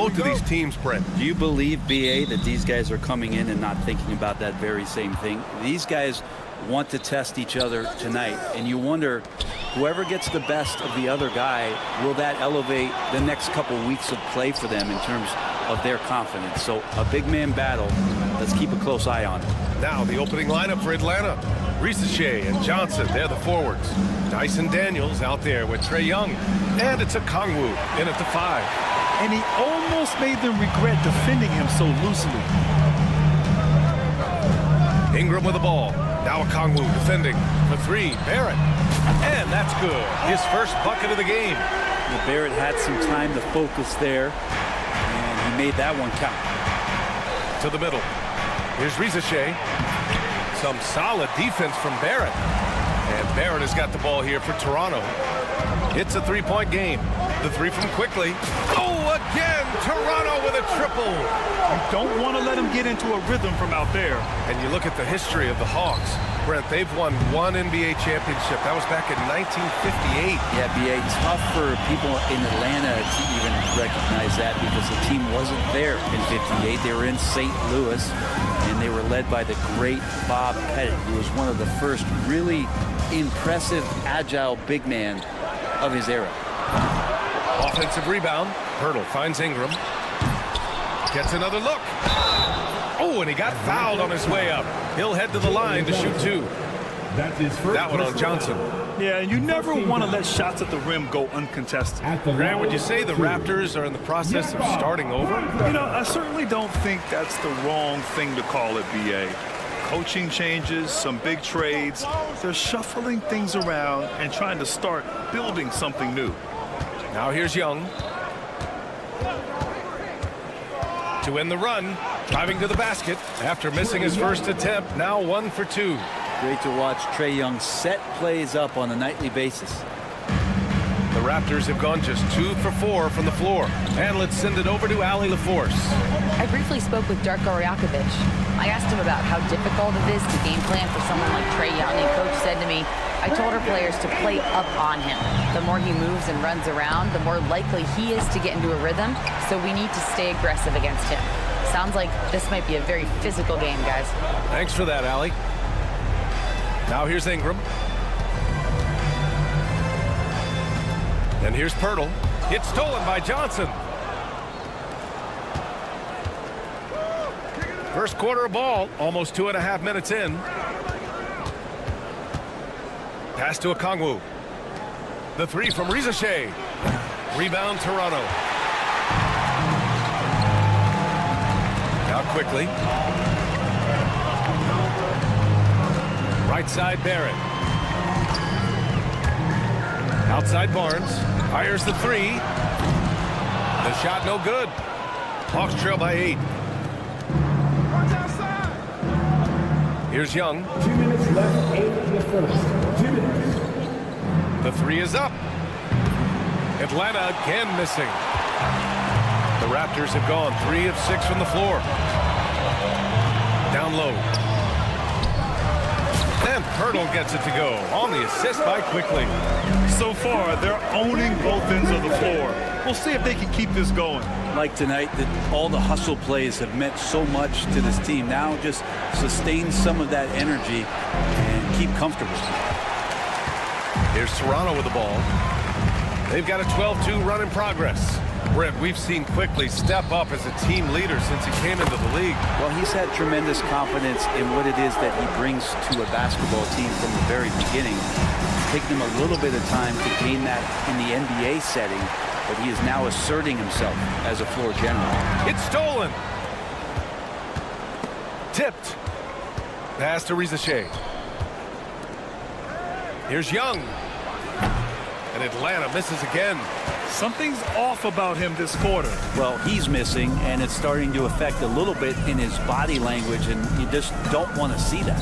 both of these teams, Brent. Do you believe, BA, that these guys are coming in and not thinking about that very same thing? These guys want to test each other tonight, and you wonder, whoever gets the best of the other guy, will that elevate the next couple weeks of play for them in terms of their confidence? So a big man battle. Let's keep a close eye on it. Now the opening lineup for Atlanta. Risache and Johnson, they're the forwards. Dyson Daniels out there with Trae Young. And it's zKondziras in at the 5. And he almost made them regret defending him so loosely. Ingram with the ball. Now zKondziras defending for 3. Barrett. And that's good. His first bucket of the game. Well, Barrett had some time to focus there, and he made that one count. To the middle. Here's Risache. Some solid defense from Barrett. And Barrett has got the ball here for Toronto. It's a 3-point game. The 3 from Quickly. Oh, again, Toronto with a triple. You don't want to let him get into a rhythm from out there. And you look at the history of the Hawks. Brent, they've won 1 NBA championship. That was back in 1958. Yeah, BA, tough for people in Atlanta to even recognize that because the team wasn't there in 58. They were in St. Louis, and they were led by the great Bob Pettit, who was one of the first really impressive, agile big man of his era. Offensive rebound. Hurdle finds Ingram. Gets another look. Oh, and he got fouled on his way up. He'll head to the line to shoot 2. That one on Johnson. Yeah, and you never want to let shots at the rim go uncontested. Grant, would you say the Raptors are in the process of starting over? You know, I certainly don't think that's the wrong thing to call it, BA. Coaching changes, some big trades. They're shuffling things around and trying to start building something new. Now here's Young. To end the run, driving to the basket after missing his first attempt. Now 1 for 2. Great to watch Trae Young set plays up on a nightly basis. The Raptors have gone just 2 for 4 from the floor. And let's send it over to Allie LaForce. I briefly spoke with Darko Rajakovic. I asked him about how difficult it is to game plan for someone like Trae Young, and Coach said to me, I told our players to play up on him. The more he moves and runs around, the more likely he is to get into a rhythm, so we need to stay aggressive against him. Sounds like this might be a very physical game, guys. Thanks for that, Allie. Now here's Ingram. And here's Pirtle. It's stolen by Johnson. First quarter of ball, almost 2.5 minutes in. Pass to zKondziras. The 3 from Risache. Rebound Toronto. Now Quickly. Right side Barrett. Outside Barnes. Fires the 3. The shot no good. Hawks trail by 8. Here's Young. 2 minutes left, 8 in the first. 2 minutes. The 3 is up. Atlanta again missing. The Raptors have gone 3 of 6 from the floor. Down low. And Pirtle gets it to go on the assist by Quickly. So far, they're owning both ends of the floor. We'll see if they can keep this going. Like tonight, that all the hustle plays have meant so much to this team. Now just sustain some of that energy and keep comfortable. Here's Toronto with the ball. They've got a 12-2 run in progress. Brent, we've seen Quickly step up as a team leader since he came into the league. Well, he's had tremendous confidence in what it is that he brings to a basketball team from the very beginning. It's taken him a little bit of time to gain that in the NBA setting, but he is now asserting himself as a floor general. It's stolen. Tipped. Pass to Risache. Here's Young. And Atlanta misses again. Something's off about him this quarter. Well, he's missing, and it's starting to affect a little bit in his body language, and you just don't want to see that.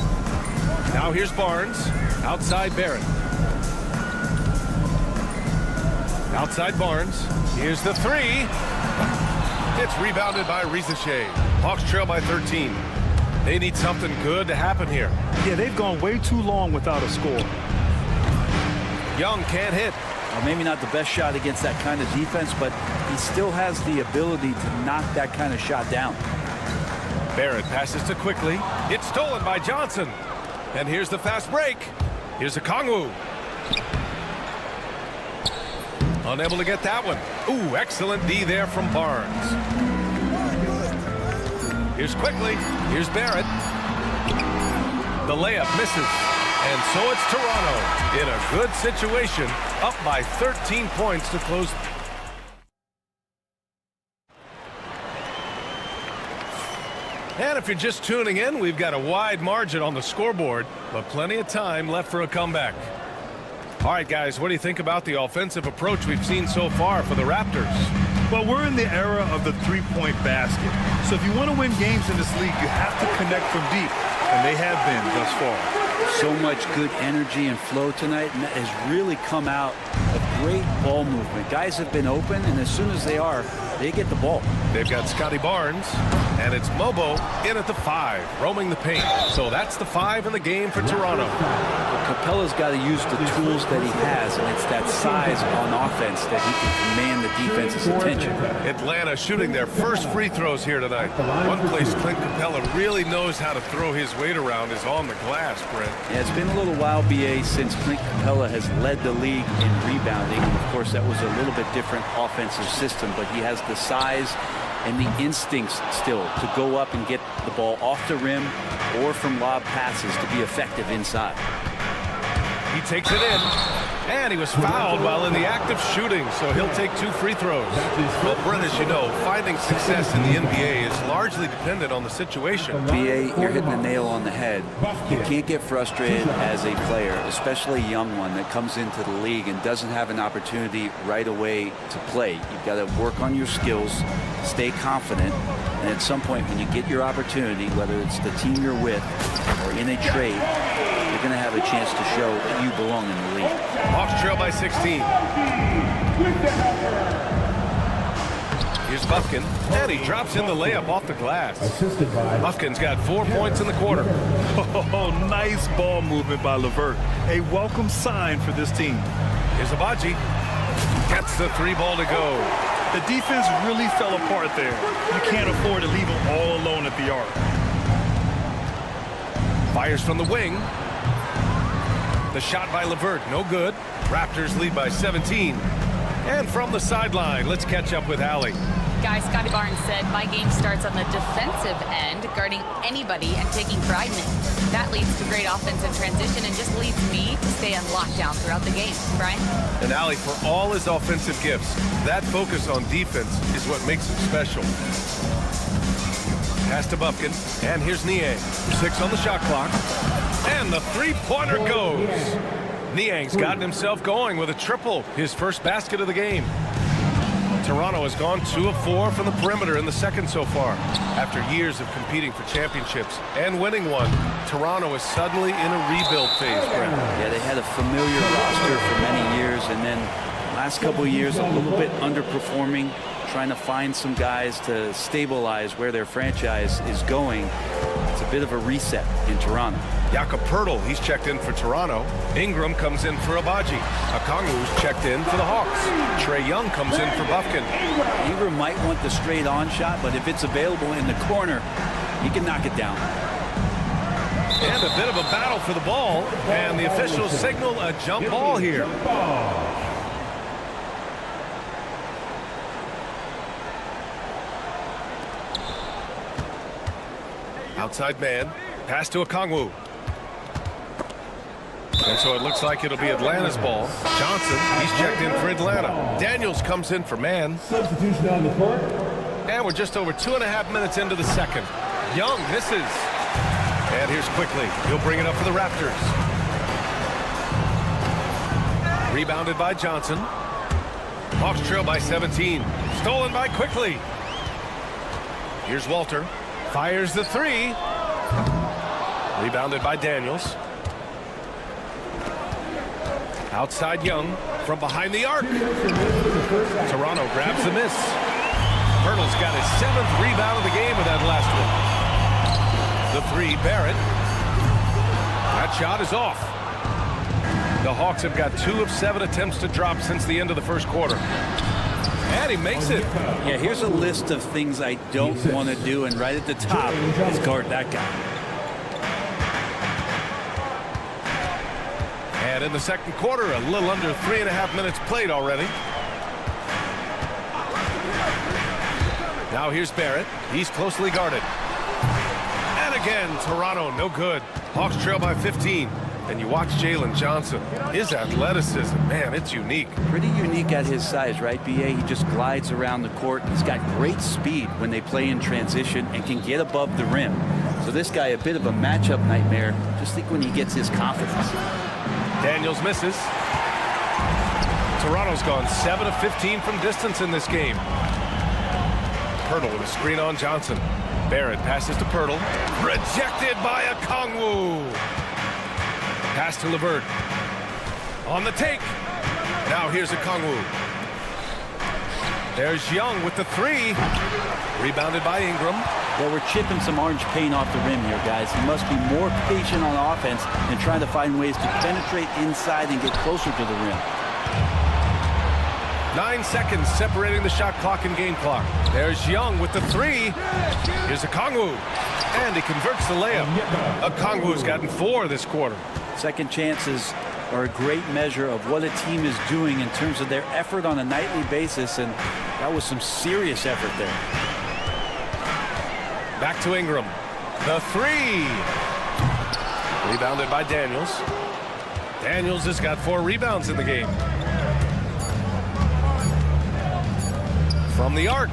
Now here's Barnes. Outside Barrett. Outside Barnes. Here's the 3. It's rebounded by Risache. Hawks trail by 13. They need something good to happen here. Yeah, they've gone way too long without a score. Young can't hit. maybe not the best shot against that kind of defense, but he still has the ability to knock that kind of shot down. Barrett passes to Quickly. It's stolen by Johnson. And here's the fast break. Here's zKondziras. Unable to get that one. Ooh, excellent D there from Barnes. Here's Quickly. Here's Barrett. The layup misses. And so it's Toronto in a good situation, up by 13 points to close. And if you're just tuning in, we've got a wide margin on the scoreboard, but plenty of time left for a comeback. All right, guys, what do you think about the offensive approach we've seen so far for the Raptors? Well, we're in the era of the three-point basket. So if you want to win games in this league, you have to connect from deep, and they have been thus far. So much good energy and flow tonight, and that has really come out of great ball movement. Guys have been open, and as soon as they are, they get the ball. They've got Scotty Barnes, and it's Mobo in at the 5, roaming the paint. So that's the 5 in the game for Toronto. Capella's got to use the tools that he has, and it's that size on offense that he can command the defense's attention. Atlanta shooting their first free throws here tonight. One place Clint Capella really knows how to throw his weight around is on the glass, Brent. Yeah, it's been a little while, BA, since Clint Capella has led the league in rebounding. And of course, that was a little bit different offensive system, but he has the size and the instincts still to go up and get the ball off the rim or from lob passes to be effective inside. He takes it in, and he was fouled while in the act of shooting, so he'll take 2 free throws. Well, Brent, as you know, finding success in the NBA is largely dependent on the situation. BA, you're hitting the nail on the head. You can't get frustrated as a player, especially a young one that comes into the league and doesn't have an opportunity right away to play. You've got to work on your skills, stay confident, and at some point when you get your opportunity, whether it's the team you're with or in a trade, you're going to have a chance to show that you belong in the league. Hawks trail by 16. Here's Buffkin, and he drops in the layup off the glass. Buffkin's got 4 points in the quarter. Oh, nice ball movement by LeVert. A welcome sign for this team. Here's Abaji. Gets the 3 ball to go. The defense really fell apart there. You can't afford to leave them all alone at the arc. Fires from the wing. The shot by LeVert, no good. Raptors lead by 17. And from the sideline, let's catch up with Allie. Guys, Scotty Barnes said, my game starts on the defensive end, guarding anybody and taking pride in it. That leads to great offensive transition and just leads me to stay on lockdown throughout the game. Brian? And Allie, for all his offensive gifts, that focus on defense is what makes him special. Pass to Buffkin, and here's Niang. 6 on the shot clock, and the 3-pointer goes. Niang's gotten himself going with a triple, his first basket of the game. Toronto has gone 2 of 4 from the perimeter in the second so far. After years of competing for championships and winning one, Toronto is suddenly in a rebuild phase, Brent. Yeah, they had a familiar roster for many years, and then last couple of years a little bit underperforming, trying to find some guys to stabilize where their franchise is going. It's a bit of a reset in Toronto. Jakob Poeltl, he's checked in for Toronto. Ingram comes in for Abaji. zKondziras checked in for the Hawks. Trae Young comes in for Buffkin. Ingram might want the straight-on shot, but if it's available in the corner, he can knock it down. And a bit of a battle for the ball, and the officials signal a jump ball here. Outside man, pass to zKondziras. And so it looks like it'll be Atlanta's ball. Johnson, he's checked in for Atlanta. Daniels comes in for man. Substitution on the court. And we're just over 2.5 minutes into the second. Young misses. And here's Quickly. He'll bring it up for the Raptors. Rebounded by Johnson. Hawks trail by 17. Stolen by Quickly. Here's Walter. Fires the 3. Rebounded by Daniels. Outside Young from behind the arc. Toronto grabs the miss. Poeltl's got his 7th rebound of the game with that last one. The 3, Barrett. That shot is off. The Hawks have got 2 of 7 attempts to drop since the end of the first quarter. And he makes it. Yeah, here's a list of things I don't want to do, and right at the top is guard that guy. And in the second quarter, a little under 3.5 minutes played already. Now here's Barrett. He's closely guarded. And again, Toronto, no good. Hawks trail by 15. And you watch Jalen Johnson. His athleticism, man, it's unique. Pretty unique at his size, right, B.A.? He just glides around the court. He's got great speed when they play in transition and can get above the rim. So this guy, a bit of a matchup nightmare. Just think when he gets his confidence. Daniels misses. Toronto's gone 7 of 15 from distance in this game. Pirtle with a screen on Johnson. Barrett passes to Pirtle. Rejected by Okongwu. Pass to LeVert. On the take. Now here's Okongwu. There's Young with the 3. Rebounded by Ingram. Well, we're chipping some orange paint off the rim here, guys. He must be more patient on offense and trying to find ways to penetrate inside and get closer to the rim. 9 seconds separating the shot clock and game clock. There's Young with the 3. Here's Okongwu. And he converts the layup. Okongwu's gotten 4 this quarter. Second chances are a great measure of what a team is doing in terms of their effort on a nightly basis, and that was some serious effort there. Back to Ingram. The 3. Rebounded by Daniels. Daniels has got 4 rebounds in the game. From the arc.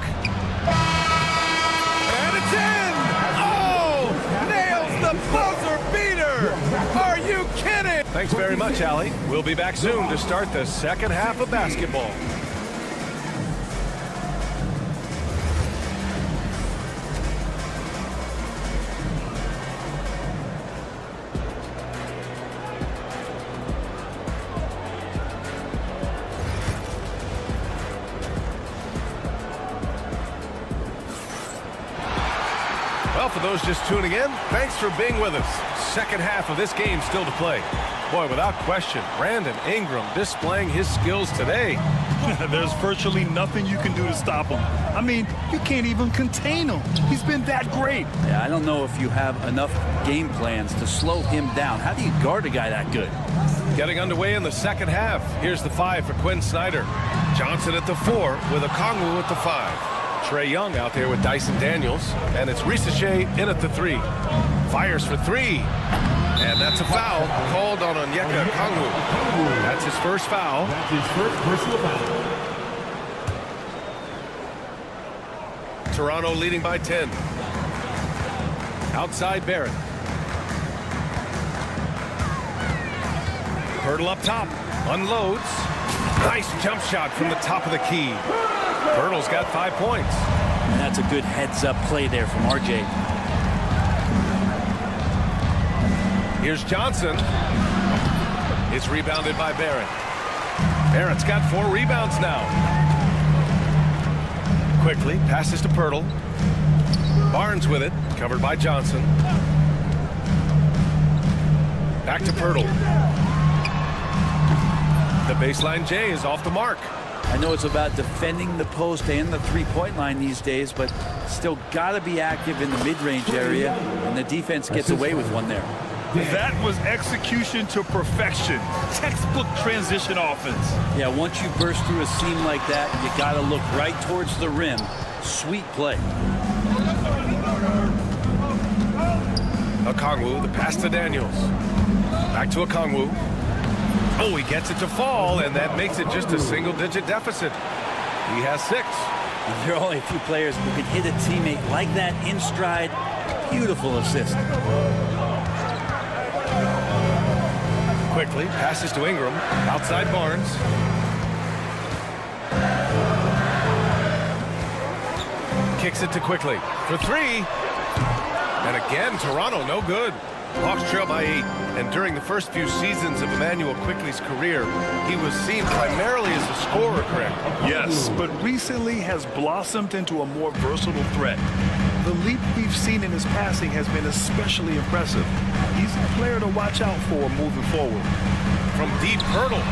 And it's in! Oh! Nails the buzzer beater! Are you kidding? Thanks very much, Allie. We'll be back soon to start the second half of basketball. Well, for those just tuning in, thanks for being with us. Second half of this game still to play. Boy, without question, Brandon Ingram displaying his skills today. There's virtually nothing you can do to stop him. I mean, you can't even contain him. He's been that great. Yeah, I don't know if you have enough game plans to slow him down. How do you guard a guy that good? Getting underway in the second half. Here's the 5 for Quinn Snyder. Johnson at the 4 with Okongwu at the 5. Trae Young out there with Dyson Daniels. And it's Risachet in at the 3. Fires for 3. And that's a foul called on Onyeka Okongwu. That's his first foul. That's his first personal foul. Toronto leading by 10. Outside Barrett. Pirtle up top. Unloads. Nice jump shot from the top of the key. Pirtle's got 5 points. And that's a good heads-up play there from RJ. Here's Johnson. It's rebounded by Barrett. Barrett's got 4 rebounds now. Quickly passes to Pirtle. Barnes with it, covered by Johnson. Back to Pirtle. The baseline J is off the mark. I know it's about defending the post and the three-point line these days, but still got to be active in the mid-range area, and the defense gets away with one there. That was execution to perfection. Textbook transition offense. Yeah, once you burst through a seam like that, you got to look right towards the rim. Sweet play. Okongwu, the pass to Daniels. Back to Okongwu. Oh, he gets it to fall, and that makes it just a single-digit deficit. He has 6. There are only a few players who can hit a teammate like that in stride. Beautiful assist. Quickly passes to Ingram. Outside Barnes. Kicks it to Quickly for 3. And again, Toronto no good. Hawks trail by 8. And during the first few seasons of Emmanuel Quickly's career, he was seen primarily as a scorer, correct? Yes, but recently has blossomed into a more versatile threat. The leap we've seen in his passing has been especially impressive. He's a player to watch out for moving forward. from deep. Hurdle.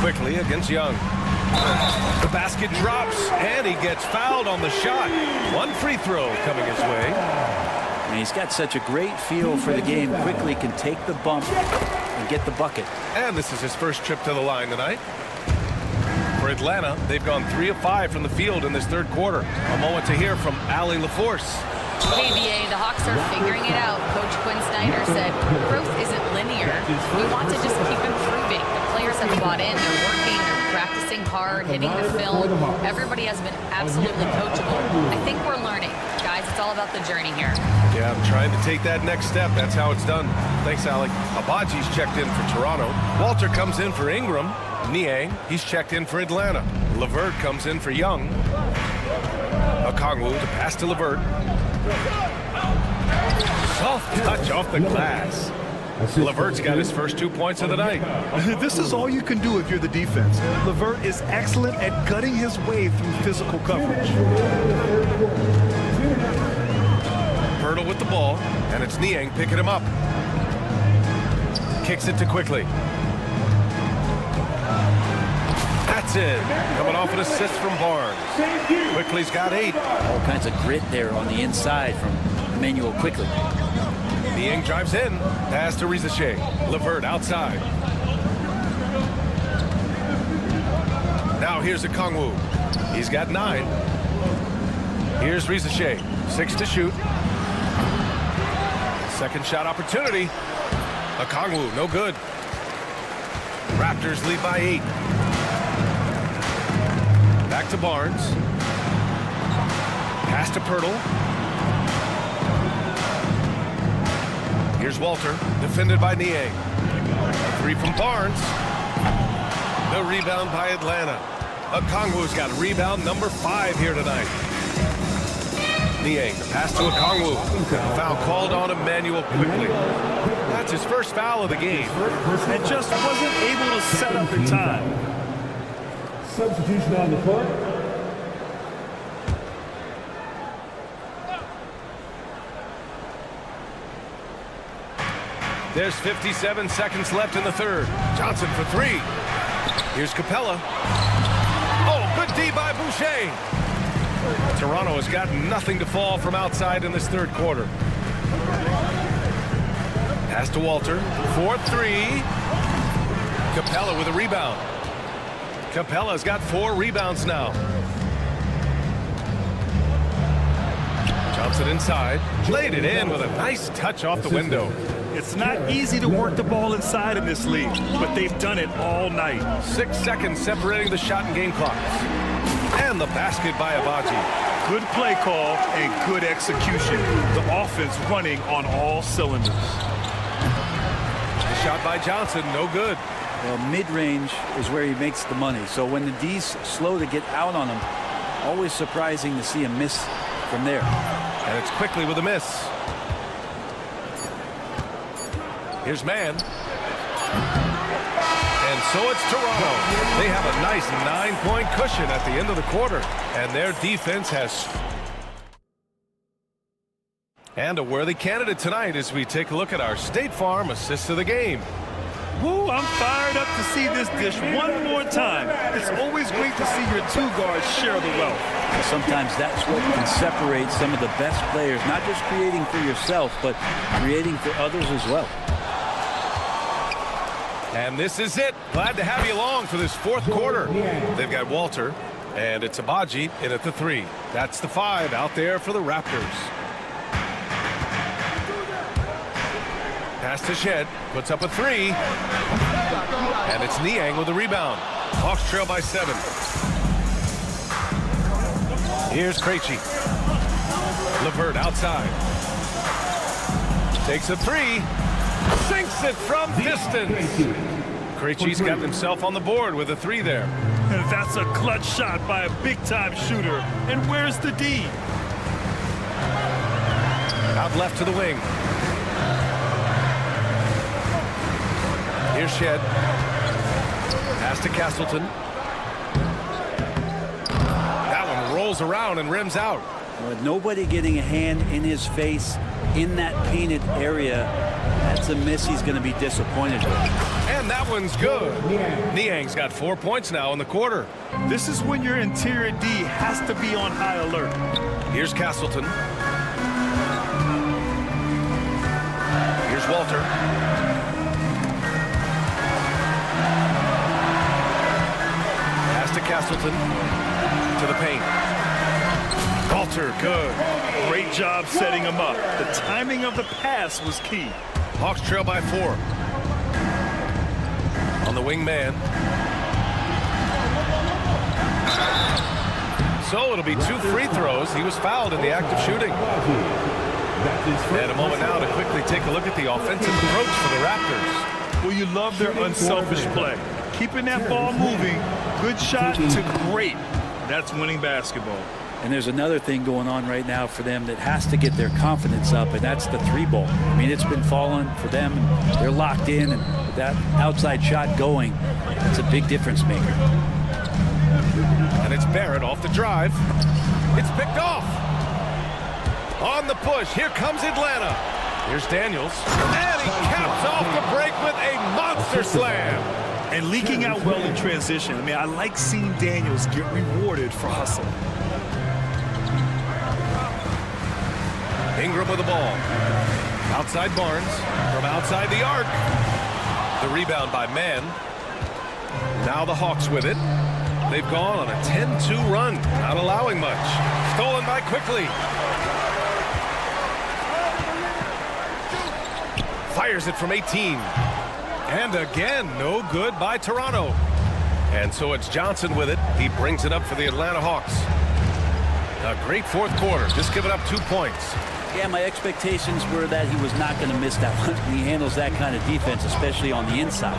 Quickly against Young. The basket drops, and he gets fouled on the shot. One free throw coming his way. And he's got such a great feel for the game. Quickly can take the bump and get the bucket. And this is his first trip to the line tonight. For Atlanta, they've gone 3 of 5 from the field in this third quarter. A moment to hear from Allie LaForce. Hey, BA, the Hawks are figuring it out. Coach Quinn Snyder said growth isn't linear. We want to just keep improving. The players have bought in. They're working. They're practicing hard, hitting the film. Everybody has been absolutely coachable. I think we're learning. Guys, it's all about the journey here. Yeah, I'm trying to take that next step. That's how it's done. Thanks, Alec. Abaji's checked in for Toronto. Walter comes in for Ingram. Niang, he's checked in for Atlanta. LeVert comes in for Young. Okongwu to pass to LeVert. Soft touch off the glass. LeVert's got his first 2 points of the night. This is all you can do if you're the defense. LeVert is excellent at gutting his way through physical coverage. Hurdle with the ball, and it's Niang picking him up. Kicks it to Quickly. That's it. Coming off an assist from Barnes. Quickly's got 8. All kinds of grit there on the inside from Emmanuel Quickly. Niang drives in. Pass to Rizachet. LeVert outside. Now here's Okongwu. He's got 9. Here's Rizachet. 6 to shoot. Second shot opportunity. Okongwu, no good. Raptors lead by 8. Back to Barnes. Pass to Pirtle. Here's Walter, defended by Niang. A 3 from Barnes. The rebound by Atlanta. Okongwu's got rebound number 5 here tonight. Niang, pass to Okongwu. Foul called on Emmanuel Quickly. That's his first foul of the game. And just wasn't able to set up in time. Substitution on the court. There's 57 seconds left in the third. Johnson for 3. Here's Capella. Oh, good D by Boucher. Toronto has got nothing to fall from outside in this third quarter. Pass to Walter. 4-3. Capella with a rebound. Capella's got 4 rebounds now. Johnson inside. Laid it in with a nice touch off the window. It's not easy to work the ball inside in this league, but they've done it all night. 6 seconds separating the shot and game clocks. And the basket by Abaji. Good play call and good execution. The offense running on all cylinders. The shot by Johnson, no good. Well, mid-range is where he makes the money. So when the D's slow to get out on him, always surprising to see him miss from there. And it's Quickly with a miss. Here's Mann. And so it's Toronto. They have a nice 9-point cushion at the end of the quarter. And their defense has... And a worthy candidate tonight as we take a look at our State Farm assist of the game. Woo, I'm fired up to see this dish one more time. It's always great to see your 2 guards share the wealth. Sometimes that's what can separate some of the best players, not just creating for yourself, but creating for others as well. And this is it. Glad to have you along for this fourth quarter. They've got Walter, and it's Abaji in at the 3. That's the 5 out there for the Raptors. Pass to Shed, puts up a 3. And it's Niang with the rebound. Hawks trail by 7. Here's Krejci. LeVert outside. Takes a 3. Sinks it from distance. Krejci's got himself on the board with a 3 there. And that's a clutch shot by a big-time shooter. And where's the D? Out left to the wing. Here's Shed. Pass to Castleton. That one rolls around and rims out. With nobody getting a hand in his face in that painted area, That's a miss he's going to be disappointed with. And that one's good. Niang's got 4 points now in the quarter. This is when your interior D has to be on high alert. Here's Castleton. Here's Walter. Pass to Castleton. To the paint. Walter, good. Great job setting him up. The timing of the pass was key. Hawks trail by 4. On the wing man. So it'll be 2 free throws. He was fouled in the act of shooting. And a moment now to quickly take a look at the offensive approach for the Raptors. Well, you love their unselfish play. Keeping that ball moving, good shot to great. That's winning basketball. And there's another thing going on right now for them that has to get their confidence up, and that's the 3-ball. I mean, it's been falling for them, and they're locked in, and with that outside shot going, it's a big difference maker. And it's Barrett off the drive. It's picked off. On the push, here comes Atlanta. Here's Daniels. And he caps off the break with a monster slam. And leaking out well in transition. I mean, I like seeing Daniels get rewarded for hustle. Ingram with the ball. Outside Barnes. From outside the arc. The rebound by Mann. Now the Hawks with it. They've gone on a 10-2 run. Not allowing much. Stolen by Quickly. Fires it from 18. And again, no good by Toronto. And so it's Johnson with it. He brings it up for the Atlanta Hawks. A great fourth quarter. Just giving up 2 points. Yeah, my expectations were that he was not going to miss that one. He handles that kind of defense, especially on the inside.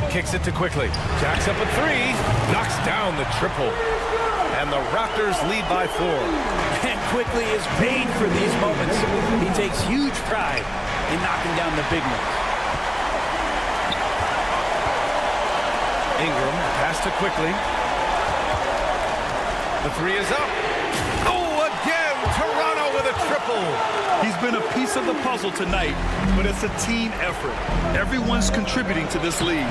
Kicks it to Quickly. Jacks up a 3. Knocks down the triple. And the Raptors lead by 4. And Quickly is paid for these moments. He takes huge pride in knocking down the big ones. Ingram, pass to Quickly. The 3 is up. Oh, again, Toronto with a triple. He's been a piece of the puzzle tonight, but it's a team effort. Everyone's contributing to this lead.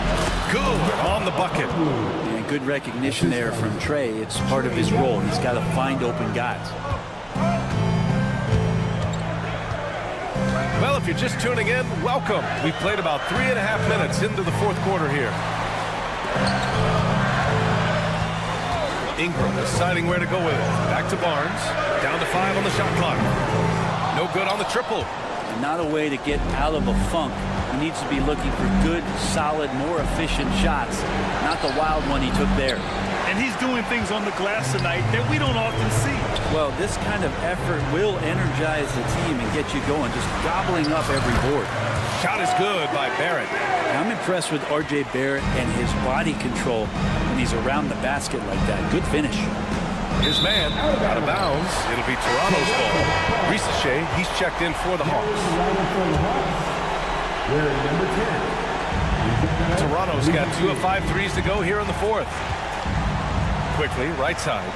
Good on the bucket. And good recognition there from Trey. It's part of his role. He's got to find open guys. Well, if you're just tuning in, welcome. We've played about 3.5 minutes into the fourth quarter here. Ingram deciding where to go with it. Back to Barnes. Down to 5 on the shot clock. No good on the triple. Not a way to get out of a funk. He needs to be looking for good, solid, more efficient shots. Not the wild one he took there. And he's doing things on the glass tonight that we don't often see. Well, this kind of effort will energize the team and get you going, just gobbling up every board. Shot is good by Barrett. I'm impressed with R.J. Barrett and his body control when he's around the basket like that. Good finish. His man out of bounds. It'll be Toronto's ball. Ricochet, he's checked in for the Hawks. Toronto's got 2 of 5 threes to go here in the fourth. Quickly, right side.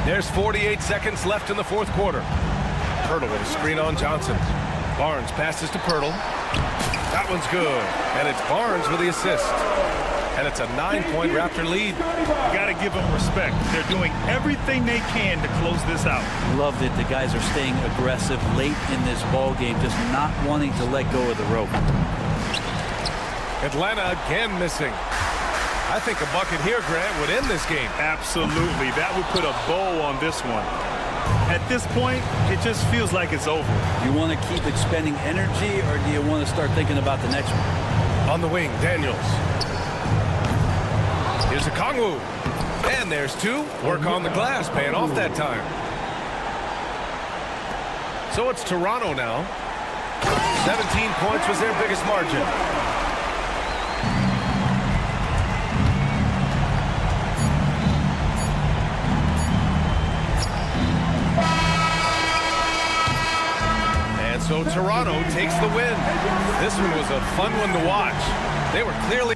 There's 48 seconds left in the fourth quarter. Pirtle with a screen on Johnson. Barnes passes to Pirtle. That one's good. And it's Barnes with the assist. And it's a 9-point Raptor lead. You got to give them respect. They're doing everything they can to close this out. Love that the guys are staying aggressive late in this ball game, just not wanting to let go of the rope. Atlanta again missing. I think a bucket here, Grant, would end this game. Absolutely. That would put a bow on this one. At this point, it just feels like it's over. You want to keep expending energy, or do you want to start thinking about the next one? On the wing, Daniels. Here's a Kongwu. And there's 2. Work on the glass, paying off that time. So it's Toronto now. 17 points was their biggest margin. And so Toronto takes the win. This one was a fun one to watch. They were clearly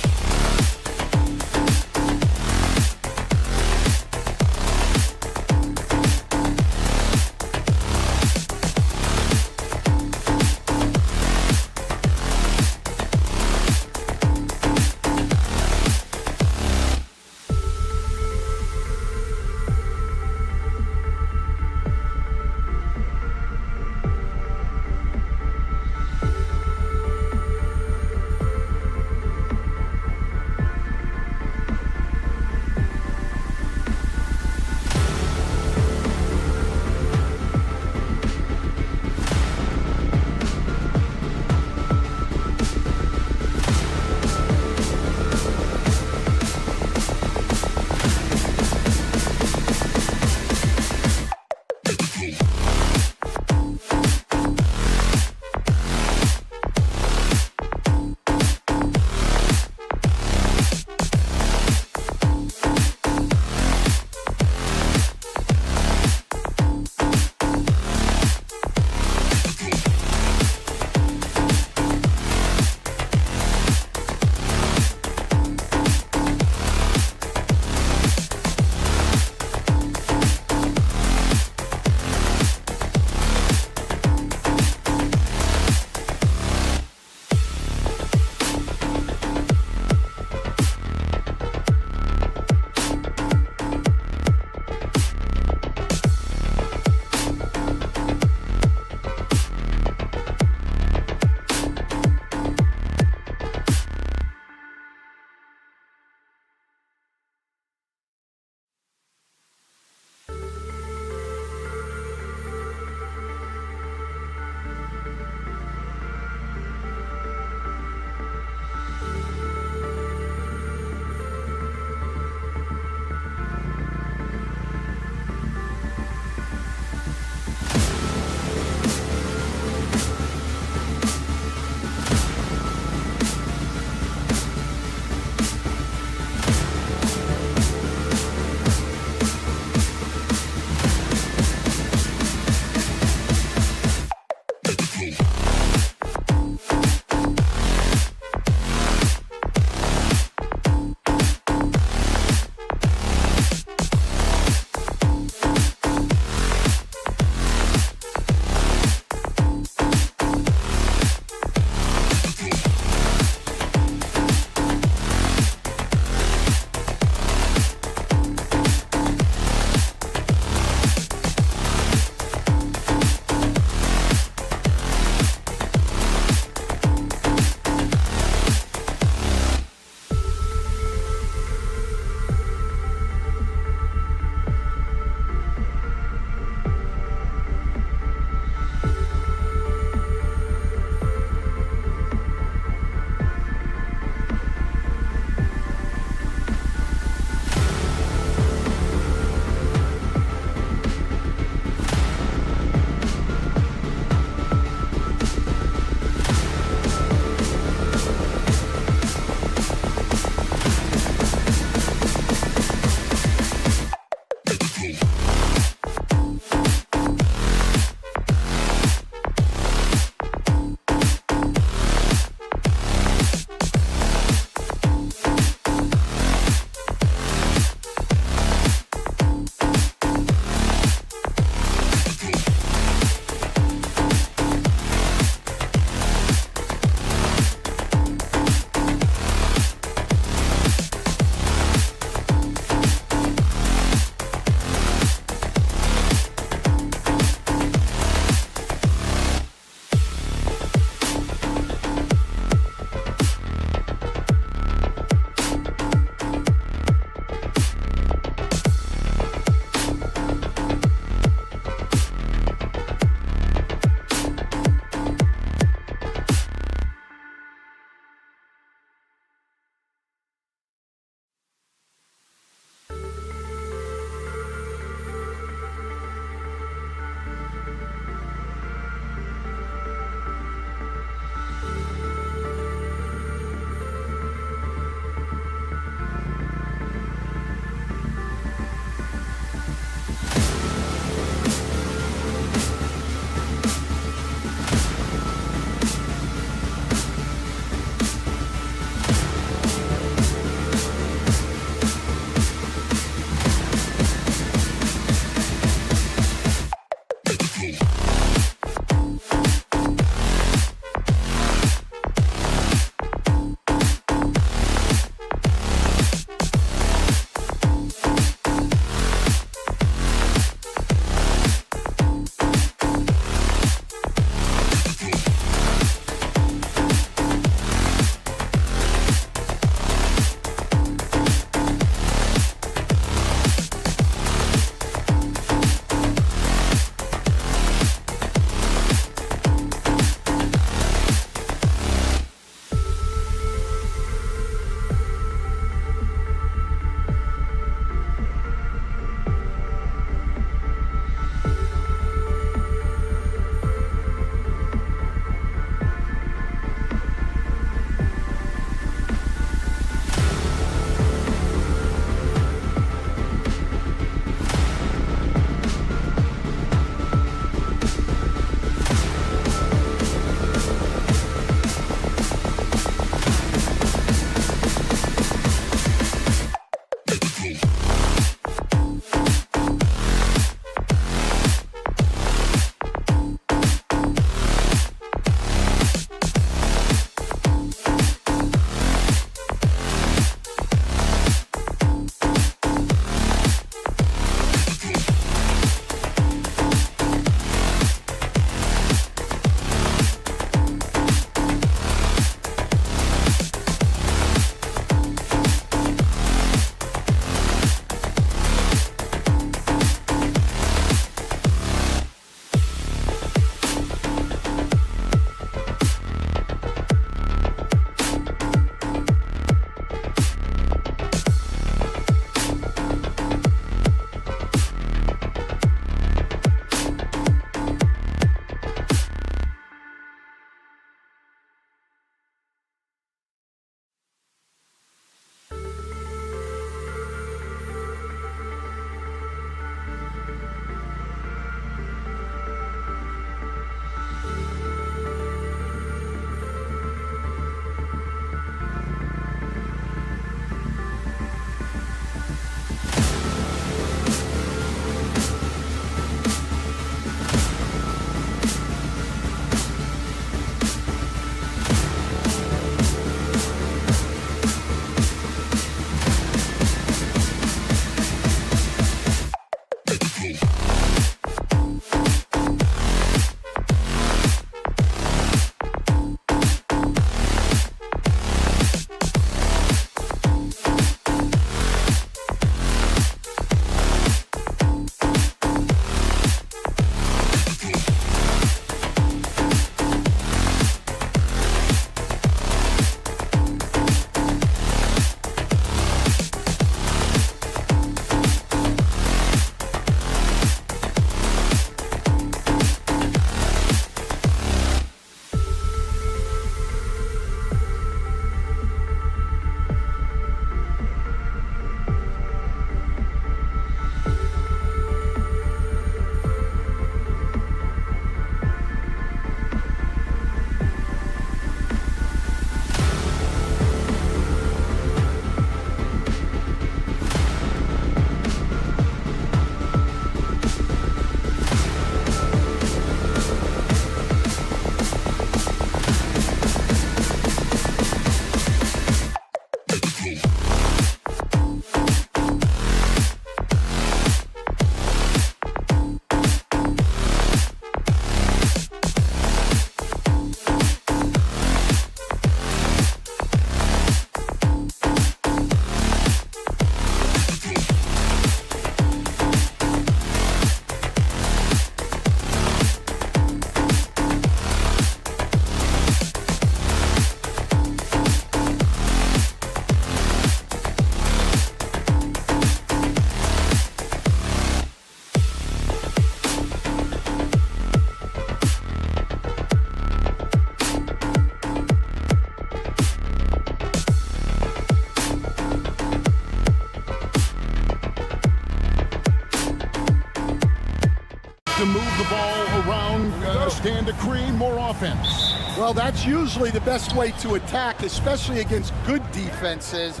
to move the ball around, stand to create more offense. Well, that's usually the best way to attack, especially against good defenses.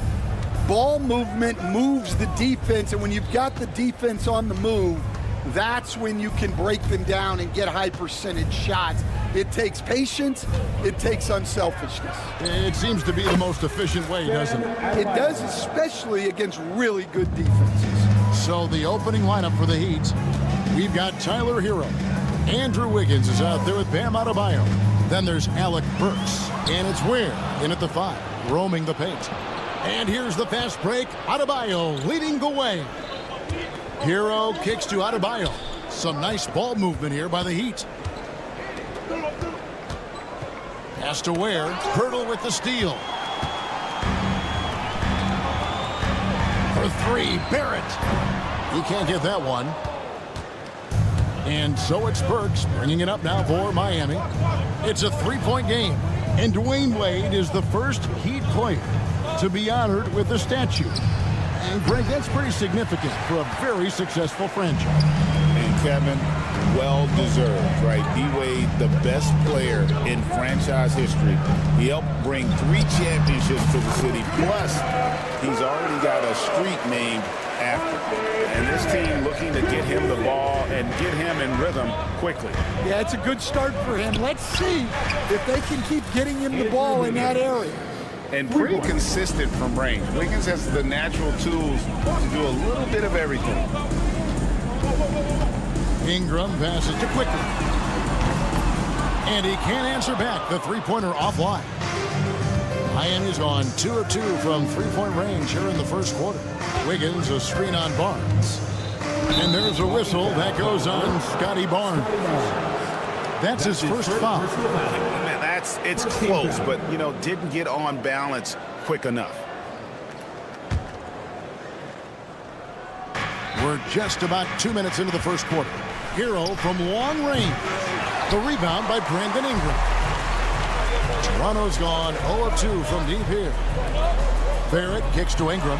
Ball movement moves the defense, and when you've got the defense on the move, that's when you can break them down and get high percentage shots. It takes patience, it takes unselfishness. It seems to be the most efficient way, doesn't it? It does, especially against really good defenses. So the opening lineup for the Heat, we've got Tyler Hero. Andrew Wiggins is out there with Bam Adebayo. Then there's Alec Burks, and it's Ware in at the 5, roaming the paint. And here's the fast break. Adebayo leading the way. Hero kicks to Adebayo. Some nice ball movement here by the Heat. Pass to Ware. Hurdle with the steal. For 3, Barrett. He can't get that one. And so it's Burks bringing it up now for Miami. It's a 3-point game. And Dwayne Wade is the first Heat player to be honored with a statue. And Greg, that's pretty significant for a very successful franchise. And Kevin, well-deserved, right? D-Wade, the best player in franchise history. He helped bring 3 championships to the city. Plus, he's already got a street named after him. And this team looking to get him the ball and get him in rhythm quickly. Yeah, it's a good start for him. Let's see if they can keep getting him the ball in that area. And pretty consistent from range. Wiggins has the natural tools to do a little bit of everything. Ingram passes to Quickly. And he can't answer back. The three-pointer offline. Miami's on 2 of 2 from three-point range here in the first quarter. Wiggins a screen on Barnes. And there's a whistle that goes on Scotty Barnes. That's his first foul. It's close, but, you know, didn't get on balance quick enough. We're just about 2 minutes into the first quarter. Hero from long range. The rebound by Brandon Ingram. Toronto's gone 0 of 2 from deep here. Barrett kicks to Ingram.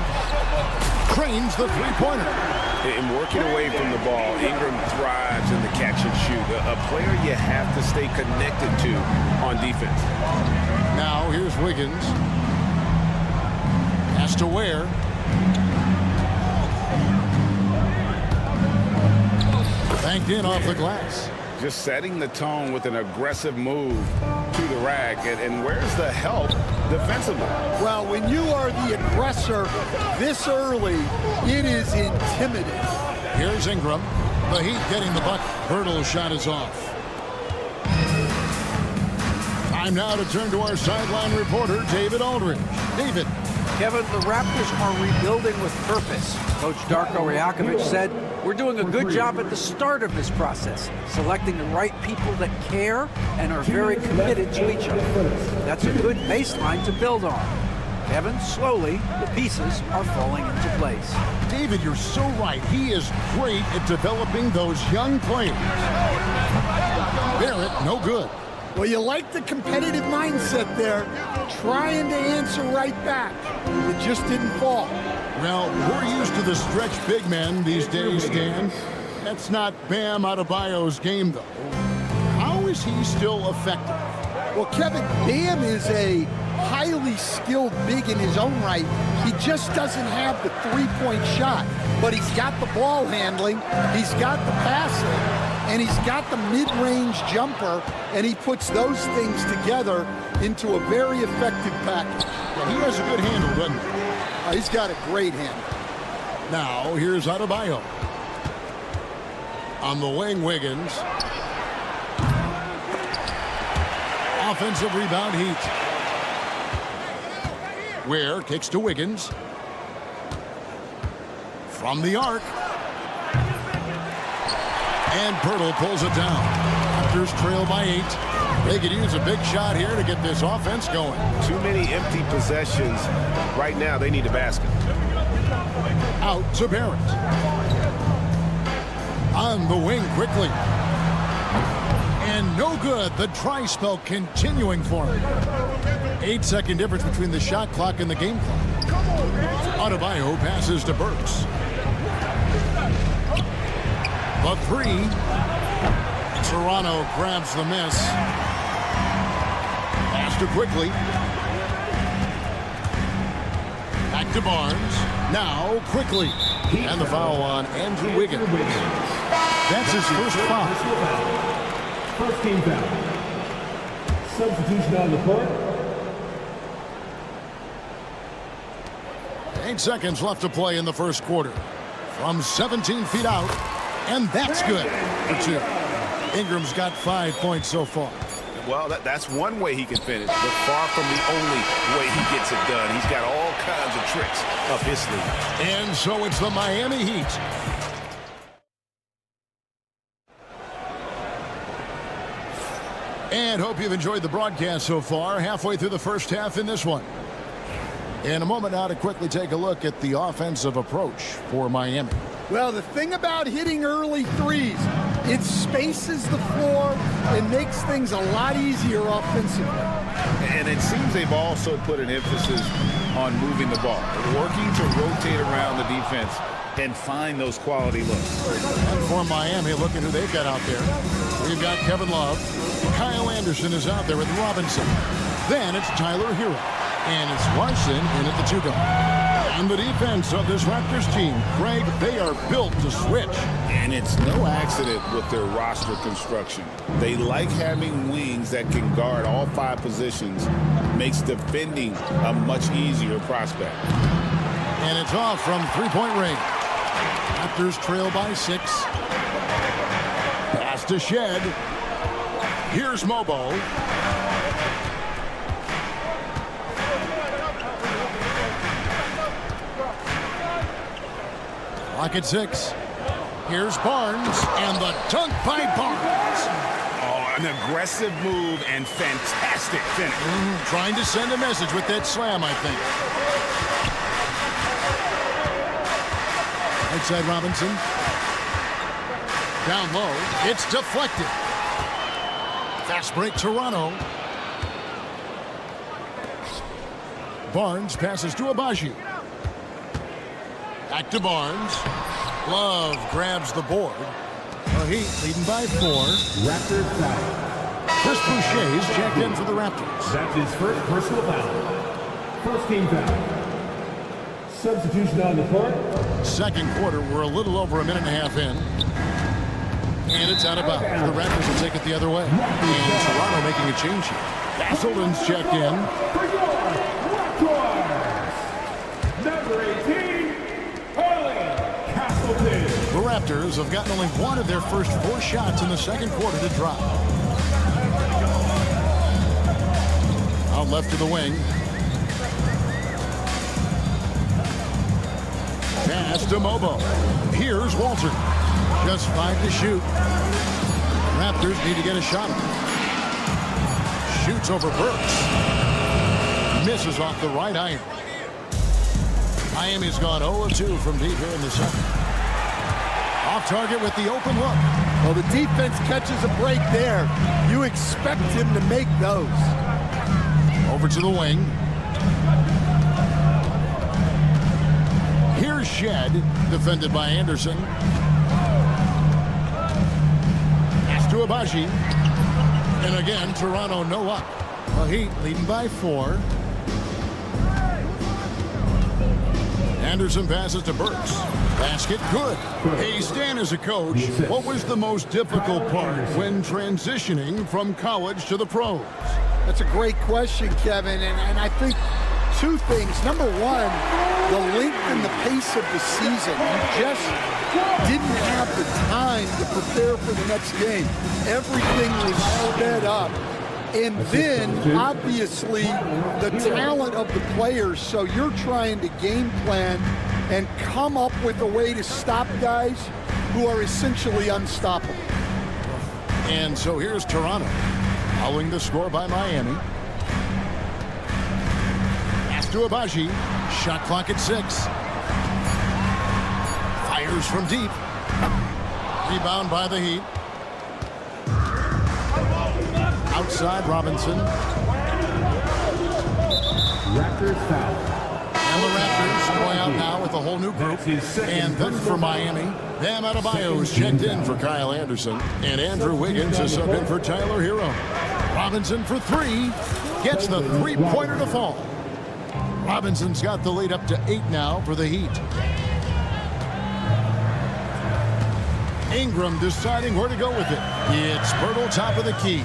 Cranes the three-pointer. In working away from the ball, Ingram thrives in the catch and shoot. A player you have to stay connected to on defense. Now here's Wiggins. Pass to Ware. Banked in off the glass. Just setting the tone with an aggressive move to the rack. And where's the help defensively? Well, when you are the aggressor this early, it is intimidating. Here's Ingram. The Heat getting the bucket. Hurdle shot is off. Time now to turn to our sideline reporter, David Aldridge. David. Kevin, the Raptors are rebuilding with purpose. Coach Darko Rajakovic said, "We're doing a good job at the start of this process, selecting the right people that care and are very committed to each other. That's a good baseline to build on." Kevin, slowly, the pieces are falling into place. David, you're so right. He is great at developing those young players. Barrett, no good. Well, you like the competitive mindset there, trying to answer right back. It just didn't fall. Well, we're used to the stretch big men these days, Dan. That's not Bam Adebayo's game, though. How is he still effective? Well, Kevin, Bam is a highly skilled big in his own right. He just doesn't have the three-point shot, but he's got the ball handling, he's got the passing, and he's got the mid-range jumper, and he puts those things together into a very effective package. Well, he has a good handle, doesn't he? He's got a great handle. Now, here's Adebayo. On the wing, Wiggins. Offensive rebound, Heat. Ware kicks to Wiggins. From the arc. And Pirtle pulls it down. Raptors trail by 8. They could use a big shot here to get this offense going. Too many empty possessions. Right now, they need a basket. Out to Barrett. On the wing quickly. And no good. The dry spell continuing for him. 8-second difference between the shot clock and the game clock. Adebayo passes to Burks. The three. Toronto grabs the miss. Pass to Quickly. Back to Barnes. Now Quickly. And the foul on Andrew Wiggins. That's his first foul. First team foul. Substitution on the court. 8 seconds left to play in the first quarter. From 17 feet out. And that's good for 2. Ingram's got 5 points so far. Well, that's one way he can finish, but far from the only way he gets it done. He's got all kinds of tricks up his sleeve. And so it's the Miami Heat. And hope you've enjoyed the broadcast so far. Halfway through the first half in this one. In a moment now to quickly take a look at the offensive approach for Miami. Well, the thing about hitting early threes, it spaces the floor and makes things a lot easier offensively. And it seems they've also put an emphasis on moving the ball, working to rotate around the defense and find those quality looks. And for Miami, look at who they've got out there. We've got Kevin Love. Kyle Anderson is out there with Robinson. Then it's Tyler Hero. And it's Larson in at the 2 guard. And the defense of this Raptors team, Greg, they are built to switch. And it's no accident with their roster construction. They like having wings that can guard all 5 positions. Makes defending a much easier prospect. And it's off from 3-point range. Raptors trail by 6. Pass to Shed. Here's Mobo. Clock at 6. Here's Barnes, and the dunk by Barnes. Oh, an aggressive move and fantastic finish. Trying to send a message with that slam, I think. Outside Robinson. Down low. It's deflected. Fast break Toronto. Barnes passes to Abaji. Back to Barnes. Love grabs the board. The Heat leading by 4. Raptors foul. Chris Boucher's checked in for the Raptors. That's his first personal foul. First team foul. Substitution on the court. Second quarter, we're a little over a minute and a half in. And it's out of bounds. The Raptors will take it the other way. And Toronto making a change here. Castleton's checked in. For your Raptors, number 18, Castleton. The Raptors have gotten only one of their first 4 shots in the second quarter to drop. Out left to the wing. Pass to Mobo. Here's Walter. Just 5 to shoot. Raptors need to get a shot. Shoots over Burks. Misses off the right iron. Miami's gone 0 of 2 from deep here in the second. Off target with the open look. Well, the defense catches a break there. You expect him to make those. Over to the wing. Here's Shed, defended by Anderson. Pass to Abaji. And again, Toronto no luck. The Heat leading by 4. Anderson passes to Burks. Basket good. Hey, Stan, as a coach, what was the most difficult part when transitioning from college to the pros? That's a great question, Kevin. And I think 2 things. Number 1, the length and the pace of the season. You just didn't have the time to prepare for the next game. Everything was sped up. And then, obviously, the talent of the players. So you're trying to game plan and come up with a way to stop guys who are essentially unstoppable. And so here's Toronto, following the score by Miami. Pass to Abaji. Shot clock at 6. Fires from deep. Rebound by the Heat. Outside Robinson. Raptors foul. And the Raptors Raptors going out now with a whole new group. And then for Miami, Bam Adebayo is checked in for Kyle Anderson. And Andrew Wiggins is subbed in for Tyler Hero. Robinson for three. Gets the three-pointer to fall. Robinson's got the lead up to 8 now for the Heat. Ingram deciding where to go with it. It's Birtle top of the key.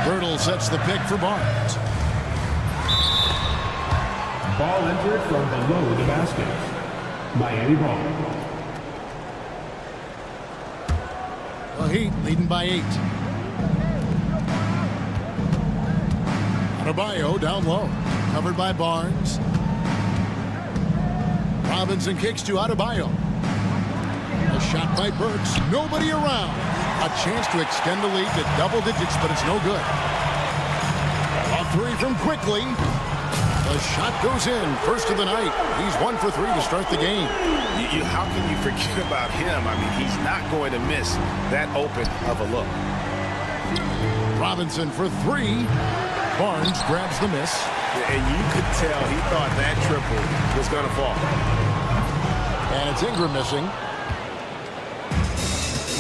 Birtle sets the pick for Barnes. Ball entered from below the basket. Miami ball. The Heat leading by 8. Adebayo down low. Covered by Barnes. Robinson kicks to Adebayo. A shot by Burks. Nobody around. A chance to extend the lead to double digits, but it's no good. A three from Quickly. The shot goes in. First of the night. He's 1 for 3 to start the game. How can you forget about him? I mean, he's not going to miss that open of a look. Robinson for 3. Barnes grabs the miss. And you could tell he thought that triple was going to fall. And it's Ingram missing.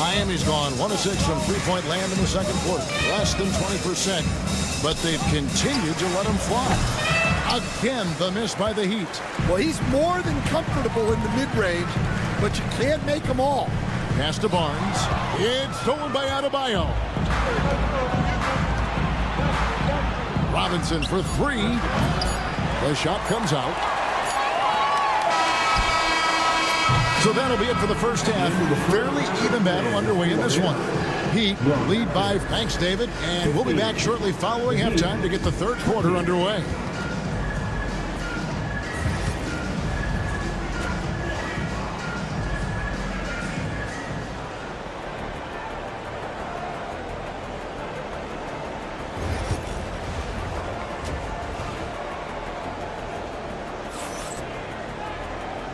Miami's gone 1 of 6 from three-point land in the second quarter. Less than 20%. But they've continued to let him fly. Again, the miss by the Heat. Well, he's more than comfortable in the mid-range, but you can't make them all. Pass to Barnes. It's stolen by Adebayo. Robinson for 3. The shot comes out. So that'll be it for the first half. Fairly even battle underway in this one. Heat lead by, thanks David, and we'll be back shortly following halftime to get the third quarter underway.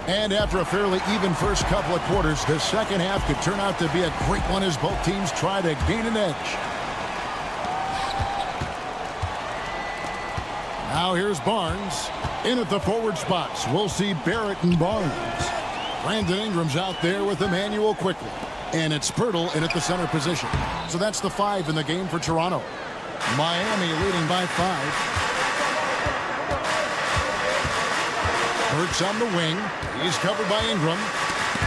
And after a fairly even first couple of quarters, the second half could turn out to be a great one as both teams try to gain an edge. Now here's Barnes. In at the forward spots, we'll see Barrett and Barnes. Brandon Ingram's out there with Emmanuel Quickly. And it's Pirtle in at the center position. So that's the 5 in the game for Toronto. Miami leading by 5. Burks on the wing. He's covered by Ingram.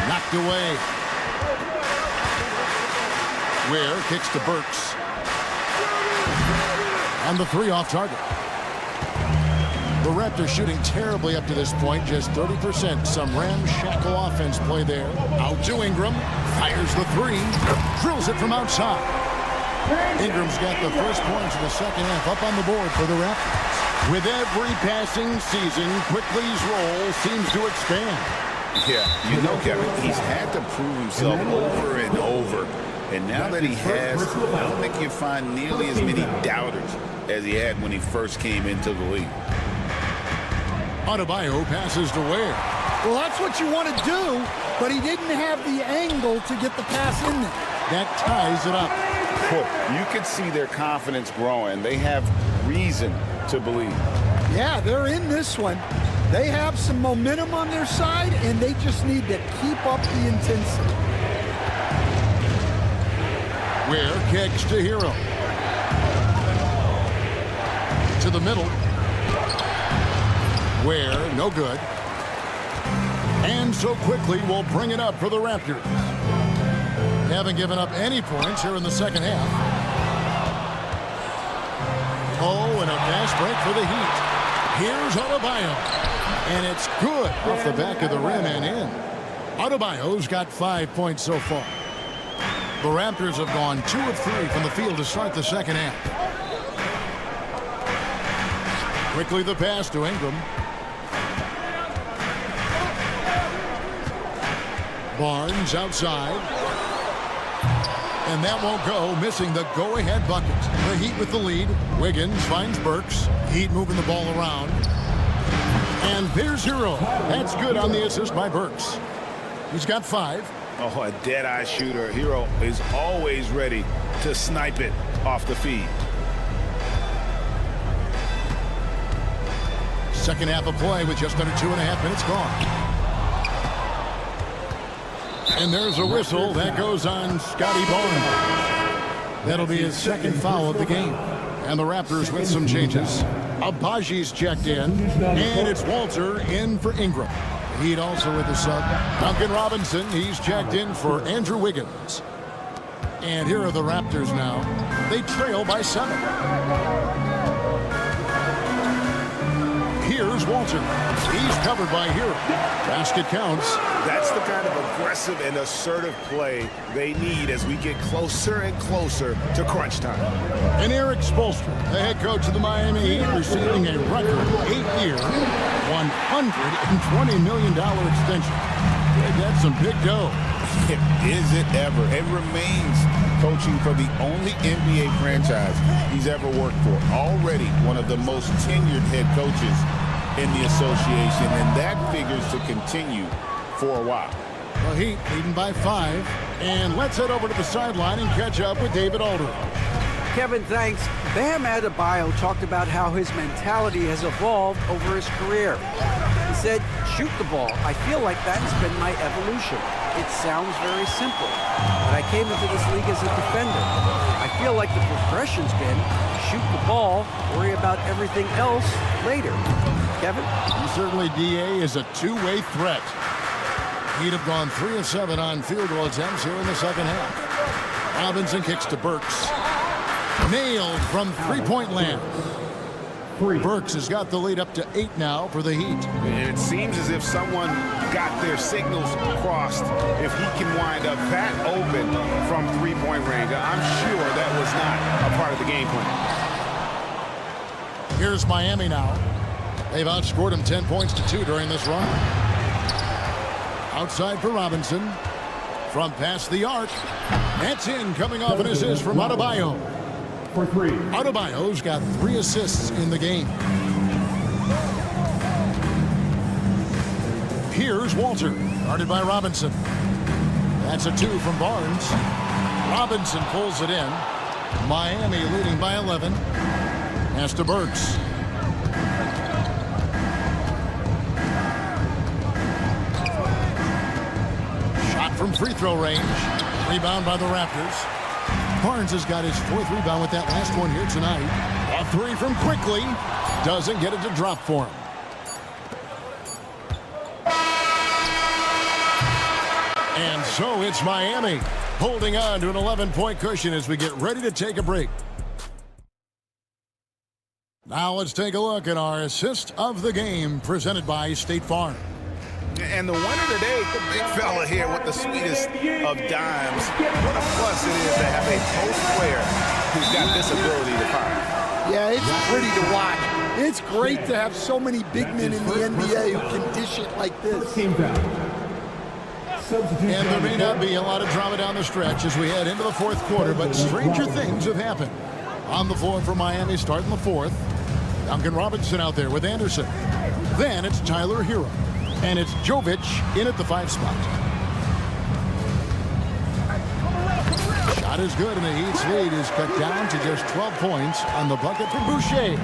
Knocked away. Ware kicks to Burks. And the 3 off target. The Raptors shooting terribly up to this point. Just 30%. Some ramshackle offense play there. Out to Ingram. Fires the 3. Drills it from outside. Ingram's got the first points of the second half up on the board for the Raptors. With every passing season, Quickly's role seems to expand. Yeah, you know, Kevin, he's had to prove himself over and over. And now that he has, I don't think you find nearly as many doubters as he had when he first came into the league. Adebayo passes to Ware. Well, that's what you want to do, but he didn't have the angle to get the pass in there. That ties it up. You could see their confidence growing. They have reason to believe. Yeah, they're in this one. They have some momentum on their side, and they just need to keep up the intensity. Ware kicks to Hero. To the middle. Ware, no good. And so Quickly will bring it up for the Raptors. They haven't given up any points here in the second half. Oh, and a fast break for the Heat. Here's Adebayo. And it's good off the back of the rim and in. Adebayo's got 5 points so far. The Raptors have gone 2 of 3 from the field to start the second half. Quickly the pass to Ingram. Barnes outside. And that won't go, missing the go-ahead bucket. The Heat with the lead. Wiggins finds Burks. Heat moving the ball around. And there's Hero. That's good on the assist by Burks. He's got 5. Oh, a dead-eye shooter. Hero is always ready to snipe it off the feed. Second half of play with just under 2.5 minutes gone. And there's a whistle that goes on Scotty Barnes. That'll be his second foul of the game. And the Raptors with some changes. Abaji's checked in, and it's Walter in for Ingram. Heat also with the sub. Duncan Robinson, he's checked in for Andrew Wiggins. And here are the Raptors now. They trail by 7. Here's Walter. He's covered by Hero. Basket counts. That's the kind of aggressive and assertive play they need as we get closer and closer to crunch time. And Eric Spoelstra, the head coach of the Miami Heat, receiving a record 8-year, $120 million extension. That's some big dough. Is it ever? It remains coaching for the only NBA franchise he's ever worked for. Already one of the most tenured head coaches in the association, and that figures to continue for a while. The Heat leading by 5, and let's head over to the sideline and catch up with David Aldridge. Kevin, thanks. Bam Adebayo talked about how his mentality has evolved over his career. He said, shoot the ball. I feel like that's been my evolution. It sounds very simple, but I came into this league as a defender. I feel like the progression's been shoot the ball, worry about everything else later. Kevin? Certainly, DA is a two-way threat. He'd have gone 3 of 7 on field goal attempts here in the second half. Robinson kicks to Burks. Nailed from three-point land. Burks has got the lead up to 8 now for the Heat. It seems as if someone got their signals crossed. If he can wind up that open from three-point range, I'm sure that was not a part of the game plan. Here's Miami now. They've outscored him 10 points to 2 during this run. Outside for Robinson. From past the arc. That's in, coming off an assist from Adebayo. For 3. Adebayo's got 3 assists in the game. Here's Walter, guarded by Robinson. That's a 2 from Barnes. Robinson pulls it in. Miami leading by 11. Pass to Burks. Shot from free throw range. Rebound by the Raptors. Barnes has got his 4th rebound with that last one here tonight. A 3 from Quickly. Doesn't get it to drop for him. And so it's Miami holding on to an 11-point cushion as we get ready to take a break. Now let's take a look at our assist of the game presented by State Farm. And the winner today, the big fella here with the sweetest of dimes. What a plus it is to have a post player who's got this ability to fire. Yeah, it's pretty to watch. It's great to have so many big men in the NBA who can dish it like this. And there may not be a lot of drama down the stretch as we head into the 4th quarter, but stranger things have happened. On the floor for Miami starting the 4th. Duncan Robinson out there with Anderson. Then it's Tyler Hero. And it's Jovic in at the 5 spot. Shot is good, and the Heat's lead is cut down to just 12 points on the bucket from Boucher.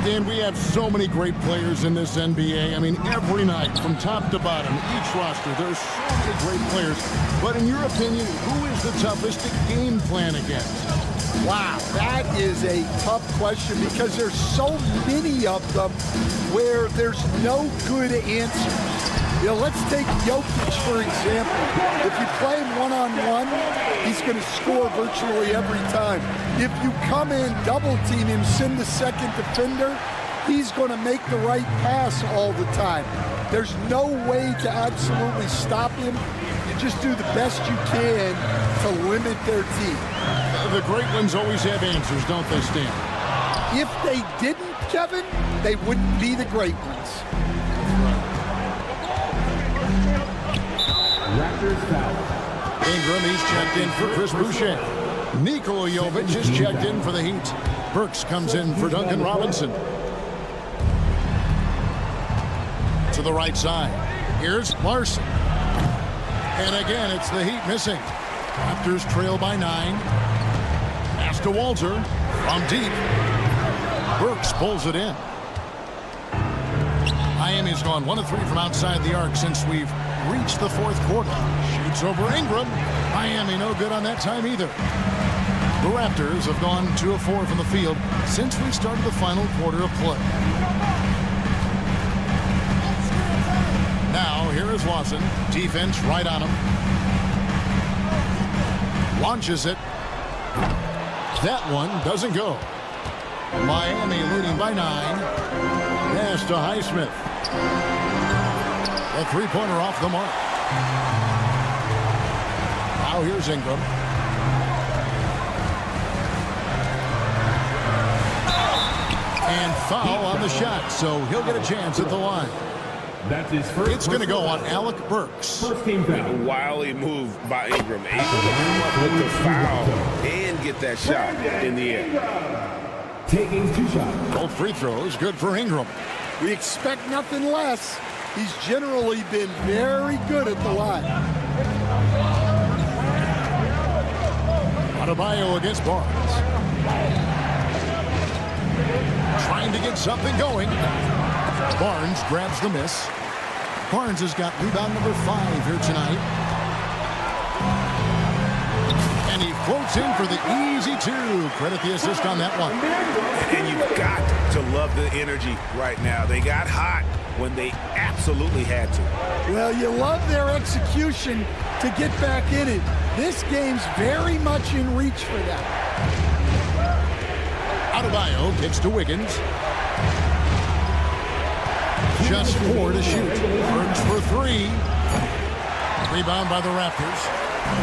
And we have so many great players in this NBA. I mean, every night, from top to bottom, each roster, there's so many great players. But in your opinion, who is the toughest to game plan against? Wow, that is a tough question because there's so many of them where there's no good answers. You know, let's take Jokic, for example. If you play him one-on-one, he's going to score virtually every time. If you come in, double-team him, send the second defender, he's going to make the right pass all the time. There's no way to absolutely stop him. You just do the best you can to limit their team. The great ones always have answers, don't they, Stan? If they didn't, Kevin, they wouldn't be the great ones. Raptors foul. Ingram, he's checked in for Chris Boucher. Nikola Jovic is checked in for the Heat. Burks comes in for Duncan Robinson. To the right side. Here's Larson. And again, it's the Heat missing. Raptors trail by 9. Pass to Walter from deep. Burks pulls it in. Miami's gone 1 of 3 from outside the arc since we've reached the fourth quarter. Shoots over Ingram. Miami no good on that time either. The Raptors have gone 2 of 4 from the field since we started the final quarter of play. Now here is Lawson. Defense right on him. Launches it. That one doesn't go. Miami leading by 9. Pass to Highsmith. A three-pointer off the mark. Now here's Ingram. And foul on the shot, so he'll get a chance at the line. That's his first. It's going to go on Alec Burks. First team foul. Wily move by Ingram. Able to come up with the foul and get that shot in the air. Taking 2 shots. Both free throws good for Ingram. We expect nothing less. He's generally been very good at the line. Adebayo against Barnes. Trying to get something going. Barnes grabs the miss. Barnes has got rebound number 5 here tonight. And he floats in for the easy 2. Credit the assist on that one. And you've got to love the energy right now. They got hot when they absolutely had to. Well, you love their execution to get back in it. This game's very much in reach for them. Adebayo kicks to Wiggins. Just 4 to shoot. Burks for 3. Rebound by the Raptors.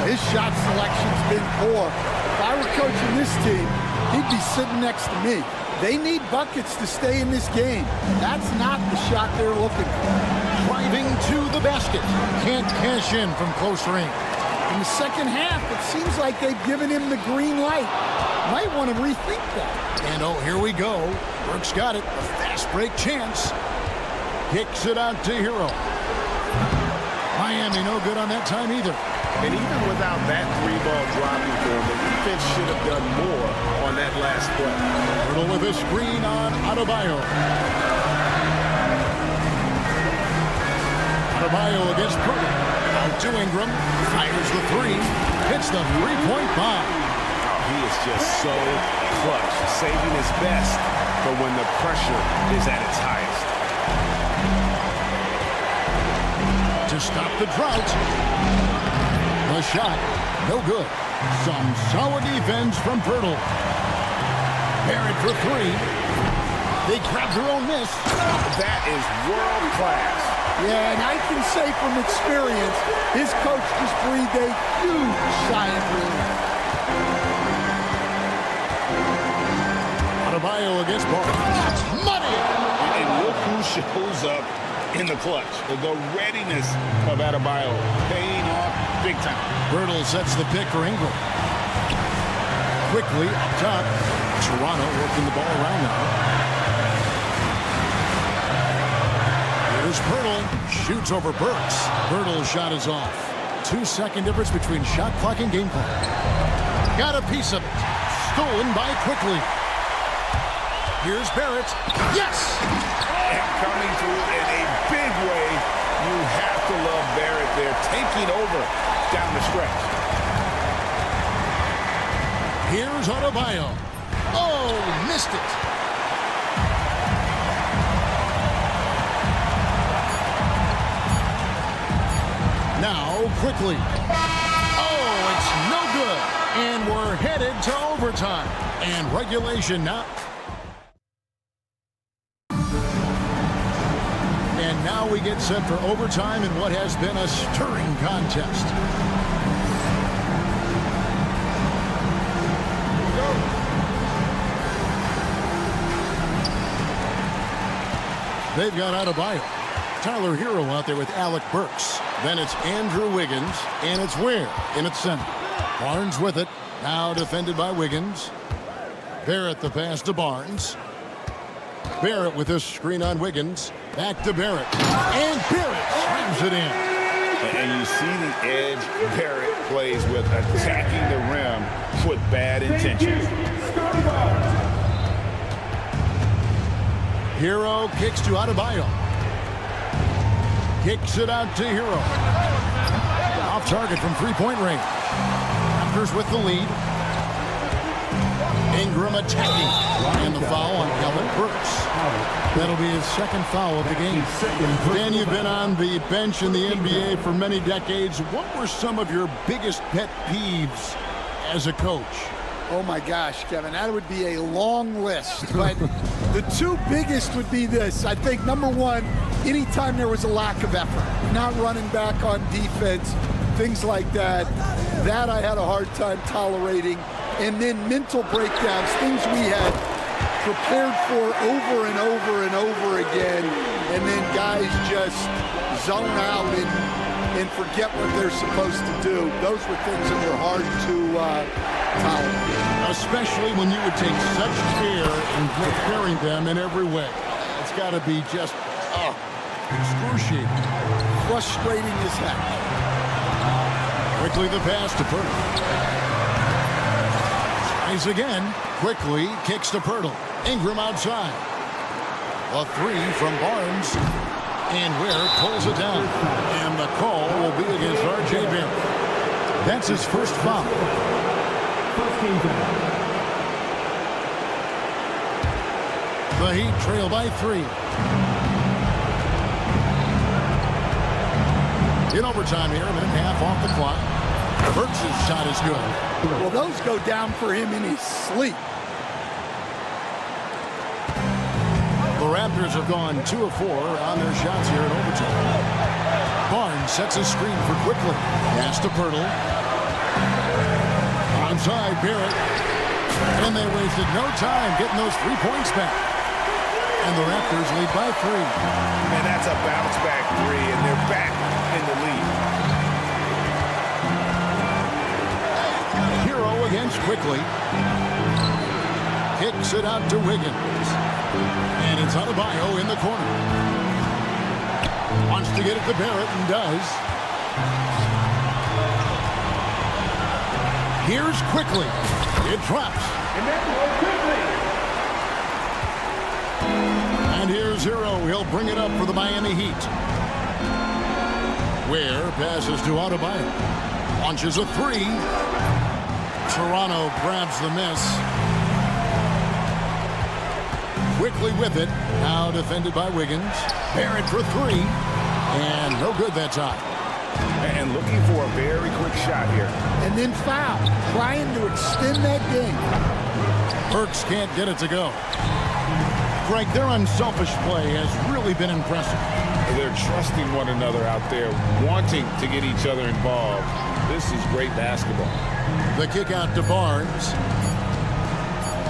His shot selection's been poor. If I were coaching this team, he'd be sitting next to me. They need buckets to stay in this game. That's not the shot they're looking for. Driving to the basket. Can't cash in from close range. In the second half, it seems like they've given him the green light. Might want to rethink that. And oh, here we go. Burks got it. A fast break chance. Kicks it out to Hero. Miami no good on that time either. And even without that 3-ball dropping for him, the defense should have done more on that last play. Riddle with a screen on Adebayo. Adebayo against Purtle. Out to Ingram. Fires the 3. Hits the 3-point bomb. He is just so clutch, saving his best for when the pressure is at its highest. To stop the drought. The shot, no good. Some solid defense from Purtle. Barrett for 3. They grab their own miss. That is world class. Yeah, and I can say from experience, his coach just breathed a huge sigh of relief. Adebayo against Barnes. Money! And look who shows up in the clutch. The readiness of Adebayo paying off big time. Bertle sets the pick for Ingram. Quickly up top. Toronto working the ball around now. Here's Bertle. Shoots over Burks. Bertle's shot is off. 2-second difference between shot clock and game clock. Got a piece of it. Stolen by Quickly. Here's Barrett. Yes! And coming through in a big way. You have to love Barrett there, taking over down the stretch. Here's Adebayo. Oh, missed it. Now, Quickly. Oh, it's no good. And we're headed to overtime. And regulation now. And now we get set for overtime in what has been a stirring contest. They've got Adebayo. Tyler Hero out there with Alec Burks. Then it's Andrew Wiggins, and it's Ware in its center. Barnes with it. Now defended by Wiggins. Barrett the pass to Barnes. Barrett with this screen on Wiggins. Back to Barrett. And Barrett slams it in. And you see the edge Barrett plays with, attacking the rim with bad intentions. Hero kicks to Adebayo. Kicks it out to Hero. Off target from three-point range. Raptors with the lead. Ingram attacking. And the foul on Alec Burks. That'll be his second foul of the game. Dan, you've been on the bench in the NBA for many decades. What were some of your biggest pet peeves as a coach? Oh my gosh, Kevin, that would be a long list. But the two biggest would be this. I think number one, anytime there was a lack of effort, not running back on defense, things like that, that I had a hard time tolerating. And then mental breakdowns, things we had prepared for over and over and over again, and then guys just zone out and forget what they're supposed to do. Those were things that were hard to tolerate. Especially when you would take such care in preparing them in every way. It's got to be just excruciating. Frustrating as heck. Quickly the pass to Pirtle. Tries again. Quickly kicks to Pirtle. Ingram outside. A three from Barnes. And Ware pulls it down. And the call will be against R.J. Barrett. That's his first foul. The Heat trail by 3. In overtime here, a minute and a half off the clock. Burks' shot is good. Well, those go down for him in his sleep. The Raptors have gone 2 of 4 on their shots here in overtime. Barnes sets a screen for Quickly. Pass to Pirtle. Onside, Barrett. And they wasted no time getting those 3 points back. And the Raptors lead by 3. And that's a bounce-back 3, and they're back in the lead. Hero against Quickly. Kicks it out to Wiggins. And it's Adebayo in the corner. Wants to get it to Barrett and does. Here's Quickly. It drops. And here's Hero. He'll bring it up for the Miami Heat. Ware passes to Adebayo. Launches a 3. Toronto grabs the miss. Quickly with it. Now defended by Wiggins. Barrett for 3. And no good that time. And looking for a very quick shot here. And then foul. Trying to extend that game. Burks can't get it to go. Greg, their unselfish play has really been impressive. They're trusting one another out there, wanting to get each other involved. This is great basketball. The kick out to Barnes.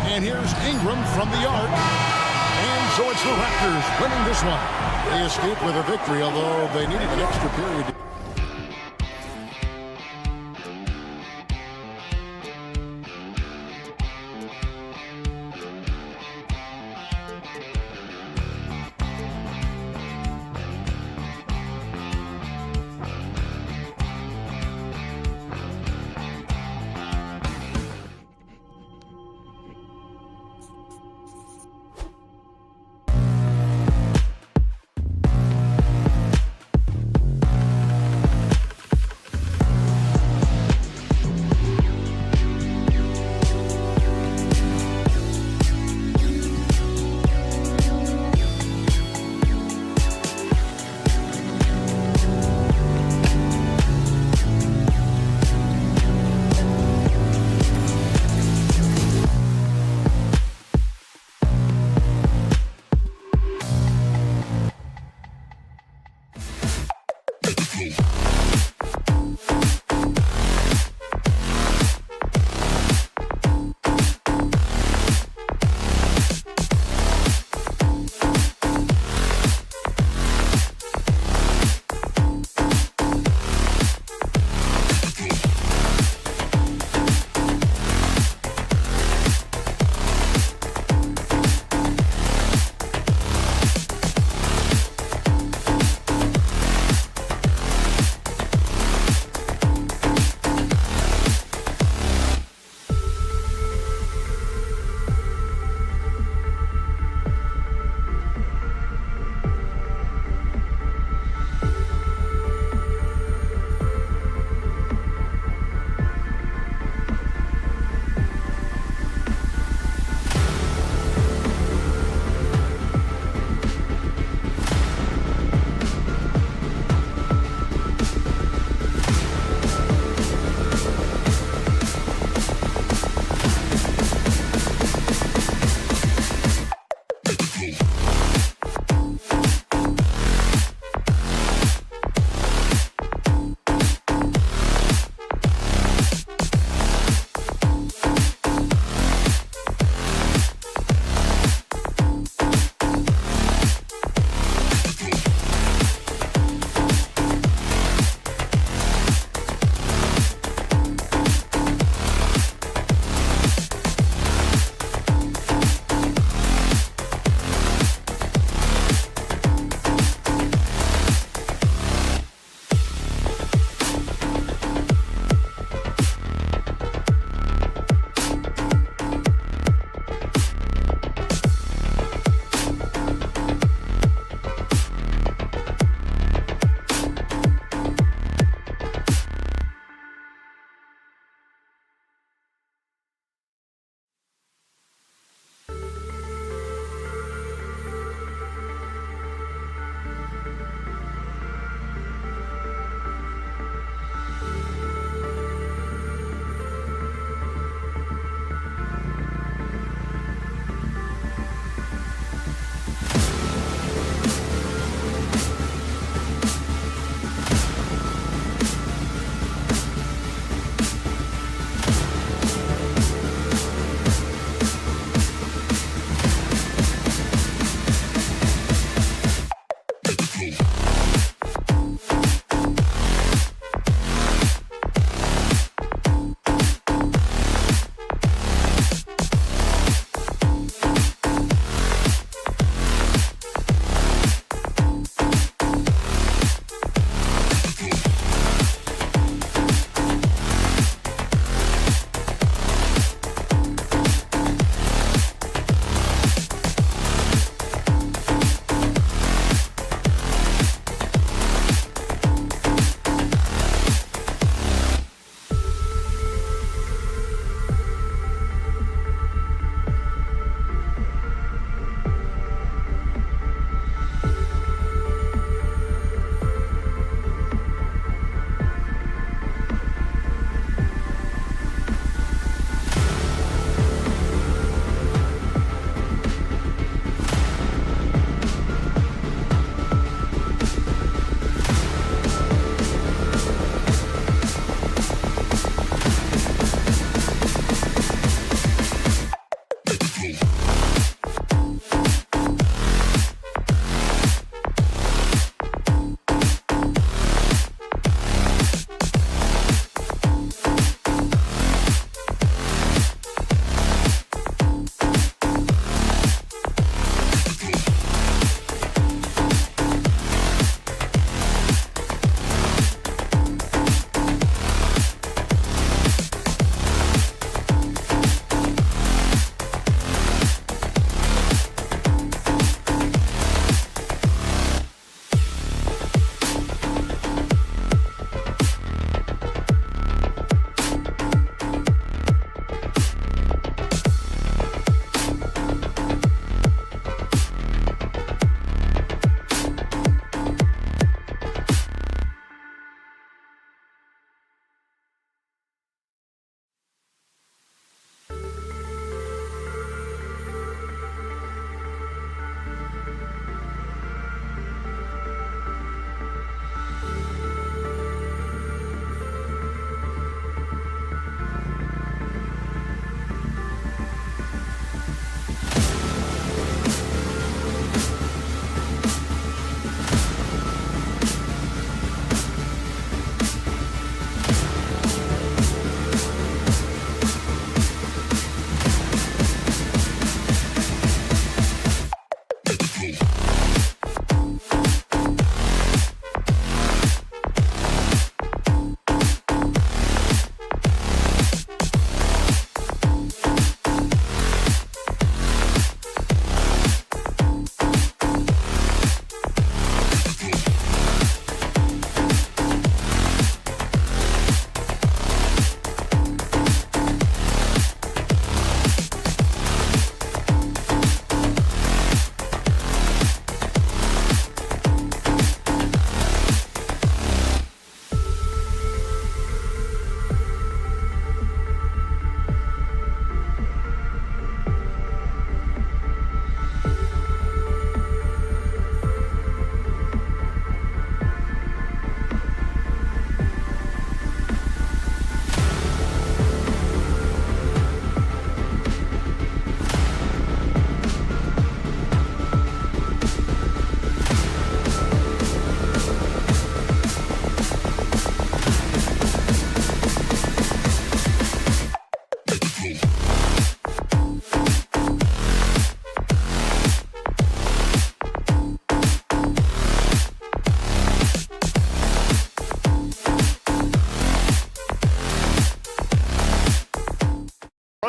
And here's Ingram from the arc. And so it's the Raptors winning this one. They escape with a victory, although they needed an extra period.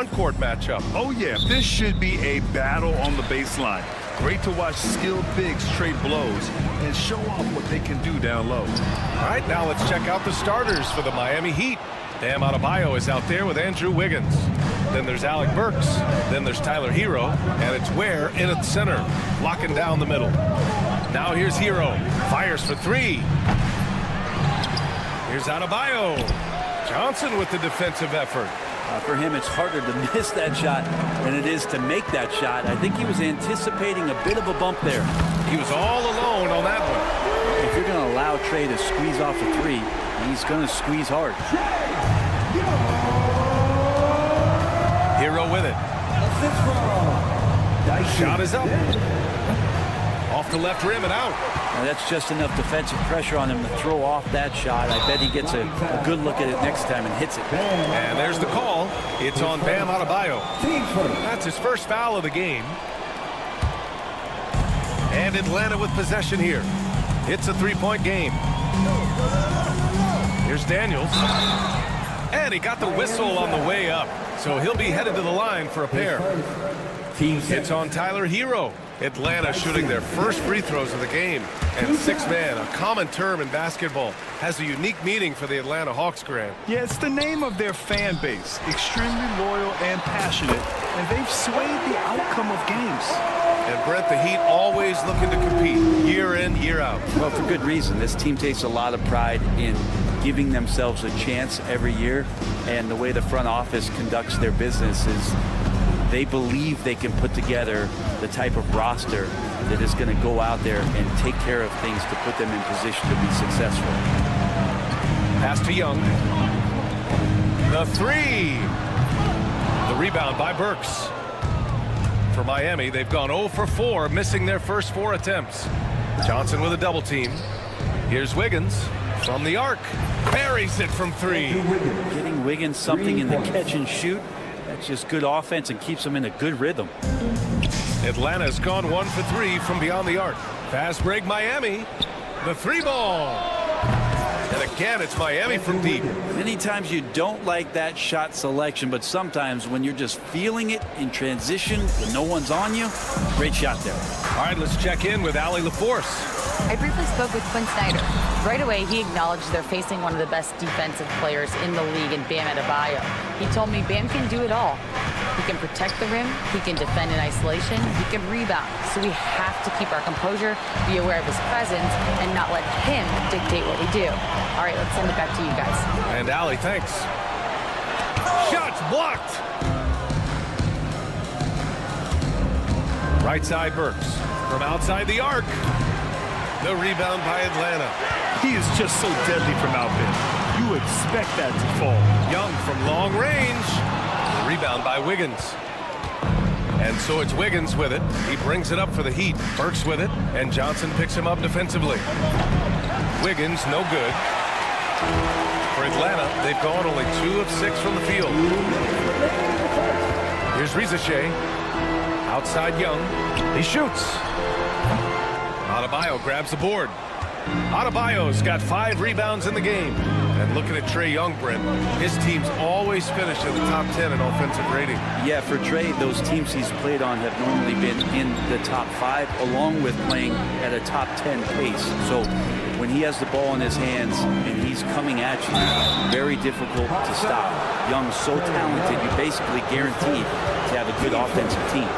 front court matchup. Oh, yeah. This should be a battle on the baseline. Great to watch skilled bigs trade blows and show off what they can do down low. All right, now let's check out the starters for the Miami Heat. Bam Adebayo is out there with Andrew Wiggins. Then there's Alec Burks. Then there's Tyler Hero. And it's Ware in at center, locking down the middle. Now here's Hero. Fires for three. Here's Adebayo. Johnson with the defensive effort. For him, it's harder to miss that shot than it is to make that shot. I think he was anticipating a bit of a bump there. He was all alone on that one. If you're going to allow Trey to squeeze off a three, he's going to squeeze hard. Hero with it. Shot is up. Off the left rim and out. Now that's just enough defensive pressure on him to throw off that shot. I bet he gets a good look at it next time and hits it. And there's the call. It's on Bam Adebayo. That's his first foul of the game. And Atlanta with possession here. It's a three-point game. Here's Daniels. And he got the whistle on the way up. So he'll be headed to the line for a pair. It's on Tyler Hero. Atlanta shooting their first free throws of the game. And six-man, a common term in basketball, has a unique meaning for the Atlanta Hawks, Grant. Yeah, it's the name of their fan base. Extremely loyal and passionate. And they've swayed the outcome of games. And Brent, the Heat always looking to compete year in, year out. Well, for good reason. This team takes a lot of pride in giving themselves a chance every year. And the way the front office conducts their business is they believe they can put together the type of roster that is going to go out there and take care of things to put them in position to be successful. Pass to Young. The three. The rebound by Burks. For Miami, they've gone 0 for 4, missing their first 4 attempts. Johnson with a double team. Here's Wiggins from the arc. Buries it from three. Getting Wiggins something in the catch and shoot. That's just good offense and keeps them in a good rhythm. Atlanta's gone 1 for 3 from beyond the arc. Fast break Miami. The three ball. And again, it's Miami from deep. Many times you don't like that shot selection, but sometimes when you're just feeling it in transition when no one's on you, great shot there. All right, let's check in with Allie LaForce. I briefly spoke with Quinn Snyder. Right away, he acknowledged they're facing one of the best defensive players in the league in Bam Adebayo. He told me Bam can do it all. He can protect the rim, he can defend in isolation, he can rebound. So we have to keep our composure, be aware of his presence, and not let him dictate what we do. All right, let's send it back to you guys. And Allie, thanks. Shots blocked. Right side Burks from outside the arc. The rebound by Atlanta. He is just so deadly from out there. You expect that to fall. Young from long range. The rebound by Wiggins. And so it's Wiggins with it. He brings it up for the Heat. Burks with it. And Johnson picks him up defensively. Wiggins, no good. For Atlanta, they've gone only 2 of 6 from the field. Here's Rizachet. Outside Young. He shoots. Adebayo grabs the board. Adebayo's got 5 rebounds in the game. And looking at Trae Young, Brent, his teams always finish in the top 10 in offensive rating. Yeah, for Trae, those teams he's played on have normally been in the top 5, along with playing at a top 10 pace. So when he has the ball in his hands and he's coming at you, very difficult to stop. Young's so talented, you're basically guaranteed to have a good offensive team.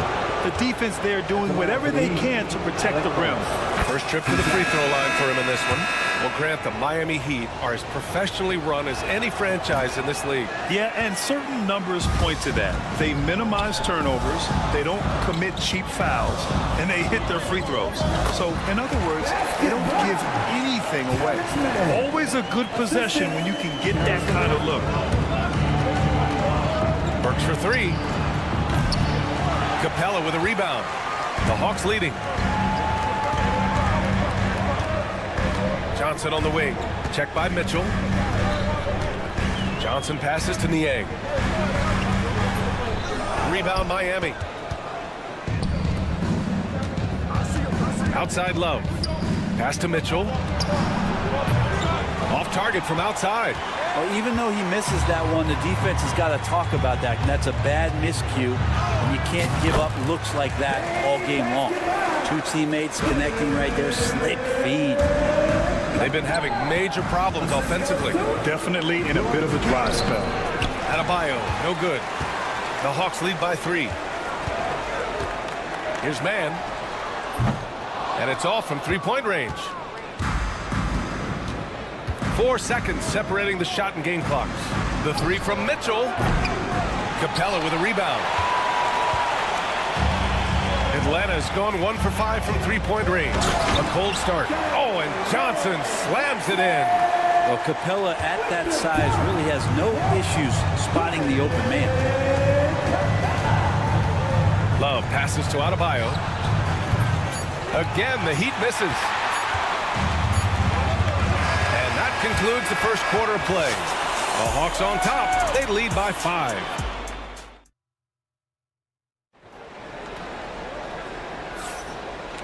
The defense there doing whatever they can to protect the rim. First trip to the free throw line for him in this one. Well, Grant, the Miami Heat are as professionally run as any franchise in this league. Yeah, and certain numbers point to that. They minimize turnovers, they don't commit cheap fouls, and they hit their free throws. So, in other words, they don't give anything away. Always a good possession when you can get that kind of look. Burks for 3. Capella with a rebound. The Hawks leading. Johnson on the wing. Check by Mitchell. Johnson passes to Niang. Rebound Miami. Outside Love. Pass to Mitchell. Off target from outside. Well, even though he misses that one, the defense has got to talk about that. And that's a bad miscue. And you can't give up looks like that all game long. Two teammates connecting right there. Slick feed. They've been having major problems offensively. Definitely in a bit of a dry spell. Adebayo, no good. The Hawks lead by 3. Here's man. And it's off from three-point range. 4 seconds separating the shot and game clocks. The 3 from Mitchell. Capella with a rebound. Atlanta's gone 1 for 5 from three-point range. A cold start. Oh, and Johnson slams it in. Well, Capella at that size really has no issues spotting the open man. Love passes to Adebayo. Again, the Heat misses. And that concludes the first quarter of play. The Hawks on top. They lead by 5.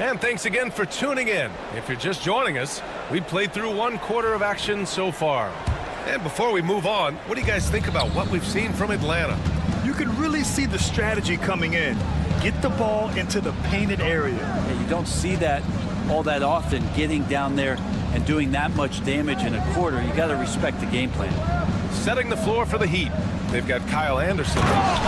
And thanks again for tuning in. If you're just joining us, we played through 1 quarter of action so far. And before we move on, what do you guys think about what we've seen from Atlanta? You can really see the strategy coming in. Get the ball into the painted area. Yeah, you don't see that all that often, getting down there and doing that much damage in a quarter. You got to respect the game plan. Setting the floor for the Heat. They've got Kyle Anderson.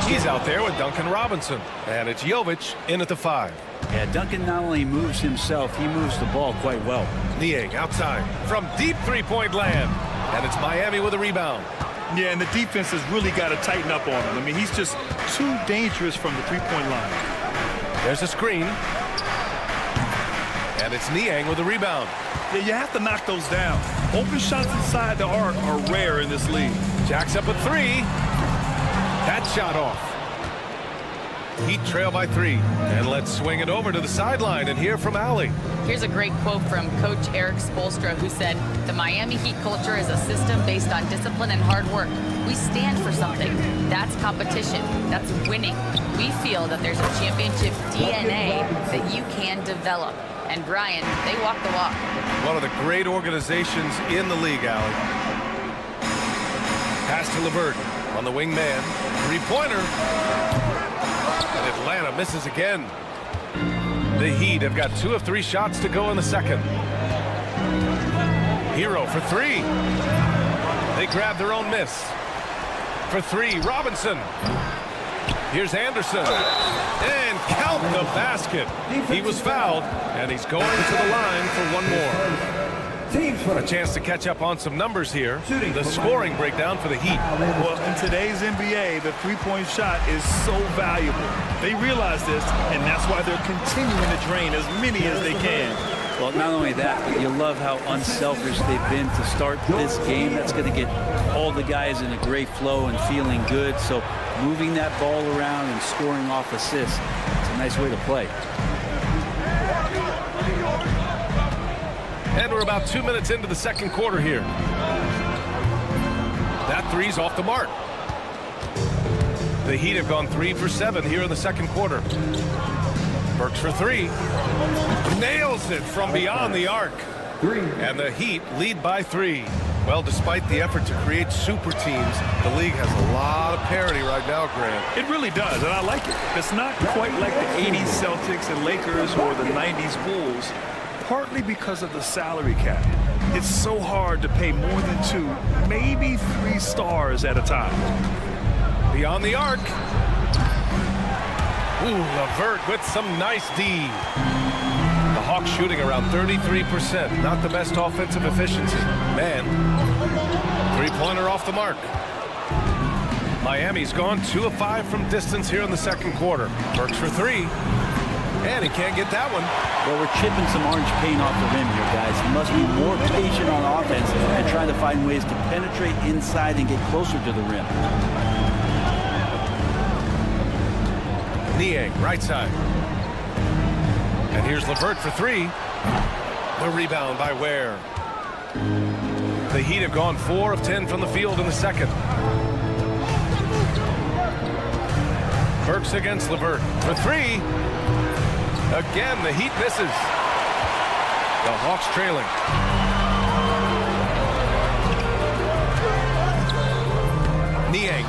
He's out there with Duncan Robinson. And it's Jovic in at the 5. Yeah, Duncan not only moves himself, he moves the ball quite well. Niang outside from deep three-point land. And it's Miami with a rebound. Yeah, and the defense has really got to tighten up on him. I mean, he's just too dangerous from the three-point line. There's a screen. And it's Niang with a rebound. Yeah, you have to knock those down. Open shots inside the arc are rare in this league. Jacks up a 3. That shot off. Heat trail by 3. And let's swing it over to the sideline and hear from Allie. Here's a great quote from Coach Eric Spoelstra, who said, "The Miami Heat culture is a system based on discipline and hard work. We stand for something. That's competition. That's winning. We feel that there's a championship DNA that you can develop." And Brian, they walk the walk. One of the great organizations in the league, Allie. Pass to LeVert on the wing man. Three-pointer. And Atlanta misses again. The Heat have got 2 of 3 shots to go in the second. Hero for 3. They grab their own miss. For 3, Robinson. Here's Anderson. And count the basket. He was fouled, and he's going to the line for 1 more. A chance to catch up on some numbers here. The scoring breakdown for the Heat. Well, in today's NBA, the three-point shot is so valuable. They realize this, and that's why they're continuing to drain as many as they can. Well, not only that, but you love how unselfish they've been to start this game. That's going to get all the guys in a great flow and feeling good. So moving that ball around and scoring off assists, it's a nice way to play. And we're about 2 minutes into the second quarter here. That 3's off the mark. The Heat have gone 3 for 7 here in the second quarter. Burks for 3. Nails it from beyond the arc. And the Heat lead by 3. Well, despite the effort to create super teams, the league has a lot of parity right now, Grant. It really does, and I like it. It's not quite like the 80s Celtics and Lakers or the 90s Bulls, partly because of the salary cap. It's so hard to pay more than 2, maybe 3 stars at a time. Beyond the arc. Ooh, LeVert with some nice D. The Hawks shooting around 33%. Not the best offensive efficiency. Man, three-pointer off the mark. Miami's gone 2 of 5 from distance here in the second quarter. Burks for 3. And he can't get that one. Well, we're chipping some orange paint off the rim here, guys. He must be more patient on offense and trying to find ways to penetrate inside and get closer to the rim. Niang, right side. And here's LeVert for 3. The rebound by Ware. The Heat have gone 4 of 10 from the field in the second. Burks against LeVert for 3. Again, the Heat misses. The Hawks trailing.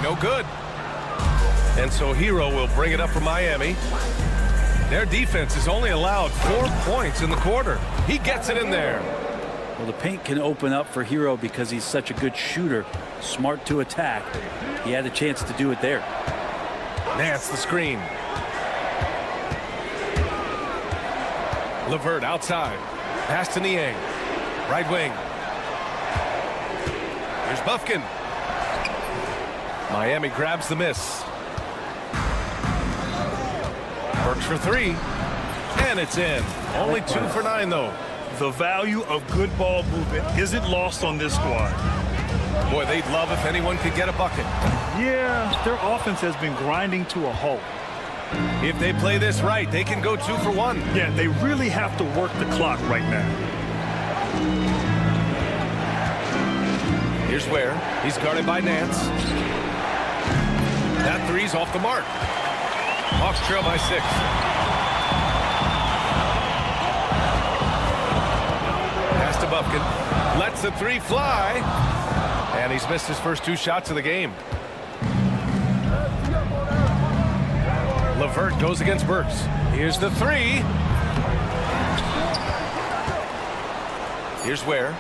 no good. And so Hero will bring it up for Miami. Their defense has only allowed 4 points in the quarter. He gets it in there. Well, the paint can open up for Hero because he's such a good shooter, smart to attack. He had a chance to do it there. Nance the screen. LeVert outside. Pass to Niang. Right wing. Here's Bufkin. Miami grabs the miss. Works for 3. And it's in. Only 2 for 9, though. The value of good ball movement isn't lost on this squad. Boy, they'd love if anyone could get a bucket. Yeah, their offense has been grinding to a halt. If they play this right, they can go 2 for 1. Yeah, they really have to work the clock right now. Here's Ware. He's guarded by Nance. That 3's off the mark. Hawks trail by 6. Pass to Bufkin. Lets the 3 fly. And he's missed his first 2 shots of the game. LeVert goes against Burks. Here's the 3. Here's Ware.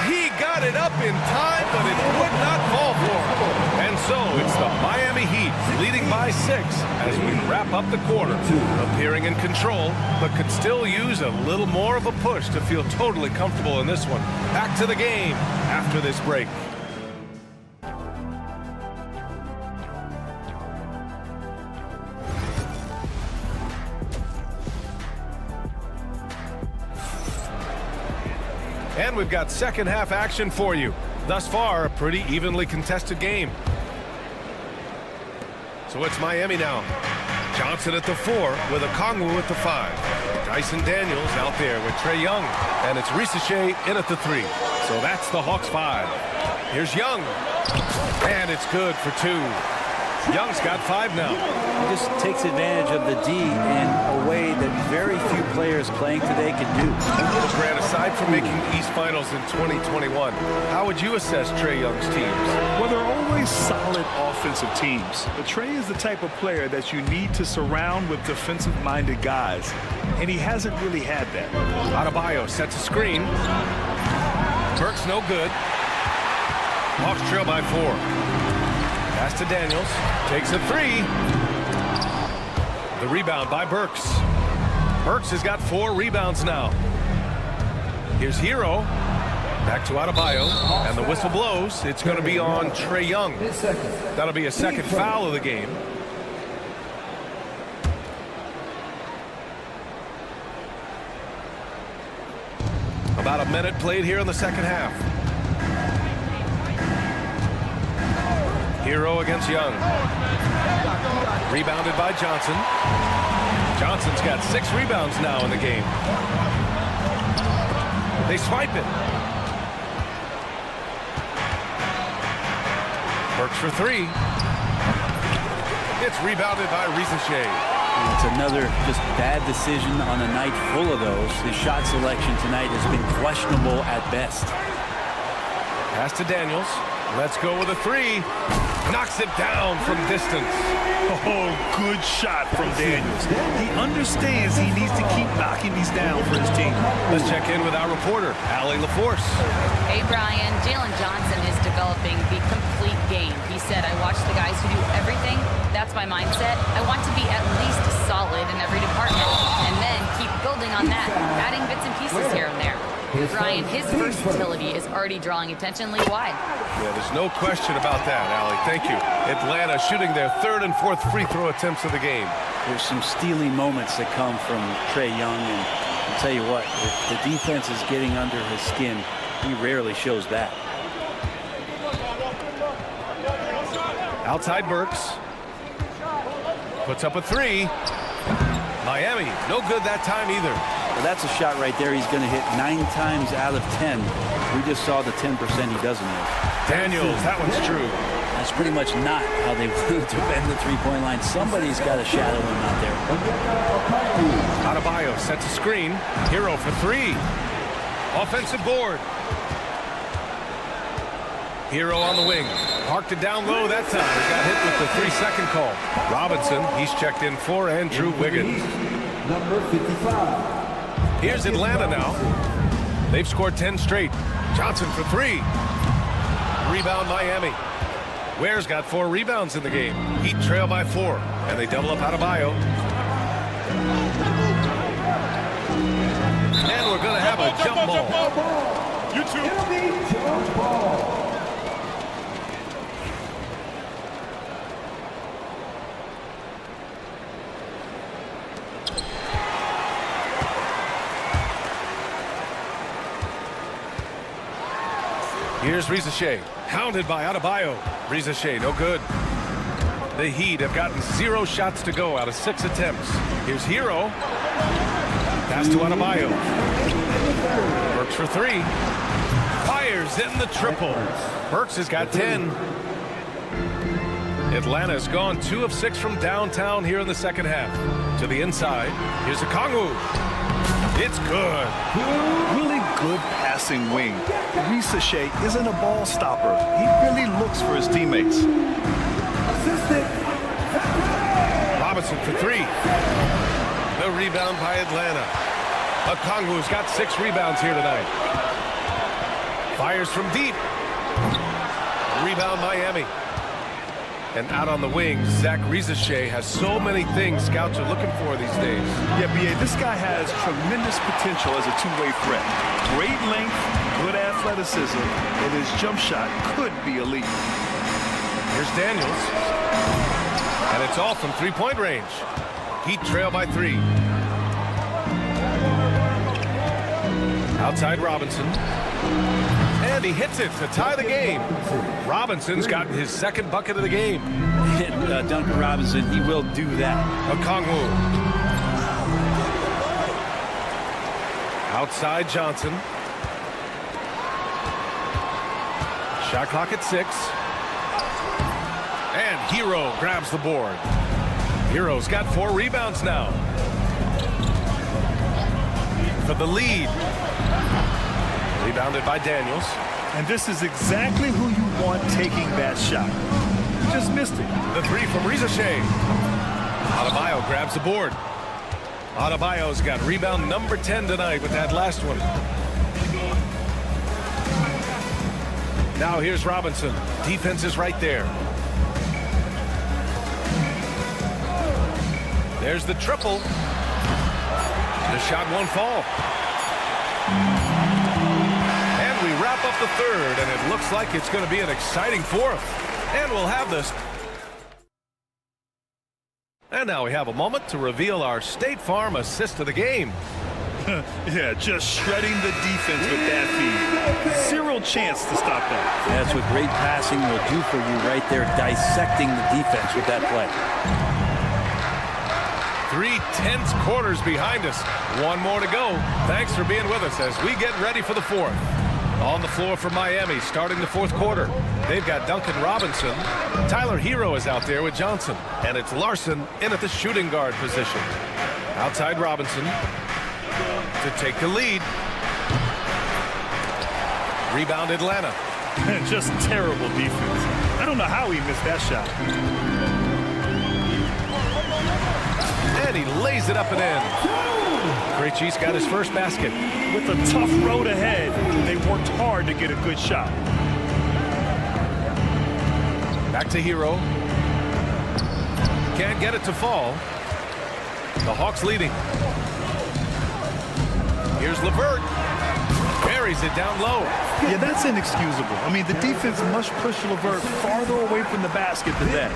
He got it up in time, but it would not fall for him. And so it's the Miami Heat leading by 6 as we wrap up the quarter. Appearing in control, but could still use a little more of a push to feel totally comfortable in this one. Back to the game after this break. And we've got second half action for you. Thus far, a pretty evenly contested game. So it's Miami now. Johnson at the 4 with Okongwu at the 5. Dyson Daniels out there with Trae Young. And it's Risache in at the 3. So that's the Hawks 5. Here's Young. And it's good for 2. Young's got 5 now. He just takes advantage of the D in a way that very few players playing today can do. Grant, aside from making East Finals in 2021, how would you assess Trae Young's teams? Well, they're always solid offensive teams. But Trae is the type of player that you need to surround with defensive-minded guys. And he hasn't really had that. Adebayo sets a screen. Burks no good. Hawks trail by 4. Pass to Daniels. Takes a 3. The rebound by Burks. Burks has got 4 rebounds now. Here's Hero. Back to Adebayo. And the whistle blows. It's going to be on Trae Young. That'll be a second foul of the game. About a minute played here in the second half. Hero against Young. Rebounded by Johnson. Johnson's got 6 rebounds now in the game. They swipe it. Burks for 3. It's rebounded by Risache. It's another just bad decision on a night full of those. His shot selection tonight has been questionable at best. Pass to Daniels. Let's go with a 3. Knocks it down from distance. Oh, good shot from Daniels. He understands he needs to keep knocking these down for his team. Let's check in with our reporter, Allie LaForce. Hey, Brian. Jalen Johnson is developing the complete game. He said, I watch the guys who do everything. That's my mindset. I want to be at least solid in every department and then keep building on that, adding bits and pieces here and there. Brian, his versatility is already drawing attention league-wide. Yeah, there's no question about that, Allie. Thank you. Atlanta shooting their 3rd and 4th free throw attempts of the game. There's some steely moments that come from Trae Young, and I'll tell you what, if the defense is getting under his skin, he rarely shows that. Outside Burks. Puts up a 3. Miami, no good that time either. Well, that's a shot right there he's going to hit 9 times out of 10. We just saw the 10% he doesn't hit. Daniels, that one's true. That's pretty much not how they want to defend the three-point line. Somebody's got to shadow him out there. Adebayo sets a screen. Hero for 3. Offensive board. Hero on the wing. Parked it down low that time. He got hit with the 3-second call. Robinson, he's checked in for Andrew Wiggins. Number 55. Here's Atlanta now. They've scored 10 straight. Johnson for 3. Rebound Miami. Ware's got 4 rebounds in the game. Heat trail by 4. And they double up Adebayo. And we're going to have a jump ball. You two. Jump ball. Here's Riza-Shea, hounded by Adebayo. Riza-Shea, no good. The Heat have gotten 0 shots to go out of 6 attempts. Here's Hero. Pass to Adebayo. Burks for 3. Fires in the triple. Burks has got 10. Atlanta's gone 2 of 6 from downtown here in the second half. To the inside. Here's Okongwu. It's good. Really good passing wing. Riza-Shea isn't a ball stopper. He really looks for his teammates. Robinson for 3. The rebound by Atlanta. Okongwu's got 6 rebounds here tonight. Fires from deep. Rebound Miami. And out on the wing, Zach Riza-Shea has so many things scouts are looking for these days. Yeah, B.A., this guy has tremendous potential as a two-way threat. Great length, good athleticism, and his jump shot could be elite. Here's Daniels. And it's all from three-point range. Heat trail by 3. Outside Robinson. And he hits it to tie the game. Robinson's gotten his 2nd bucket of the game. And Duncan Robinson, he will do that. Okongwu. Outside Johnson. Shot clock at 6. And Hero grabs the board. Hero's got 4 rebounds now. For the lead. Rebounded by Daniels. And this is exactly who you want taking that shot. He just missed it. The 3 from Riza-Shea. Adebayo grabs the board. Adebayo's got rebound number 10 tonight with that last one. Now here's Robinson. Defense is right there. There's the triple. The shot won't fall. And we wrap up the 3rd, and it looks like it's going to be an exciting 4th. And we'll have this. And now we have a moment to reveal our State Farm assist of the game. Yeah, just shredding the defense with that feed. 0 chance to stop that. That's what great passing will do for you right there, dissecting the defense with that play. 3 tense quarters behind us. 1 more to go. Thanks for being with us as we get ready for the 4th. On the floor for Miami starting the 4th quarter. They've got Duncan Robinson. Tyler Hero is out there with Johnson. And it's Larson in at the shooting guard position. Outside Robinson to take the lead. Rebound Atlanta. Just terrible defense. I don't know how he missed that shot. And he lays it up and in. Krejci's got his first basket. With a tough road ahead, they worked hard to get a good shot. Back to Hero. Can't get it to fall. The Hawks leading. Here's LeVert. Buries it down low. Yeah, that's inexcusable. I mean, the defense must push LeVert farther away from the basket than that.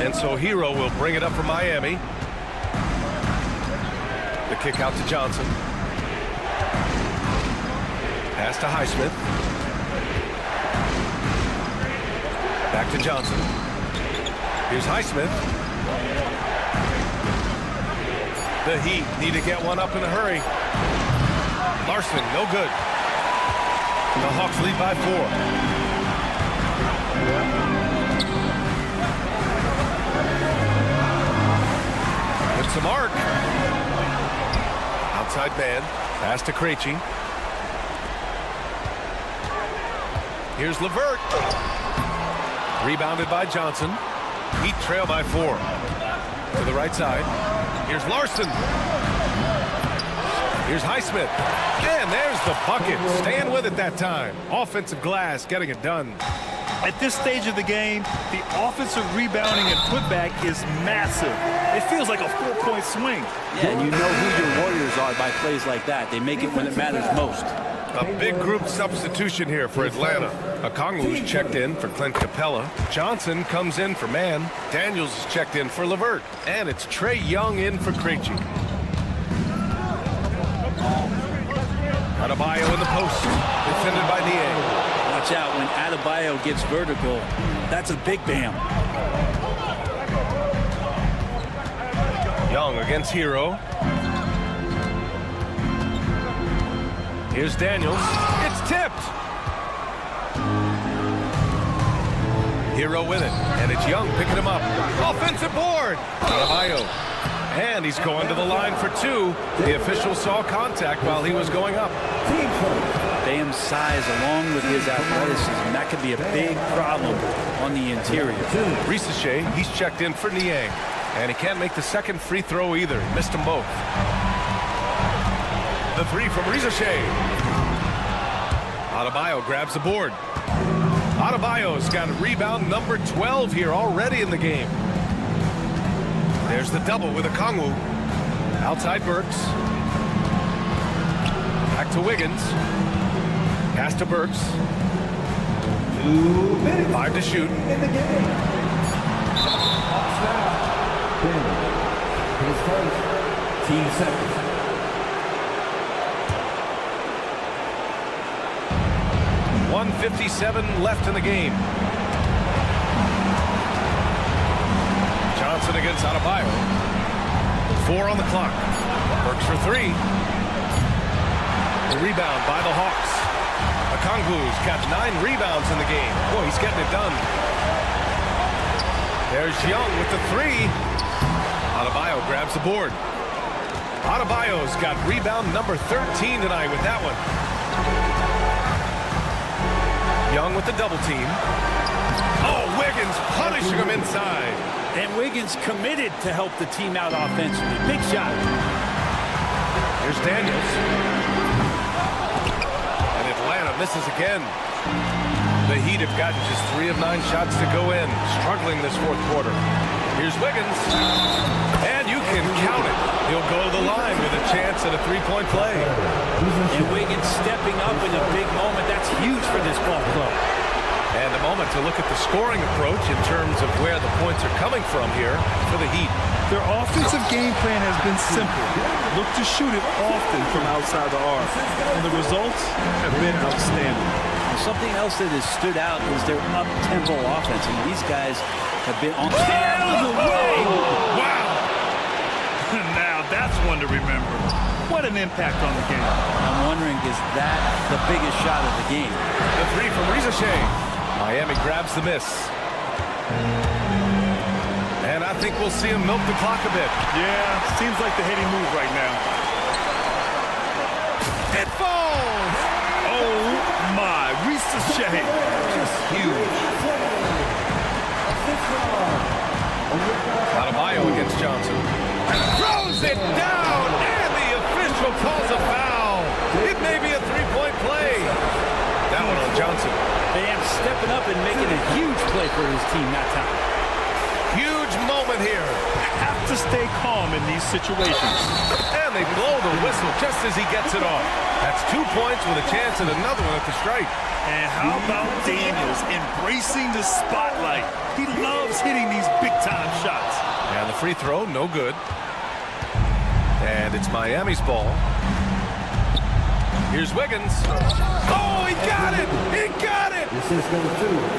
And so Hero will bring it up for Miami. The kick out to Johnson. Pass to Highsmith. Back to Johnson. Here's Highsmith. The Heat need to get one up in a hurry. Larson, no good. The Hawks lead by 4. With some arc. Outside man. Pass to Krejci. Here's LeVert. Rebounded by Johnson. Heat trail by 4. To the right side. Here's Larson. Here's Highsmith. And there's the bucket. Staying with it that time. Offensive glass getting it done. At this stage of the game, the offensive rebounding and putback is massive. It feels like a 4-point swing. Yeah, and you know who your Warriors are by plays like that. They make it when it matters most. A big group substitution here for Atlanta. Okongwu's checked in for Clint Capella. Johnson comes in for Mann. Daniels is checked in for LeVert. And it's Trae Young in for Krejci. Adebayo in the post. Defended by Niang. Watch out when Adebayo gets vertical. That's a big bam. Young against Hero. Here's Daniels. It's tipped. Hero with it. And it's Young picking him up. Offensive board. Adebayo. And he's going to the line for 2. The official saw contact while he was going up. Bam's size along with his athleticism, that could be a big problem on the interior. Risache, he's checked in for Niang. And he can't make the second free throw either. He missed them both. The 3 from Risache. Adebayo grabs the board. Adebayo's got rebound number 12 here already in the game. There's the double with Okongwu. Outside Burks. Back to Wiggins. Pass to Burks. 5 to shoot. His first team seconds. 1:57 left in the game. Johnson against Adebayo. 4 on the clock. Burks for 3. The rebound by the Hawks. Okongwu's got 9 rebounds in the game. Boy, he's getting it done. There's Young with the 3. Adebayo grabs the board. Adebayo's got rebound number 13 tonight with that one. Young with the double team. Oh, Wiggins punishing him inside. And Wiggins committed to help the team out offensively. Big shot. Here's Daniels. And Atlanta misses again. The Heat have gotten just 3 of 9 shots to go in. Struggling this 4th quarter. Here's Wiggins. And you can count it. He'll go to the line with a chance at a 3-point play. And Wiggins stepping up in a big moment. That's huge for this ball club. And a moment to look at the scoring approach in terms of where the points are coming from here for the Heat. Their offensive game plan has been simple. Look to shoot it often from outside the arc. And the results have been outstanding. Something else that has stood out is their up-tempo offense. And these guys have been on the way. Wow! Now that's one to remember. What an impact on the game. I'm wondering, is that the biggest shot of the game? The 3 from Risache. Miami grabs the miss. And I think we'll see him milk the clock a bit. Yeah, seems like the heady move right now. It falls! Oh my, Risache. Just huge. Adebayo against Johnson. Throws it down, and the official calls a foul. It may be a 3-point play. That one on Johnson. Bam stepping up and making a huge play for his team that time. Huge moment here. Have to stay calm in these situations. And they blow the whistle just as he gets it off. That's 2 points with a chance at another one at the stripe. And how about Daniels embracing the spotlight? He loves hitting these big-time shots. And the free throw, no good. And it's Miami's ball. Here's Wiggins. Oh, he got it! He got it!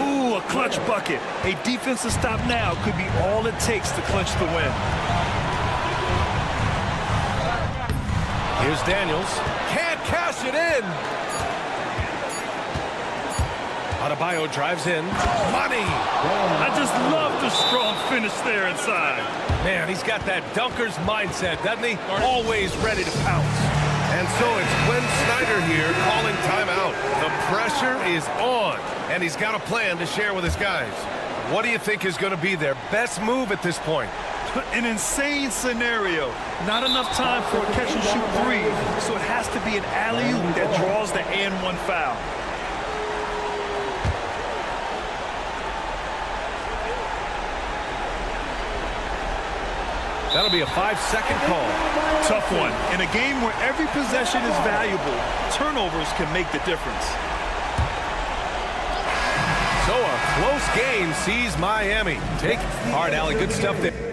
Ooh, a clutch bucket. A defensive stop now could be all it takes to clinch the win. Here's Daniels. Can't cash it in. Adebayo drives in. Money! I just love the strong finish there inside. Man, he's got that dunker's mindset, doesn't he? Always ready to pounce. And so it's Quinn Snyder here calling timeout. The pressure is on, and he's got a plan to share with his guys. What do you think is going to be their best move at this point? An insane scenario. Not enough time for a catch-and-shoot three, so it has to be an alley-oop that draws the and-one foul. That'll be a 5-second call. Tough one. In a game where every possession is valuable, turnovers can make the difference. So a close game sees Miami take. All right, Allie, good stuff there.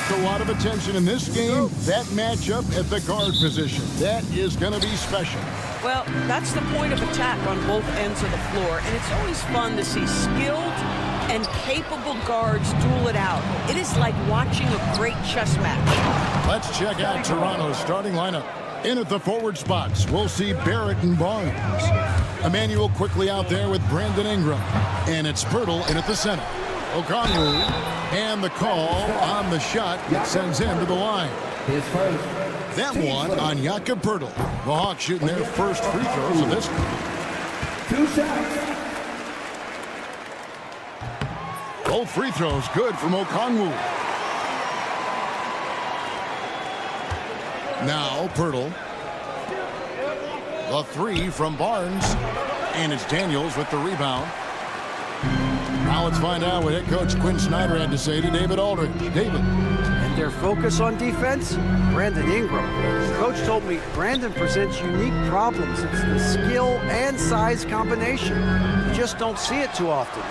A lot of attention in this game. That matchup at the guard position. That is going to be special. Well, that's the point of attack on both ends of the floor, and it's always fun to see skilled and capable guards duel it out. It is like watching a great chess match. Let's check out Toronto's starting lineup. In at the forward spots, we'll see Barrett and Barnes. Emmanuel quickly out there with Brandon Ingram. And it's Pirtle in at the center. Okongwu. And the call on the shot that sends him to the line. That one on Jakob Pirtle. The Hawks shooting their first free throws of this game. 2 shots. Both free throws good from Okongwu. Now Pirtle. The three from Barnes. And it's Daniels with the rebound. Now let's find out what head coach Quinn Snyder had to say to David Aldridge. David. And their focus on defense, Brandon Ingram. Coach told me Brandon presents unique problems. It's the skill and size combination. You just don't see it too often.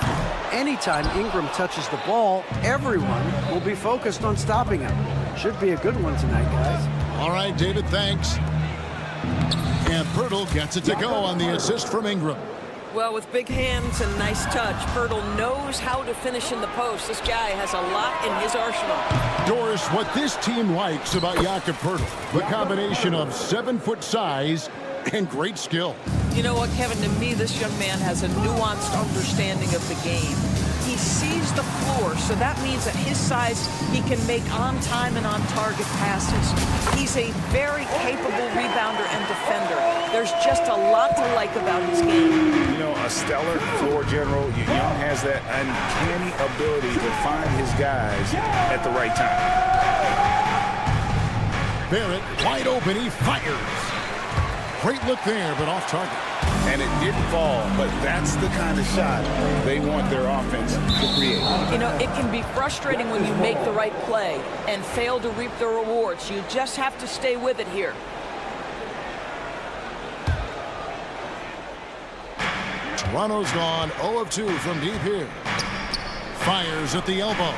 Anytime Ingram touches the ball, everyone will be focused on stopping him. Should be a good one tonight, guys. All right, David, thanks. And Pirtle gets it to go on the assist from Ingram. Well, with big hands and nice touch, Pirtle knows how to finish in the post. This guy has a lot in his arsenal. Doris, what this team likes about Jakob Pirtle, the combination of 7-foot size and great skill. You know what, Kevin? To me, this young man has a nuanced understanding of the game. He sees the floor, so that means at his size, he can make on-time and on-target passes. He's a very capable rebounder and defender. There's just a lot to like about his game. You know, a stellar floor general. Young has that uncanny ability to find his guys at the right time. Barrett, wide open, he fires. Great look there, but off target. And it didn't fall, but that's the kind of shot they want their offense to create. You know, it can be frustrating when you make the right play and fail to reap the rewards. You just have to stay with it here. Toronto's gone 0 of 2 from deep here. Fires at the elbow.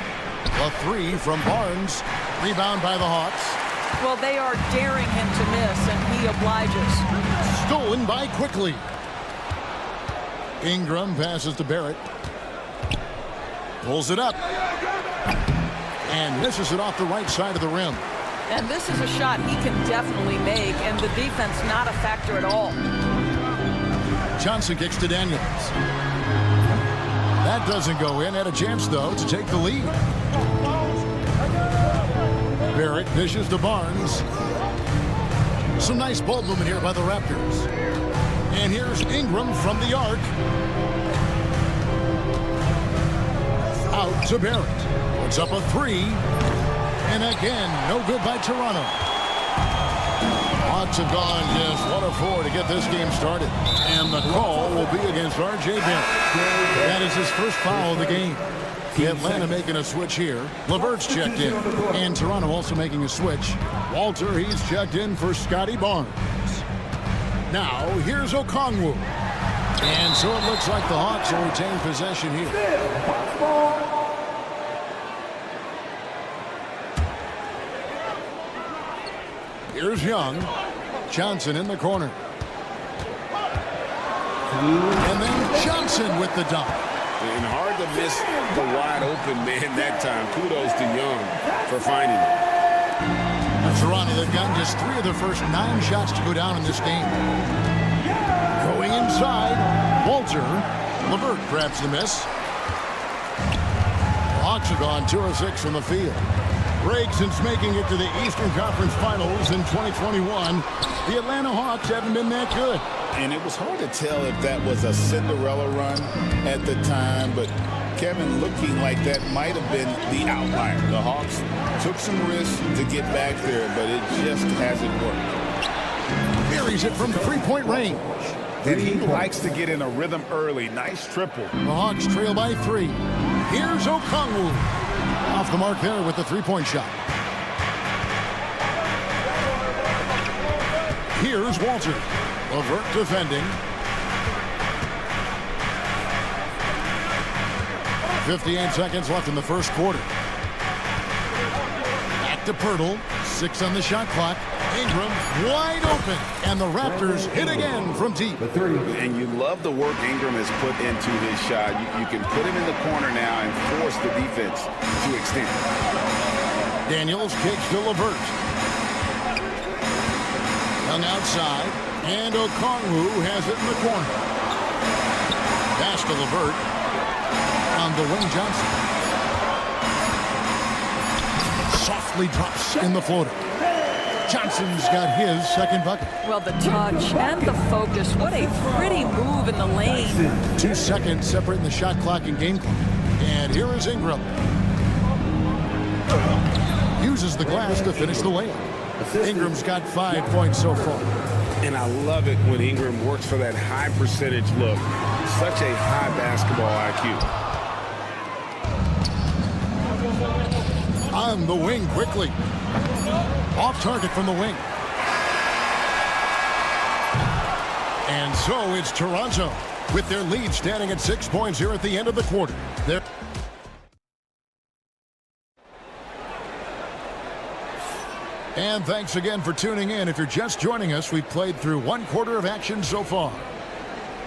A three from Barnes. Rebound by the Hawks. Well, they are daring him to miss, and he obliges. Stolen by Quickly. Ingram passes to Barrett. Pulls it up. And misses it off the right side of the rim. And this is a shot he can definitely make, and the defense not a factor at all. Johnson kicks to Daniels. That doesn't go in. Had a chance, though, to take the lead. Barrett dishes to Barnes. Some nice ball movement here by the Raptors. And here's Ingram from the arc. Out to Barrett. Puts up a three. And again, no good by Toronto. Hawks have gone just 1 of 4 to get this game started. And the call will be against R.J. Barrett. That is his first foul of the game. Atlanta making a switch here. Levert's checked in. And Toronto also making a switch. Walter, he's checked in for Scotty Barnes. Now, here's Okongwu. And so it looks like the Hawks will retain possession here. Here's Young. Johnson in the corner. And then Johnson with the dunk. And hard to miss the wide open man that time. Kudos to Young for finding it. Toronto, they've gotten just 3 of their first 9 shots to go down in this game. Going inside, Walter. LeVert grabs the miss. The Hawks have gone 2 of 6 from the field. Break since making it to the Eastern Conference Finals in 2021. The Atlanta Hawks haven't been that good. And it was hard to tell if that was a Cinderella run at the time, but Kevin, looking like that might have been the outlier. The Hawks took some risks to get back there, but it just hasn't worked. Buries it from 3-point range. And he likes to get in a rhythm early. Nice triple. The Hawks trail by 3. Here's Okongwu. Off the mark there with the 3-point shot. Here's Walter. LeVert defending. 58 seconds left in the first quarter. Back to Pirtle. 6 on the shot clock. Ingram wide open. And the Raptors hit again from deep. And you love the work Ingram has put into his shot. You can put him in the corner now and force the defense to extend. Daniels kicks to LeVert. Young outside. And Okongwu has it in the corner. Pass to LeVert. On the wing, Johnson. Softly drops in the floater. Johnson's got his second bucket. Well, the touch and the focus. What a pretty move in the lane. 2 seconds separating the shot clock and game clock. And here is Ingram. Uses the glass to finish the layup. Ingram's got 5 points so far. And I love it when Ingram works for that high percentage look. Such a high basketball IQ. On the wing quickly. Off target from the wing. And so it's Toronto with their lead standing at 6 points here at the end of the quarter. And thanks again for tuning in. If you're just joining us, we've played through 1 quarter of action so far.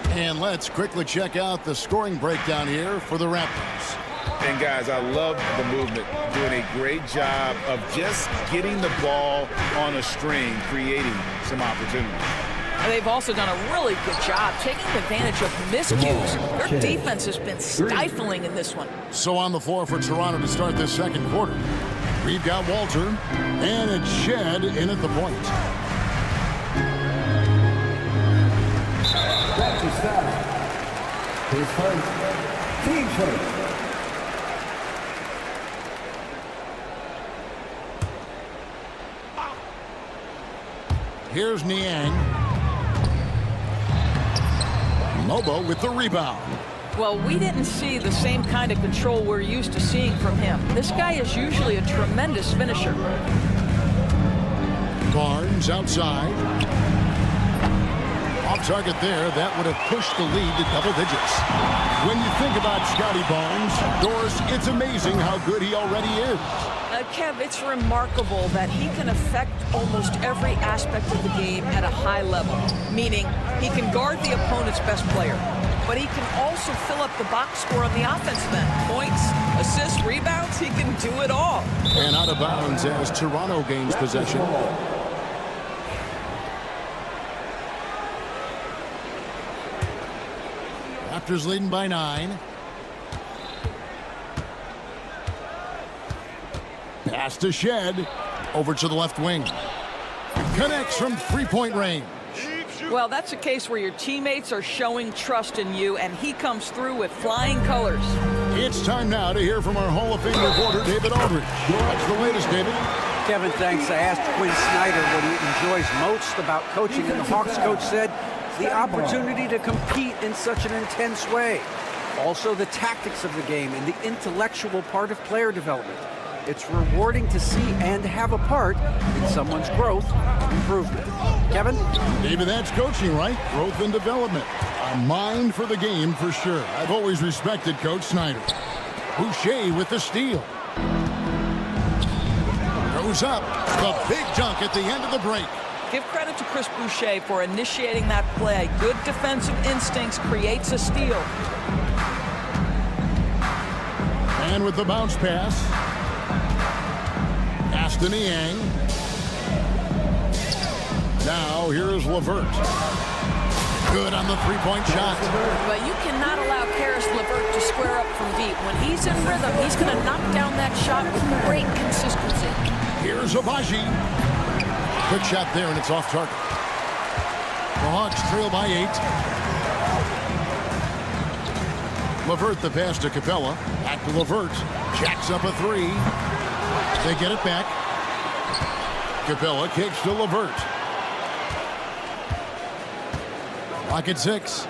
And let's quickly check out the scoring breakdown here for the Raptors. And guys, I love the movement, doing a great job of just getting the ball on a string, creating some opportunities. They've also done a really good job taking advantage of miscues. Their defense has been stifling in this one. So on the floor for Toronto to start this second quarter, we've got Walter, and it's Shed in at the point. Team first. Here's Niang. Lobo with the rebound. Well, we didn't see the same kind of control we're used to seeing from him. This guy is usually a tremendous finisher. Barnes outside. Off target there. That would have pushed the lead to double digits. When you think about Scotty Barnes, Doris, it's amazing how good he already is. Kev, it's remarkable that he can affect almost every aspect of the game at a high level, meaning he can guard the opponent's best player, but he can also fill up the box score on the offensive end. Points, assists, rebounds, he can do it all. And out of bounds as Toronto gains possession. Raptors leading by 9. Pass to Shed. Over to the left wing. Connects from 3-point range. Well, that's a case where your teammates are showing trust in you, and he comes through with flying colors. It's time now to hear from our Hall of Fame reporter, David Aldridge. What's the latest, David? Kevin, thanks. I asked Quinn Snyder what he enjoys most about coaching, and the Hawks coach said the opportunity to compete in such an intense way. Also, the tactics of the game and the intellectual part of player development. It's rewarding to see and have a part in someone's growth and improvement. Kevin? David, that's coaching, right? Growth and development. A mind for the game for sure. I've always respected Coach Snyder. Boucher with the steal. Goes up. The big dunk at the end of the break. Give credit to Chris Boucher for initiating that play. Good defensive instincts creates a steal. And with the bounce pass, Aston Yang. Now here's LeVert. Good on the three-point shot. But you cannot allow Karis LeVert to square up from deep. When he's in rhythm, he's going to knock down that shot with great consistency. Here's Abaji. Good shot there, and it's off target. The Hawks trail by 8. LeVert the pass to Capella. Back to LeVert. Jacks up a three. They get it back. Capella kicks to LeVert. Lock at 6.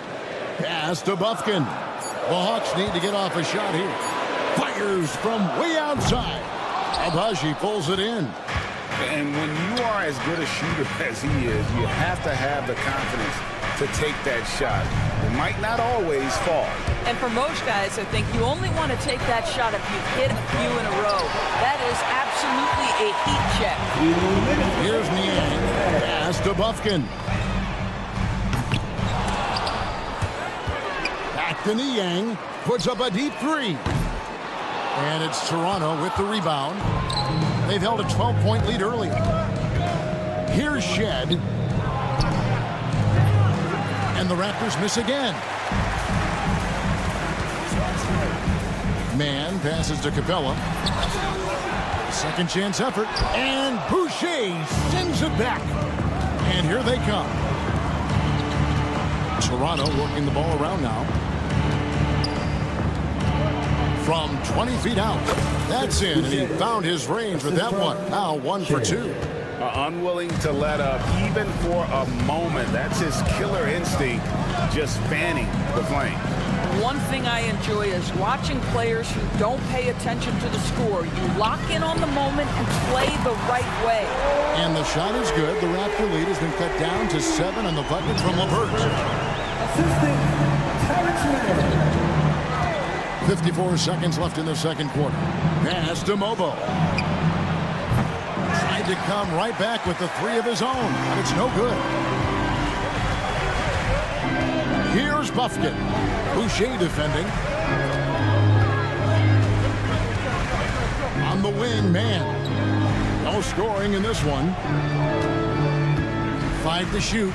Pass to Bufkin. The Hawks need to get off a shot here. Fires from way outside. Abaji pulls it in. And when you are as good a shooter as he is, you have to have the confidence to take that shot. It might not always fall. And for most guys, I think you only want to take that shot if you've hit a few in a row. That is absolutely a heat check. Here's Niang. Pass to Bufkin. Back to Niang. Puts up a deep three. And it's Toronto with the rebound. They've held a 12-point lead earlier. Here's Shed. And the Raptors miss again. Man passes to Capella. Second chance effort. And Boucher sends it back. And here they come. Toronto working the ball around now. From 20 feet out. That's in, and he found his range with that one. Now 1 for 2. Unwilling to let up even for a moment. That's his killer instinct, just fanning the flame. One thing I enjoy is watching players who don't pay attention to the score. You lock in on the moment and play the right way. And the shot is good. The Raptor lead has been cut down to 7 on the bucket from LeVert. Assistant, Terrence Mann. 54 seconds left in the second quarter. Pass to Mobo. Tried to come right back with the three of his own, but it's no good. Here's Bufkin. Boucher defending. On the wing, man. No scoring in this one. 5 to shoot.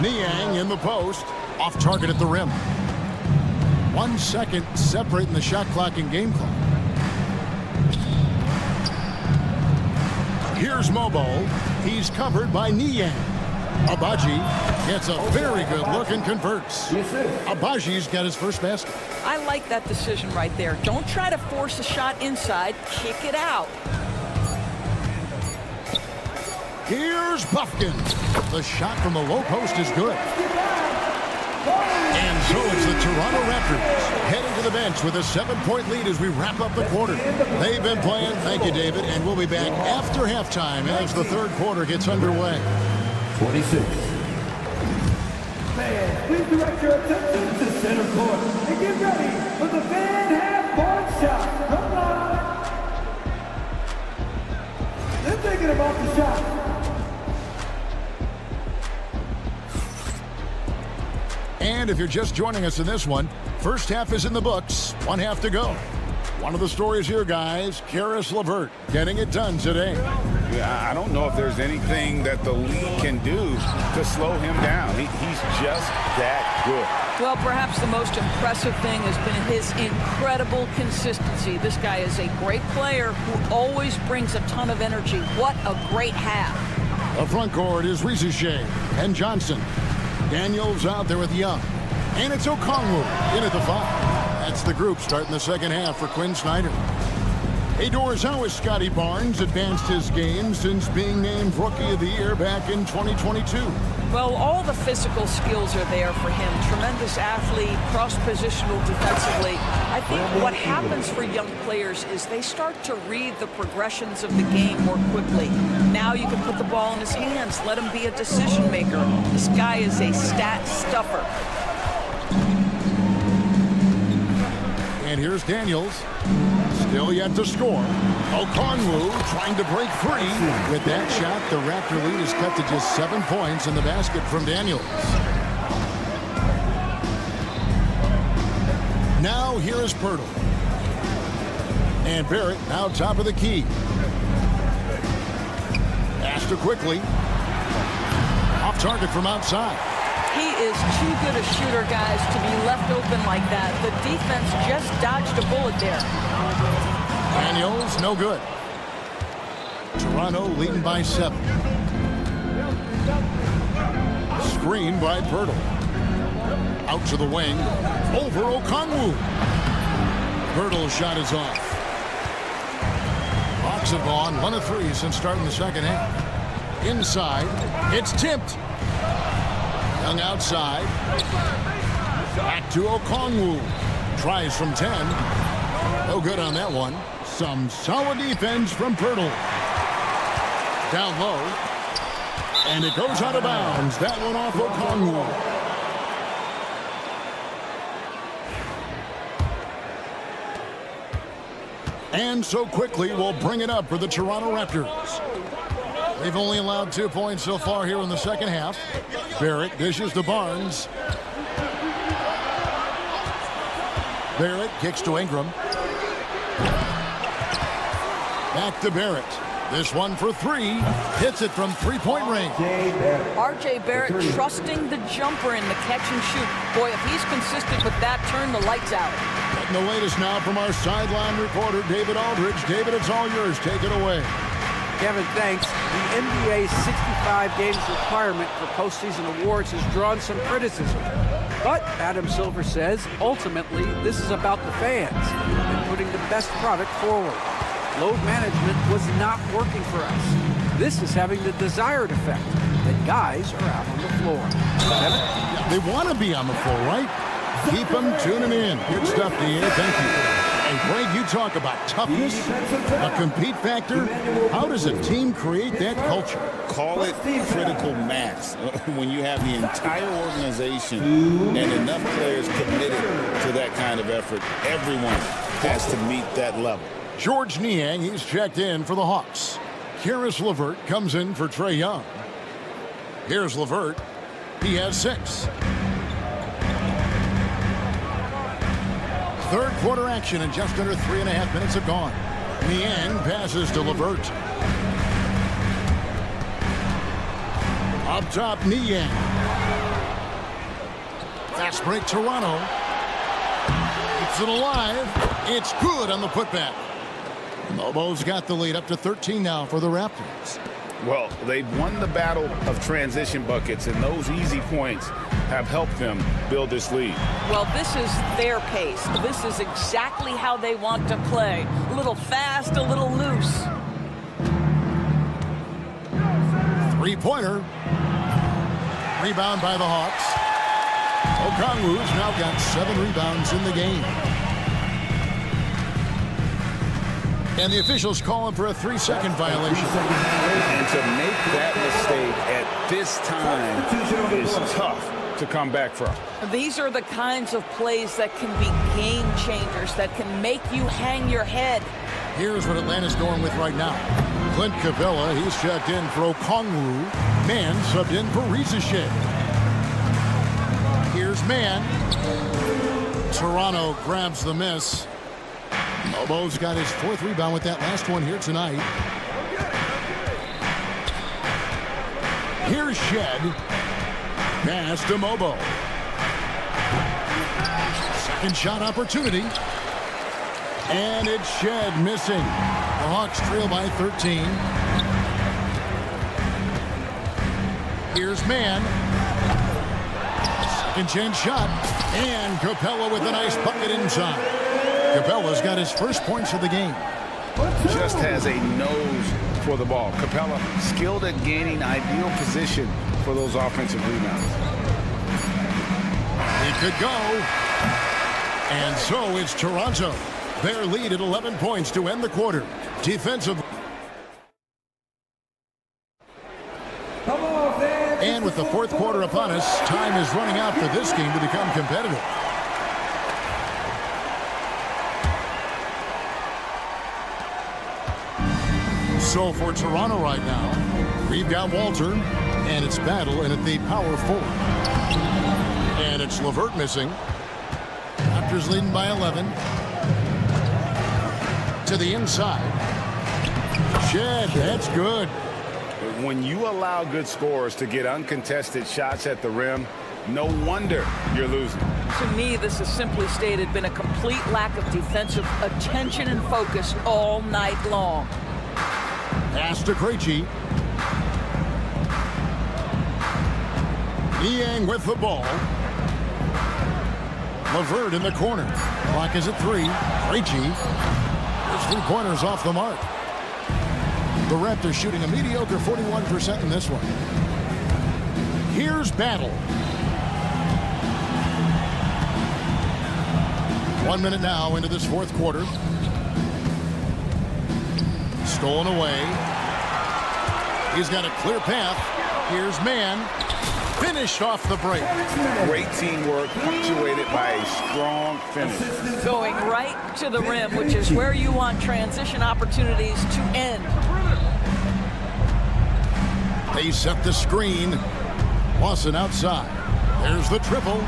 Niang in the post. Off target at the rim. 1 second separating the shot clock and game clock. Here's Mobo. He's covered by Niang. Abaji gets a very good look and converts. Abaji's got his first basket. I like that decision right there. Don't try to force a shot inside. Kick it out. Here's Bufkin. The shot from the low post is good. And so it's the Toronto Raptors heading to the bench with a 7-point lead as we wrap up the quarter. They've been playing. Thank you, David. And we'll be back after halftime as the third quarter gets underway. 26. Fans, please direct your attention to center court and get ready for the Van half-court shot. Come on. They're thinking about the shot. And if you're just joining us in this one, first half is in the books. 1 half to go. One of the stories here, guys, Karis LeVert getting it done today. Yeah, I don't know if there's anything that the league can do to slow him down. He's just that good. Well, perhaps the most impressive thing has been his incredible consistency. This guy is a great player who always brings a ton of energy. What a great half. The front court is Rizuche and Johnson. Daniels out there with Young. And it's Okongwu in at the 5. That's the group starting the second half for Quinn Snyder. Hey, Doors, how has Scotty Barnes advanced his game since being named Rookie of the Year back in 2022? Well, all the physical skills are there for him. Tremendous athlete, cross-positional defensively. I think what happens for young players is they start to read the progressions of the game more quickly. Now you can put the ball in his hands, let him be a decision maker. This guy is a stat stuffer. And here's Daniels. Still yet to score. Okongwu trying to break free. With that shot, the Raptor lead is cut to just 7 points in the basket from Daniels. Now here is Pirtle. And Barrett now top of the key. Astor quickly. Off target from outside. He is too good a shooter, guys, to be left open like that. The defense just dodged a bullet there. Daniels, no good. Toronto leading by 7. Screen by Pirtle. Out to the wing. Over Okongwu. Pirtle's shot is off. Hawks have gone 1 of 3 since starting the second half. Inside. It's tipped. Young outside. Back to Okongwu. Tries from 10. No good on that one. Some solid defense from Pirtle. Down low. And it goes out of bounds. That one off Okongwu. And so quickly we'll bring it up for the Toronto Raptors. They've only allowed 2 points so far here in the second half. Barrett dishes to Barnes. Barrett kicks to Ingram. Back to Barrett. This one for 3. Hits it from 3-point range. R.J. Barrett trusting the jumper in the catch and shoot. Boy, if he's consistent with that, turn the lights out. Getting the latest now from our sideline reporter, David Aldridge. David, it's all yours. Take it away. Kevin, thanks. The NBA's 65 games requirement for postseason awards has drawn some criticism. But Adam Silver says, ultimately, this is about the fans and putting the best product forward. Load management was not working for us. This is having the desired effect, that guys are out on the floor. Kevin? They want to be on the floor, right? Keep them tuning in. Good stuff, DA. Thank you. And Greg, you talk about toughness, a compete factor. How does a team create that culture? Call it critical mass. When you have the entire organization and enough players committed to that kind of effort, everyone has to meet that level. George Niang, he's checked in for the Hawks. Karis LeVert comes in for Trae Young. Here's LeVert. He has 6. Third quarter action, and just under 3.5 minutes have gone. Niang passes to LeVert. Up top, Niang. Fast break, Toronto. Keeps it alive. It's good on the putback. Mobo's got the lead up to 13 now for the Raptors. Well, they've won the battle of transition buckets, and those easy points have helped them build this lead. Well, this is their pace. This is exactly how they want to play. A little fast, a little loose. 3-pointer. Rebound by the Hawks. Okongwu's now got 7 rebounds in the game. And the officials calling for a 3-second violation. And to make that mistake at this time is tough to come back from. These are the kinds of plays that can be game changers, that can make you hang your head. Here's what Atlanta's going with right now. Clint Capella, he's checked in for Okongwu. Mann subbed in for Rizachet. Here's Mann. Toronto grabs the miss. Mobo's got his 4th rebound with that last one here tonight. Here's Shed. Pass to Mobo. Second shot opportunity. And it's Shed missing. The Hawks trail by 13. Here's Mann. Second chance shot. And Capella with a nice bucket inside. Capella's got his first points of the game. Just has a nose for the ball. Capella skilled at gaining ideal position for those offensive rebounds. He could go. And so it's Toronto. Their lead at 11 points to end the quarter. Defensive. And with the 4th quarter upon us, time is running out for this game to become competitive. So for Toronto right now, we've got Walter, and it's Battle, and at the power forward. And it's LeVert missing. Raptors leading by 11. To the inside. Shed, that's good. When you allow good scorers to get uncontested shots at the rim, no wonder you're losing. To me, this has simply stated been a complete lack of defensive attention and focus all night long. Pass to Krejci. Niang with the ball. LeVert in the corner. Clock is at 3. Krejci. His 3-pointers off the mark. The Raptors shooting a mediocre 41% in this one. Here's Battle. 1 minute now into this fourth quarter. Stolen away. He's got a clear path. Here's Man. Finished off the break. Great teamwork punctuated by a strong finish. Going right to the rim, which is where you want transition opportunities to end. They set the screen. Lawson outside. There's the triple.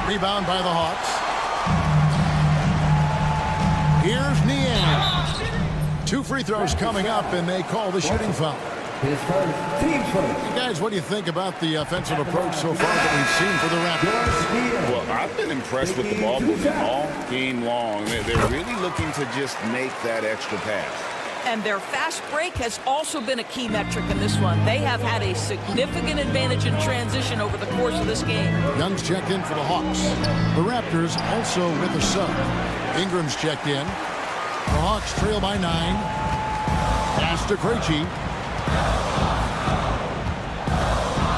Rebound by the Hawks. Here's Niang. 2 free throws coming up, and they call the shooting foul. His first, team first. Hey guys, what do you think about the offensive approach so far that we've seen for the Raptors? Well, I've been impressed with the ball movement all game long. They're really looking to just make that extra pass. And their fast break has also been a key metric in this one. They have had a significant advantage in transition over the course of this game. Young's checked in for the Hawks. The Raptors also with a sub. Ingram's checked in. The Hawks trail by 9. Pass to Krejci.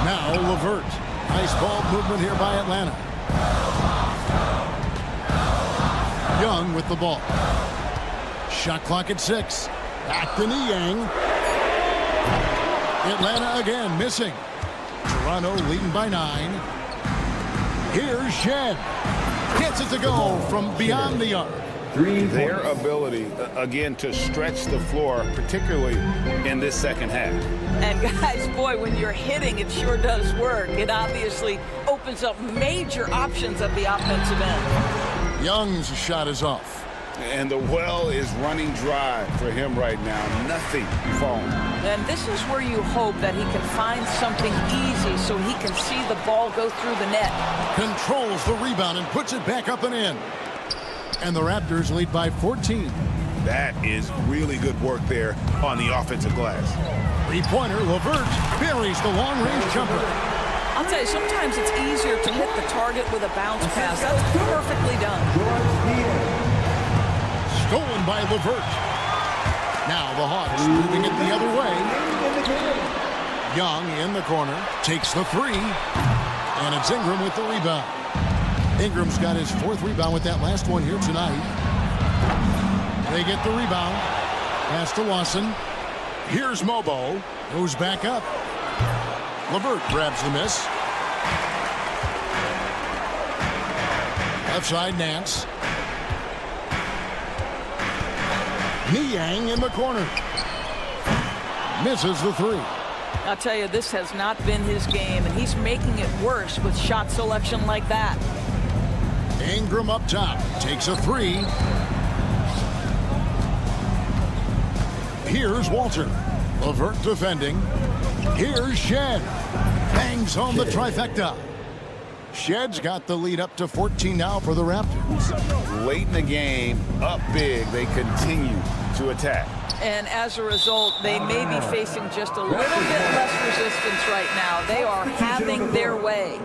Now LeVert. Nice ball movement here by Atlanta. Young with the ball. Shot clock at 6. Back to Niang. Atlanta again missing. Toronto leading by 9. Here's Shed. Gets it to go from beyond the arc. Their ability, again, to stretch the floor, particularly in this second half. And guys, boy, when you're hitting, it sure does work. It obviously opens up major options at the offensive end. Young's shot is off. And the well is running dry for him right now. Nothing falling. And this is where you hope that he can find something easy so he can see the ball go through the net. Controls the rebound and puts it back up and in. And the Raptors lead by 14. That is really good work there on the offensive glass. 3-pointer, LeVert buries the long-range jumper. I'll tell you, sometimes it's easier to hit the target with a bounce pass. That's perfectly done. Stolen by LeVert. Now the Hawks moving it the other way. Young in the corner. Takes the 3. And it's Ingram with the rebound. Ingram's got his 4th rebound with that last one here tonight. They get the rebound. Pass to Lawson. Here's Mobo. Goes back up. LeVert grabs the miss. Left side, Nance. Niang in the corner. Misses the 3. I'll tell you, this has not been his game, and he's making it worse with shot selection like that. Ingram up top. Takes a 3. Here's Walter. LeVert defending. Here's Shed. Bangs home the trifecta. Shed's got the lead up to 14 now for the Raptors. Late in the game, up big, they continue to attack. And as a result, they may be facing just a little bit less resistance right now. They are having their way.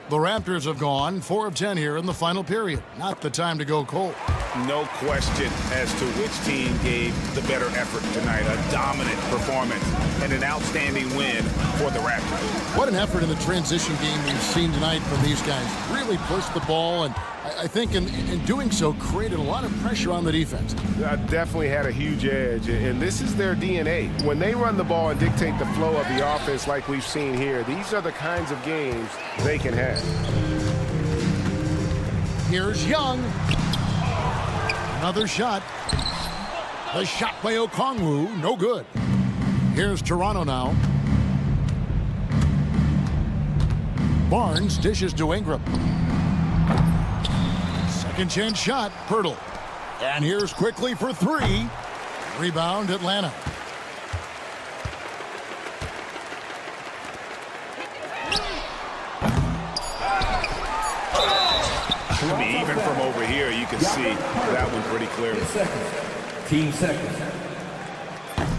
The Raptors have gone 4 of 10 here in the final period. Not the time to go cold. No question as to which team gave the better effort tonight. A dominant performance and an outstanding win for the Raptors. What an effort in the transition game we've seen tonight from these guys. Really pushed the ball, and I think in doing so created a lot of pressure on the defense. Definitely had a huge edge, and this is their DNA. When they run the ball and dictate the flow of the offense like we've seen here, these are the kinds of games they can have. Here's Young. Another shot. The shot by Okongwu, no good. Here's Toronto now. Barnes dishes to Ingram. Second chance shot, Pirtle. And here's quickly for three. Rebound, Atlanta. I mean, even from over here, you can see that one pretty clearly. Team second.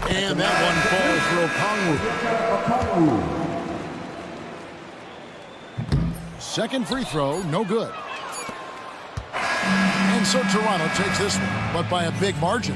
And that one falls for Okongwu. Second free throw, no good. And so Toronto takes this one, but by a big margin.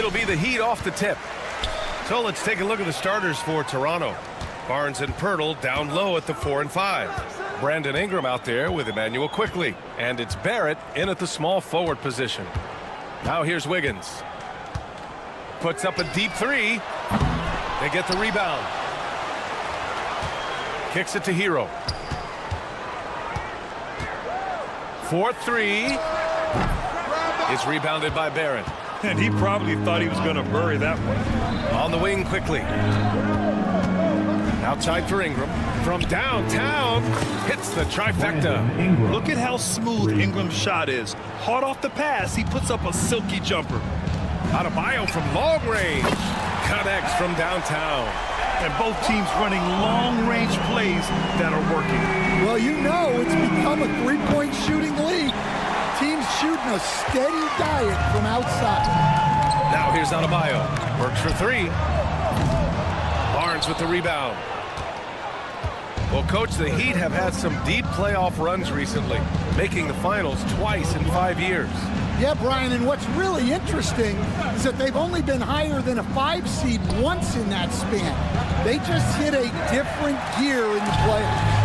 It'll be the Heat off the tip. So let's take a look at the starters for Toronto. Barnes and Pirtle down low at the 4 and 5. Brandon Ingram out there with Emmanuel Quickly. And it's Barrett in at the small forward position. Now here's Wiggins. Puts up a deep three. They get the rebound. Kicks it to Hero. 4-3 is rebounded by Barrett. And he probably thought he was going to bury that one. On the wing quickly. Outside for Ingram. From downtown, hits the trifecta. Look at how smooth Ingram's shot is. Hard off the pass, he puts up a silky jumper. Adebayo from long range. Connects from downtown. And both teams running long-range plays that are working. Well, you know it's become a three-point shooting league. Teams shooting a steady diet from outside. Now here's Adebayo. Works for three. Barnes with the rebound. Well, Coach, the Heat have had some deep playoff runs recently, making the finals twice in 5 years. Yeah, Brian, and what's really interesting is that they've only been higher than a 5 seed once in that span. They just hit a different gear in the playoffs.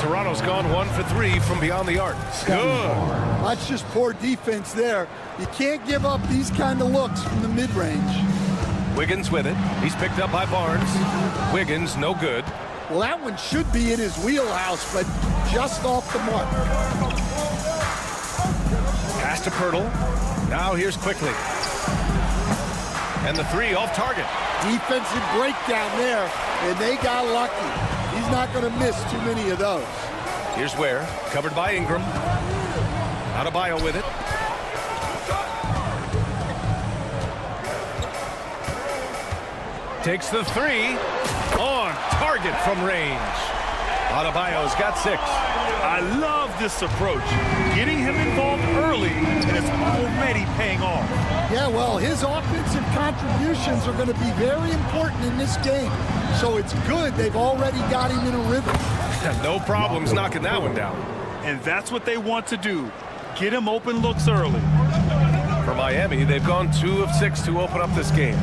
Toronto's gone 1 for 3 from beyond the arc. Good. That's just poor defense there. You can't give up these kind of looks from the mid-range. Wiggins with it. He's picked up by Barnes. Wiggins, no good. Well, that one should be in his wheelhouse, but just off the mark. Pass to Pirtle. Now here's Quickly. And the three off target. Defensive breakdown there, and they got lucky. He's not going to miss too many of those. Here's Ware, covered by Ingram. Adebayo with it. Takes the three. On target from range. Adebayo's got 6. I love this approach. Getting him involved early, and it's already paying off. Yeah, well, his offensive contributions are going to be very important in this game. So it's good they've already got him in a rhythm. No problems knocking that one down. And that's what they want to do. Get him open looks early. For Miami, they've gone 2 of 6 to open up this game.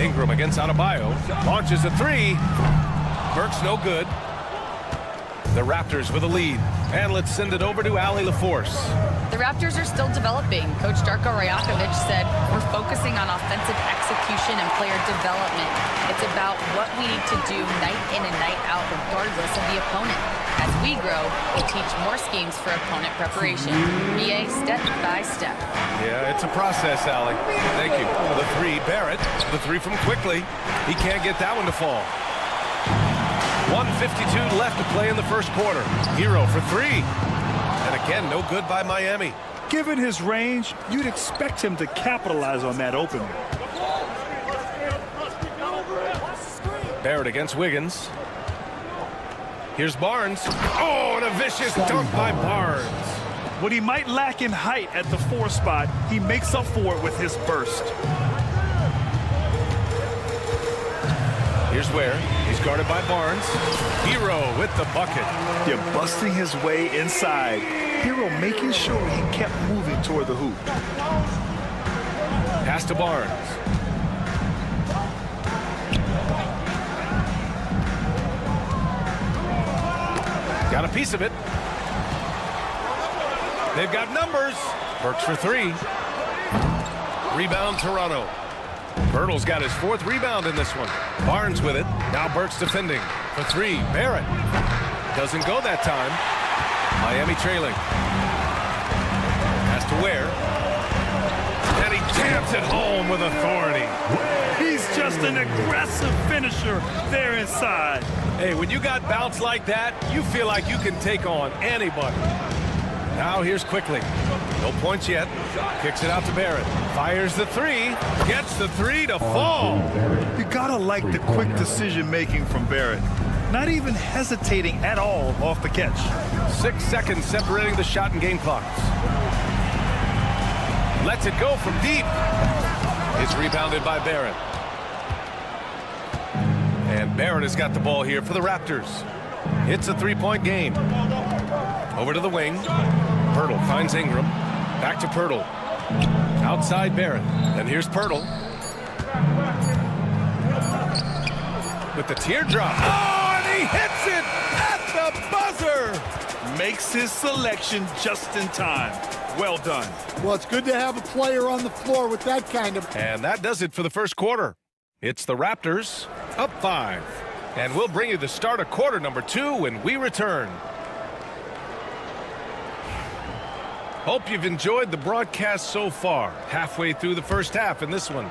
Ingram against Adebayo. Launches a 3. Burke's no good. The Raptors with a lead. And let's send it over to Allie LaForce. The Raptors are still developing. Coach Darko Rajakovic said, we're focusing on offensive execution and player development. It's about what we need to do night in and night out regardless of the opponent. As we grow, we'll teach more schemes for opponent preparation. BA step by step. Yeah, it's a process, Allie. Thank you. The 3, Barrett. The 3 from Quickly. He can't get that one to fall. 1:52 left to play in the first quarter. Hero for 3. And again, no good by Miami. Given his range, you'd expect him to capitalize on that opening. Barrett against Wiggins. Here's Barnes. Oh, and a vicious dunk by Barnes. What he might lack in height at the 4 spot, he makes up for it with his burst. Here's Ware. He's guarded by Barnes. Hero with the bucket. They're busting his way inside. Hero making sure he kept moving toward the hoop. Pass to Barnes. Got a piece of it. They've got numbers. Burks for 3. Rebound Toronto. Pirtle's got his 4th rebound in this one. Barnes with it. Now Burks defending. For 3. Barrett. Doesn't go that time. Miami trailing. Pass to Ware. And he jams it home with authority. He's just an aggressive finisher there inside. Hey, when you got bounce like that, you feel like you can take on anybody. Now here's Quickly. No points yet. Kicks it out to Barrett. Fires the 3. Gets the 3 to fall. You gotta like the quick decision making from Barrett. Not even hesitating at all off the catch. 6 seconds separating the shot and game clocks. Lets it go from deep. It's rebounded by Barrett. And Barrett has got the ball here for the Raptors. It's a 3-point game. Over to the wing. Pirtle finds Ingram. Back to Pirtle. Outside Barrett. And here's Pirtle. With the teardrop. Oh, and he hits it at the buzzer. Makes his selection just in time. Well done. Well, it's good to have a player on the floor with that kind of... And that does it for the first quarter. It's the Raptors up 5. And we'll bring you the start of quarter number 2 when we return. Hope you've enjoyed the broadcast so far. Halfway through the first half in this one.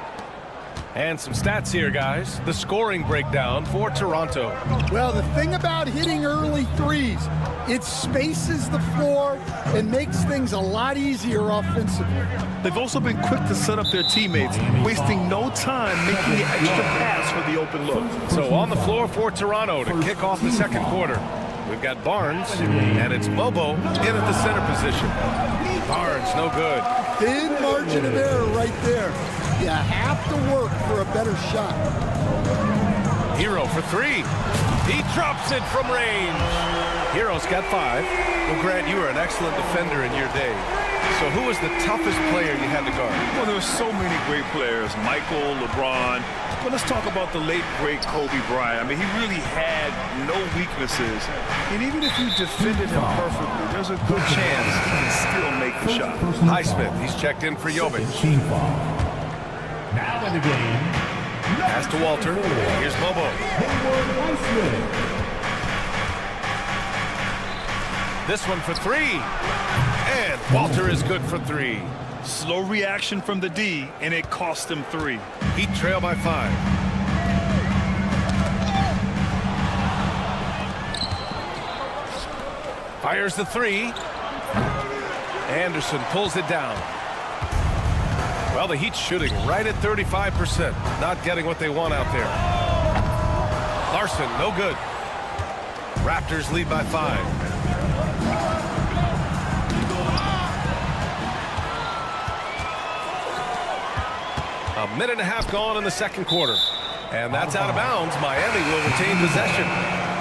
And some stats here, guys. The scoring breakdown for Toronto. Well, the thing about hitting early threes, it spaces the floor and makes things a lot easier offensively. They've also been quick to set up their teammates, wasting no time making the extra pass for the open look. So on the floor for Toronto to kick off the second quarter. We've got Barnes, and it's Bobo in at the center position. Barnes, no good. Thin margin of error right there. You have to work for a better shot. Hero for 3. He drops it from range. Hero's got 5. Well, Grant, you were an excellent defender in your day. So who was the toughest player you had to guard? Well, there were so many great players. Michael, LeBron. But let's talk about the late, great Kobe Bryant. I mean, he really had no weaknesses. And even if you defended him perfectly, there's a good chance he can still make the shot. Highsmith, he's checked in for Jovic. Now in the game. Pass to Walter. Here's Bobo. This one for 3. And Walter is good for 3. Slow reaction from the D, and it cost him 3. Heat trail by 5. Fires the 3. Anderson pulls it down. Well, the Heat's shooting right at 35%. Not getting what they want out there. Larson, no good. Raptors lead by 5. A minute and a half gone in the second quarter. And that's out of bounds. Miami will retain possession.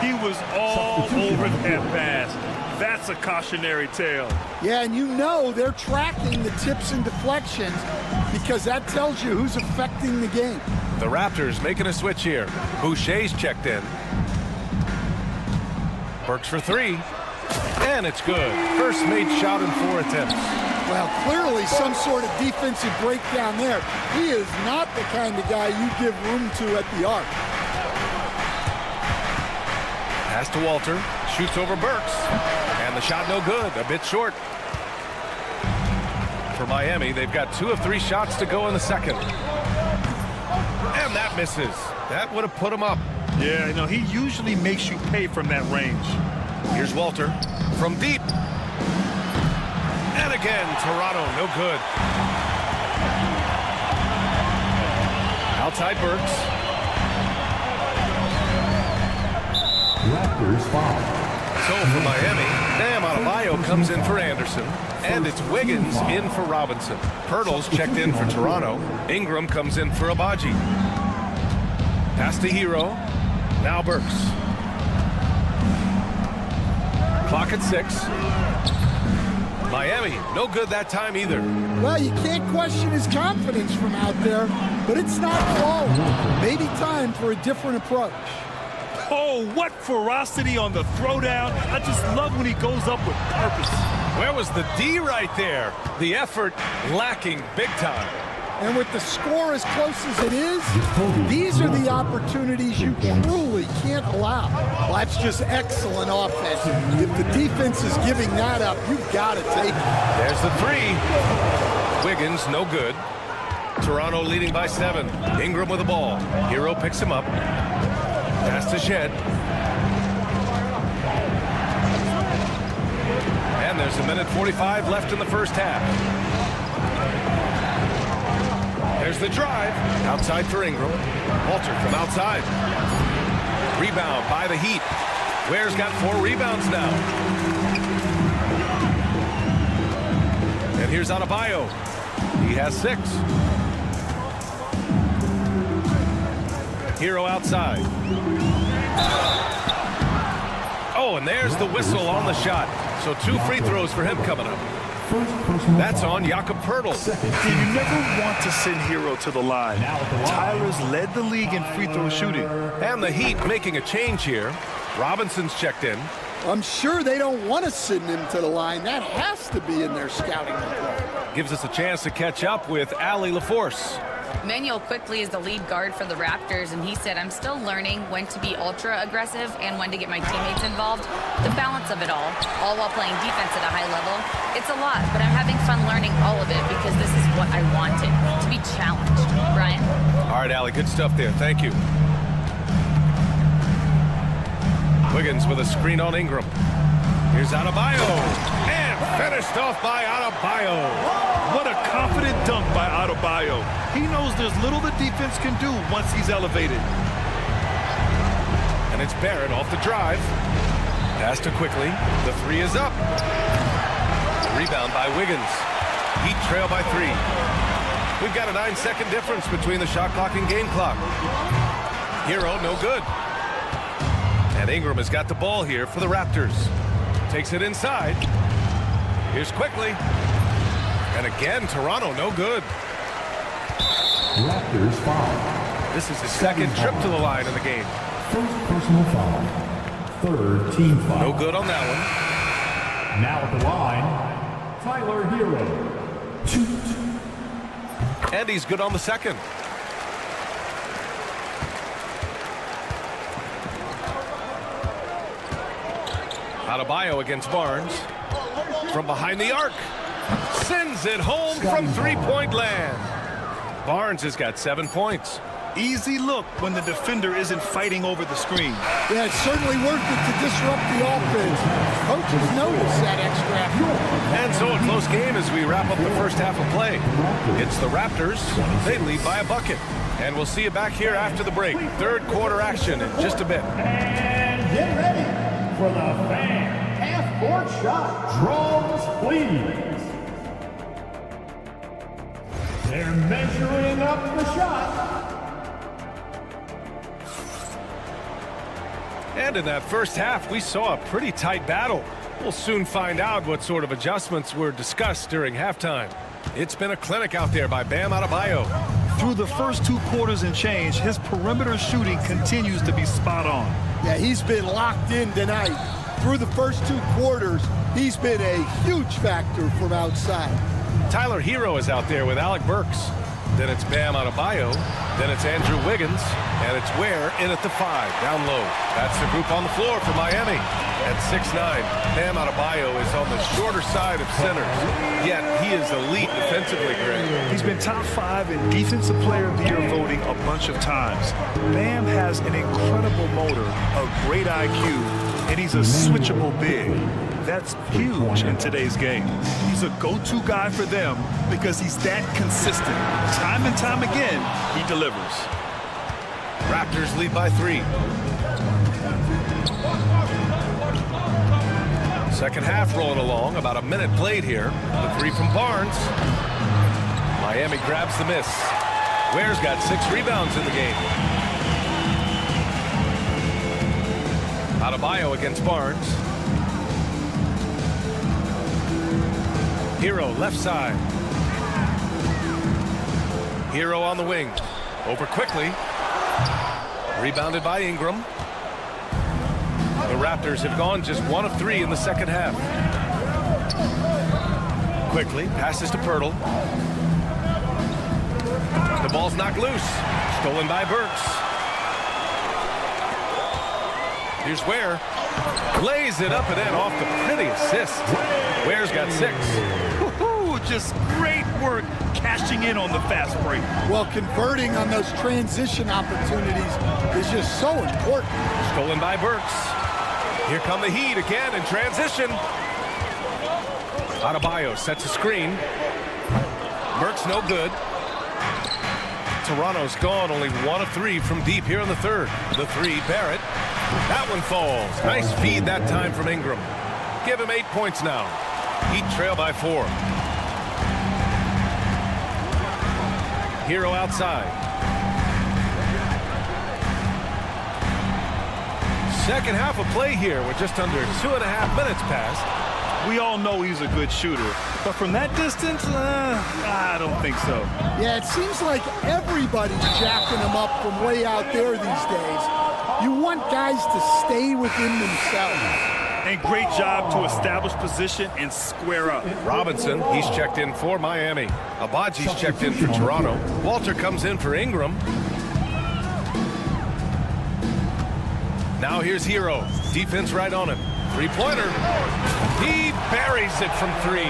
He was all over that pass. That's a cautionary tale. Yeah, and you know they're tracking the tips and deflections because that tells you who's affecting the game. The Raptors making a switch here. Boucher's checked in. Burks for 3. And it's good. First made shot in 4 attempts. Well, clearly some sort of defensive breakdown there. He is not the kind of guy you give room to at the arc. Pass to Walter. Shoots over Burks. And the shot no good. A bit short. For Miami, they've got 2 of 3 shots to go in the second. And that misses. That would have put him up. Yeah, you know, he usually makes you pay from that range. Here's Walter from deep. And again, Toronto, no good. Outside Burks. Raptors foul. So for Miami, Bam Adebayo comes in for Anderson. And it's Wiggins in for Robinson. Pirtle's checked in for Toronto. Ingram comes in for Abaji. Pass to Hero. Now Burks. Clock at 6. Miami, no good that time either. Well, you can't question his confidence from out there, but it's not flawless. Maybe time for a different approach. Oh, what ferocity on the throwdown. I just love when he goes up with purpose. Where was the D right there? The effort lacking big time. And with the score as close as it is, these are the opportunities you truly can't allow. Well, that's just excellent offense. If the defense is giving that up, you've got to take it. There's the 3. Wiggins, no good. Toronto leading by 7. Ingram with the ball. Hero picks him up. Pass to Shed. And there's a minute 45 left in the first half. There's the drive. Outside for Ingram. Walter from outside. Rebound by the Heat. Ware's got 4 rebounds now. And here's Adebayo. He has 6. Hero outside. Oh, and there's the whistle on the shot. So 2 free throws for him coming up. That's on Jakob Poeltl. You never want to send Hero to the line. Tyler's led the league in free throw shooting. And the Heat making a change here. Robinson's checked in. I'm sure they don't want to send him to the line. That has to be in their scouting report. Gives us a chance to catch up with Allie LaForce. Manuel quickly is the lead guard for the Raptors, and he said, I'm still learning when to be ultra aggressive and when to get my teammates involved. The balance of it all while playing defense at a high level. It's a lot, but I'm having fun learning all of it because this is what I wanted, to be challenged. Brian? All right, Allie, good stuff there. Thank you. Wiggins with a screen on Ingram. Here's Adebayo. And finished off by Adebayo. What a confident dunk by Adebayo. He knows there's little the defense can do once he's elevated. And it's Barrett off the drive. Pass to quickly. The three is up. Rebound by Wiggins. Heat trail by 3. We've got a 9-second difference between the shot clock and game clock. Hero, no good. And Ingram has got the ball here for the Raptors. Takes it inside. Here's quickly. And again, Toronto, no good. Raptors foul. This is the second trip to the line in the game. First personal foul. Third team foul. No good on that one. Now at the line, Tyler Hero. Shoot. And he's good on the second. Adebayo against Barnes. From behind the arc. Sends it home from three-point land. Barnes has got 7 points. Easy look when the defender isn't fighting over the screen. Yeah, it's certainly worth it to disrupt the offense. Coaches notice that extra effort. And so a close game as we wrap up the first half of play. It's the Raptors. They lead by a bucket. And we'll see you back here after the break. Third quarter action in just a bit. And get ready for the fan half-court shot. Drums, please. They're measuring up the shot. And in that first half, we saw a pretty tight battle. We'll soon find out what sort of adjustments were discussed during halftime. It's been a clinic out there by Bam Adebayo. Through the first 2 quarters and change, his perimeter shooting continues to be spot on. Yeah, he's been locked in tonight. Through the first 2 quarters, he's been a huge factor from outside. Tyler Hero is out there with Alec Burks. Then it's Bam Adebayo. Then it's Andrew Wiggins. And it's Ware in at the 5, down low. That's the group on the floor for Miami. At 6'9", Bam Adebayo is on the shorter side of centers. Yet he is elite defensively, Greg. He's been top 5 in Defensive Player of the Year voting a bunch of times. Bam has an incredible motor, a great IQ, and he's a switchable big. That's huge in today's game. He's a go-to guy for them because he's that consistent. Time and time again, he delivers. Raptors lead by 3. Second half rolling along, about a minute played here. The 3 from Barnes. Miami grabs the miss. Ware's got 6 rebounds in the game. Adebayo against Barnes. Hero left side. Hero on the wing. Over quickly. Rebounded by Ingram. The Raptors have gone just 1 of 3 in the second half. Quickly, passes to Poeltl. The ball's knocked loose. Stolen by Burks. Here's Ware. Lays it up and in off the pretty assist. Ware's got 6. Just great work cashing in on the fast break. Well, converting on those transition opportunities is just so important. Stolen by Burks. Here come the Heat again in transition. Adebayo sets a screen. Burks no good. Toronto's gone only 1 of 3 from deep here in the third. The 3, Barrett. That one falls. Nice feed that time from Ingram. Give him 8 points now. Heat trail by 4. Hero outside. Second half of play here. We're just under 2.5 minutes past. We all know he's a good shooter, but from that distance, I don't think so. Yeah, it seems like everybody's jacking him up from way out there these days. You want guys to stay within themselves. And great job to establish position and square up. Robinson, he's checked in for Miami. Abaji's checked in for Toronto. Walter comes in for Ingram. Now here's Hero. Defense right on him. Three-pointer. He buries it from three.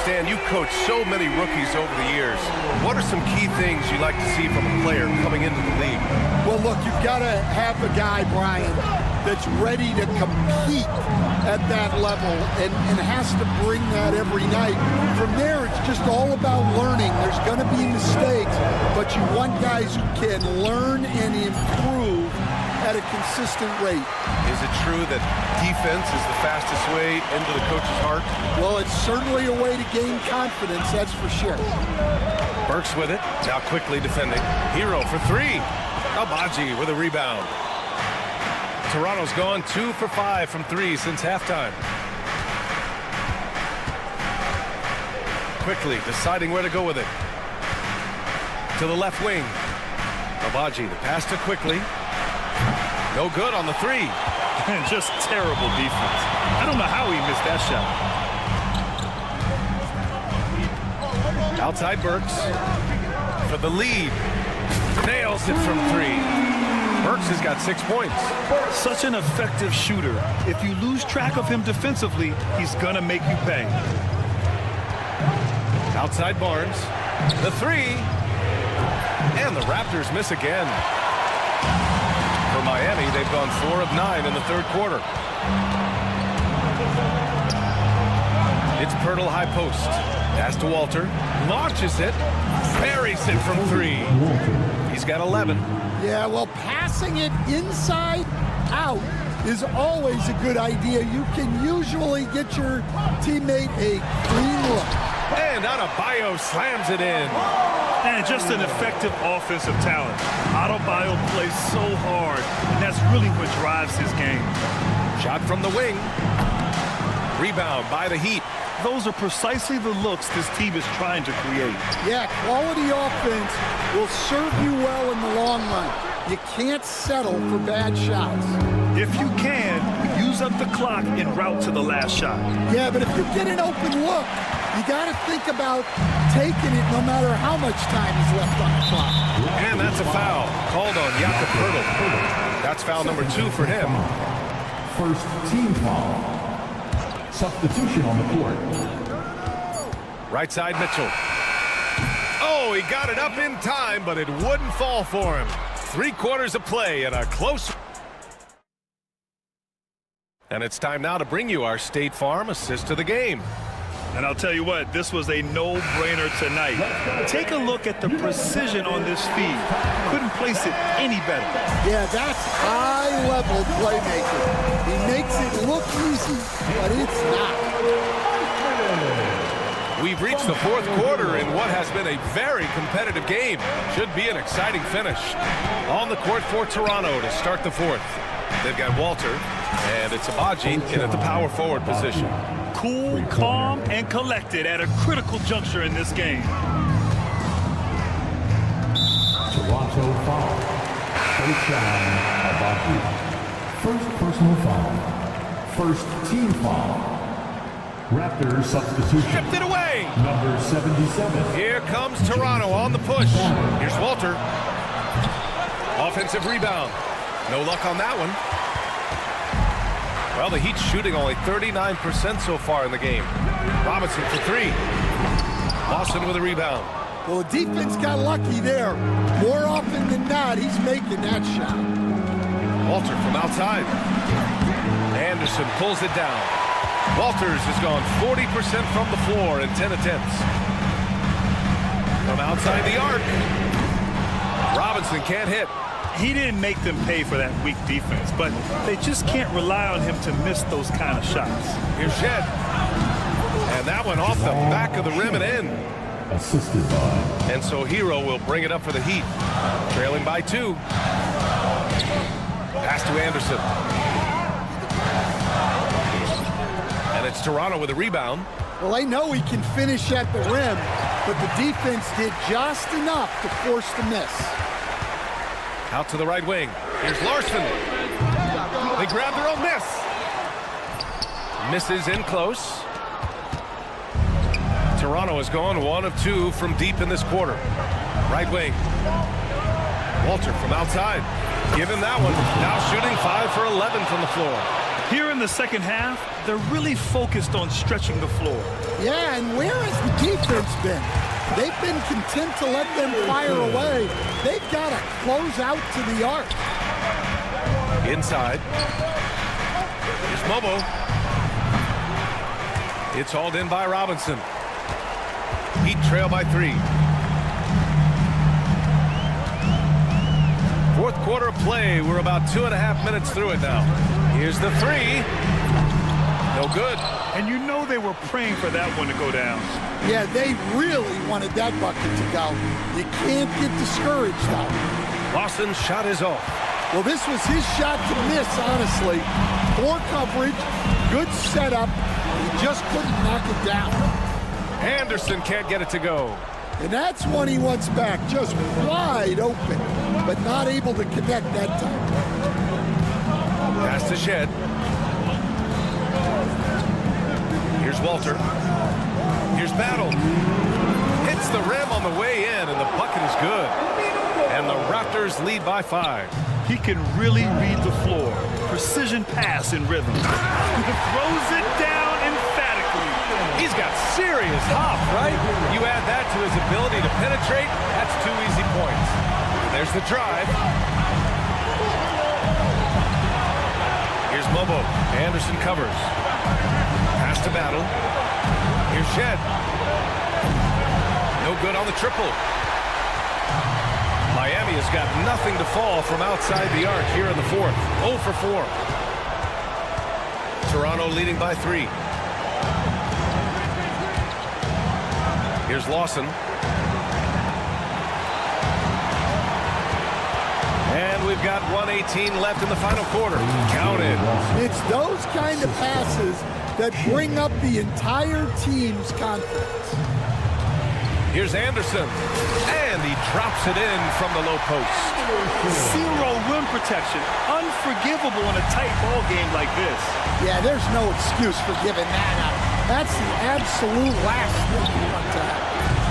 Stan, you coached so many rookies over the years. What are some key things you like to see from a player coming into the league? Well, look, you've got to have a guy, Brian, that's ready to compete at that level and has to bring that every night. From there, it's just all about learning. There's going to be mistakes, but you want guys who can learn and improve at a consistent rate. Is it true that defense is the fastest way into the coach's heart? Well, it's certainly a way to gain confidence, that's for sure. Burks with it, now quickly defending. Hero for three. Abaji with a rebound. Toronto's gone 2 for 5 from three since halftime. Quickly deciding where to go with it. To the left wing. Abaji, the pass to Quickly. No good on the three. Just terrible defense. I don't know how he missed that shot. Outside Burks for the lead. Nails it from three. Burks has got 6 points. Such an effective shooter. If you lose track of him defensively, he's gonna make you pay. Outside Barnes. The three. And the Raptors miss again. For Miami, they've gone 4 of 9 in the third quarter. It's Pirtle high post. Pass to Walter. Launches it. Buries it from three. He's got 11. Yeah, well, passing it inside out is always a good idea. You can usually get your teammate a clean look. And Adebayo slams it in. And just an effective offensive talent. Adebayo plays so hard, and that's really what drives his game. Shot from the wing. Rebound by the Heat. Those are precisely the looks this team is trying to create. Yeah, quality offense will serve you well in the long run. You can't settle for bad shots. If you can, use up the clock en route to the last shot. Yeah, but if you get an open look, you got to think about taking it no matter how much time is left on the clock. And that's a foul called on Jakob Pirtle. That's foul number 2 for him. First team foul. Substitution on the court. Right side Mitchell. Oh, he got it up in time, but it wouldn't fall for him. 3 quarters of play and a close. And it's time now to bring you our State Farm assist of the game. And I'll tell you what, this was a no-brainer tonight. Take a look at the precision on this feed. Couldn't place it any better. Yeah, that's high-level playmaking. He makes it look easy, but it's not. We've reached the fourth quarter in what has been a very competitive game. Should be an exciting finish. On the court for Toronto to start the fourth. They've got Walter, and it's Abaji in at the power forward position. Cool, calm, and collected at a critical juncture in this game. Toronto foul. First down, Abaji. First personal foul. First team foul. Raptors substitution. Stripped it away. Number 77. Here comes Toronto on the push. Here's Walter. Offensive rebound. No luck on that one. Well, the Heat's shooting only 39% so far in the game. Robinson for three. Lawson with a rebound. Well, the defense got lucky there. More often than not, he's making that shot. Walter from outside. Anderson pulls it down. Walters has gone 40% from the floor in 10 attempts. From outside the arc. Robinson can't hit. He didn't make them pay for that weak defense, but they just can't rely on him to miss those kind of shots. Here's Shed. And that one off the back of the rim and in. Assisted by. And so Hero will bring it up for the Heat. Trailing by 2. Pass to Anderson. And it's Toronto with a rebound. Well, they know he can finish at the rim, but the defense did just enough to force the miss. Out to the right wing. Here's Larson. They grab their own miss. Misses in close. Toronto has gone 1 of 2 from deep in this quarter. Right wing. Walter from outside. Give him that one. Now shooting 5 for 11 from the floor. Here in the second half, they're really focused on stretching the floor. Yeah, and where has the defense been? They've been content to let them fire away. They've got to close out to the arc. Inside. Here's Mobo. It's hauled in by Robinson. Heat trail by 3. Fourth quarter of play. We're about 2.5 minutes through it now. Here's the 3. No good. And you know they were praying for that one to go down. Yeah, they really wanted that bucket to go. You can't get discouraged now. Lawson's shot is off. Well, this was his shot to miss, honestly. Poor coverage, good setup. He just couldn't knock it down. Anderson can't get it to go. And that's one he wants back, just wide open, but not able to connect that time. Pass to Shed. Here's Walter. Here's Battle. Hits the rim on the way in, and the bucket is good. And the Raptors lead by 5. He can really read the floor. Precision pass in rhythm. Throws it down emphatically. He's got serious hop, right? You add that to his ability to penetrate, that's 2 easy points. There's the drive. Here's Mobo. Anderson covers. Pass to Battle. Here's Shed. No good on the triple. Miami has got nothing to fall from outside the arc here in the fourth. 0 for 4. Toronto leading by 3. Here's Lawson. And we've got 1:18 left in the final quarter. Counted. It's those kind of passes that bring up the entire team's confidence. Here's Anderson. And he drops it in from the low post. 0 rim protection. Unforgivable in a tight ball game like this. Yeah, there's no excuse for giving that up. That's the absolute last thing you want to have.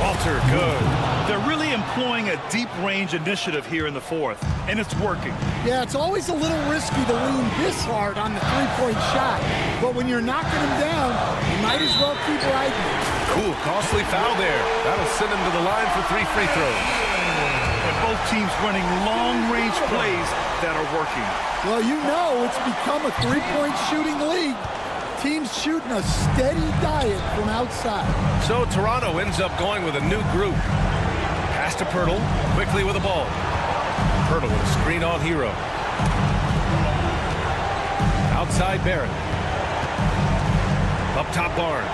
Walter, good. They're really employing a deep range initiative here in the fourth, and it's working. Yeah, it's always a little risky to lean this hard on the three-point shot, but when you're knocking them down, you might as well keep riding it. Ooh, costly foul there. That'll send him to the line for 3 free throws. And both teams running long-range plays that are working. Well, you know it's become a three-point shooting league. Teams shooting a steady diet from outside. So Toronto ends up going with a new group. Pass to Pirtle, quickly with the ball. Pirtle with a screen on Hero. Outside Barrett. Up top Barnes.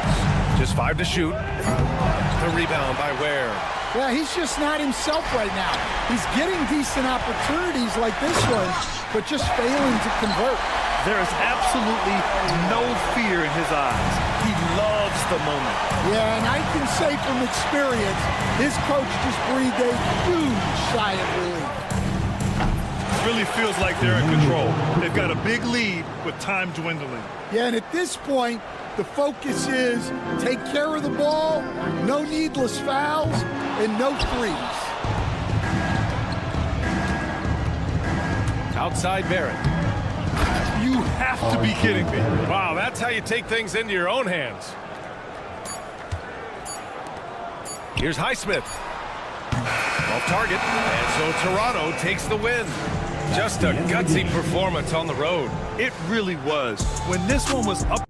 Just 5 to shoot. The rebound by Ware. Yeah, he's just not himself right now. He's getting decent opportunities like this one, but just failing to convert. There is absolutely no fear in his eyes. He loves the moment. Yeah, and I can say from experience, his coach just breathed a huge sigh of relief. Really feels like they're in control. They've got a big lead with time dwindling. Yeah, and at this point, the focus is take care of the ball, no needless fouls, and no threes. Outside Barrett. You have to be kidding me. Wow, that's how you take things into your own hands. Here's Highsmith. Off target. And so Toronto takes the win. Just a gutsy performance on the road. It really was. When this one was up.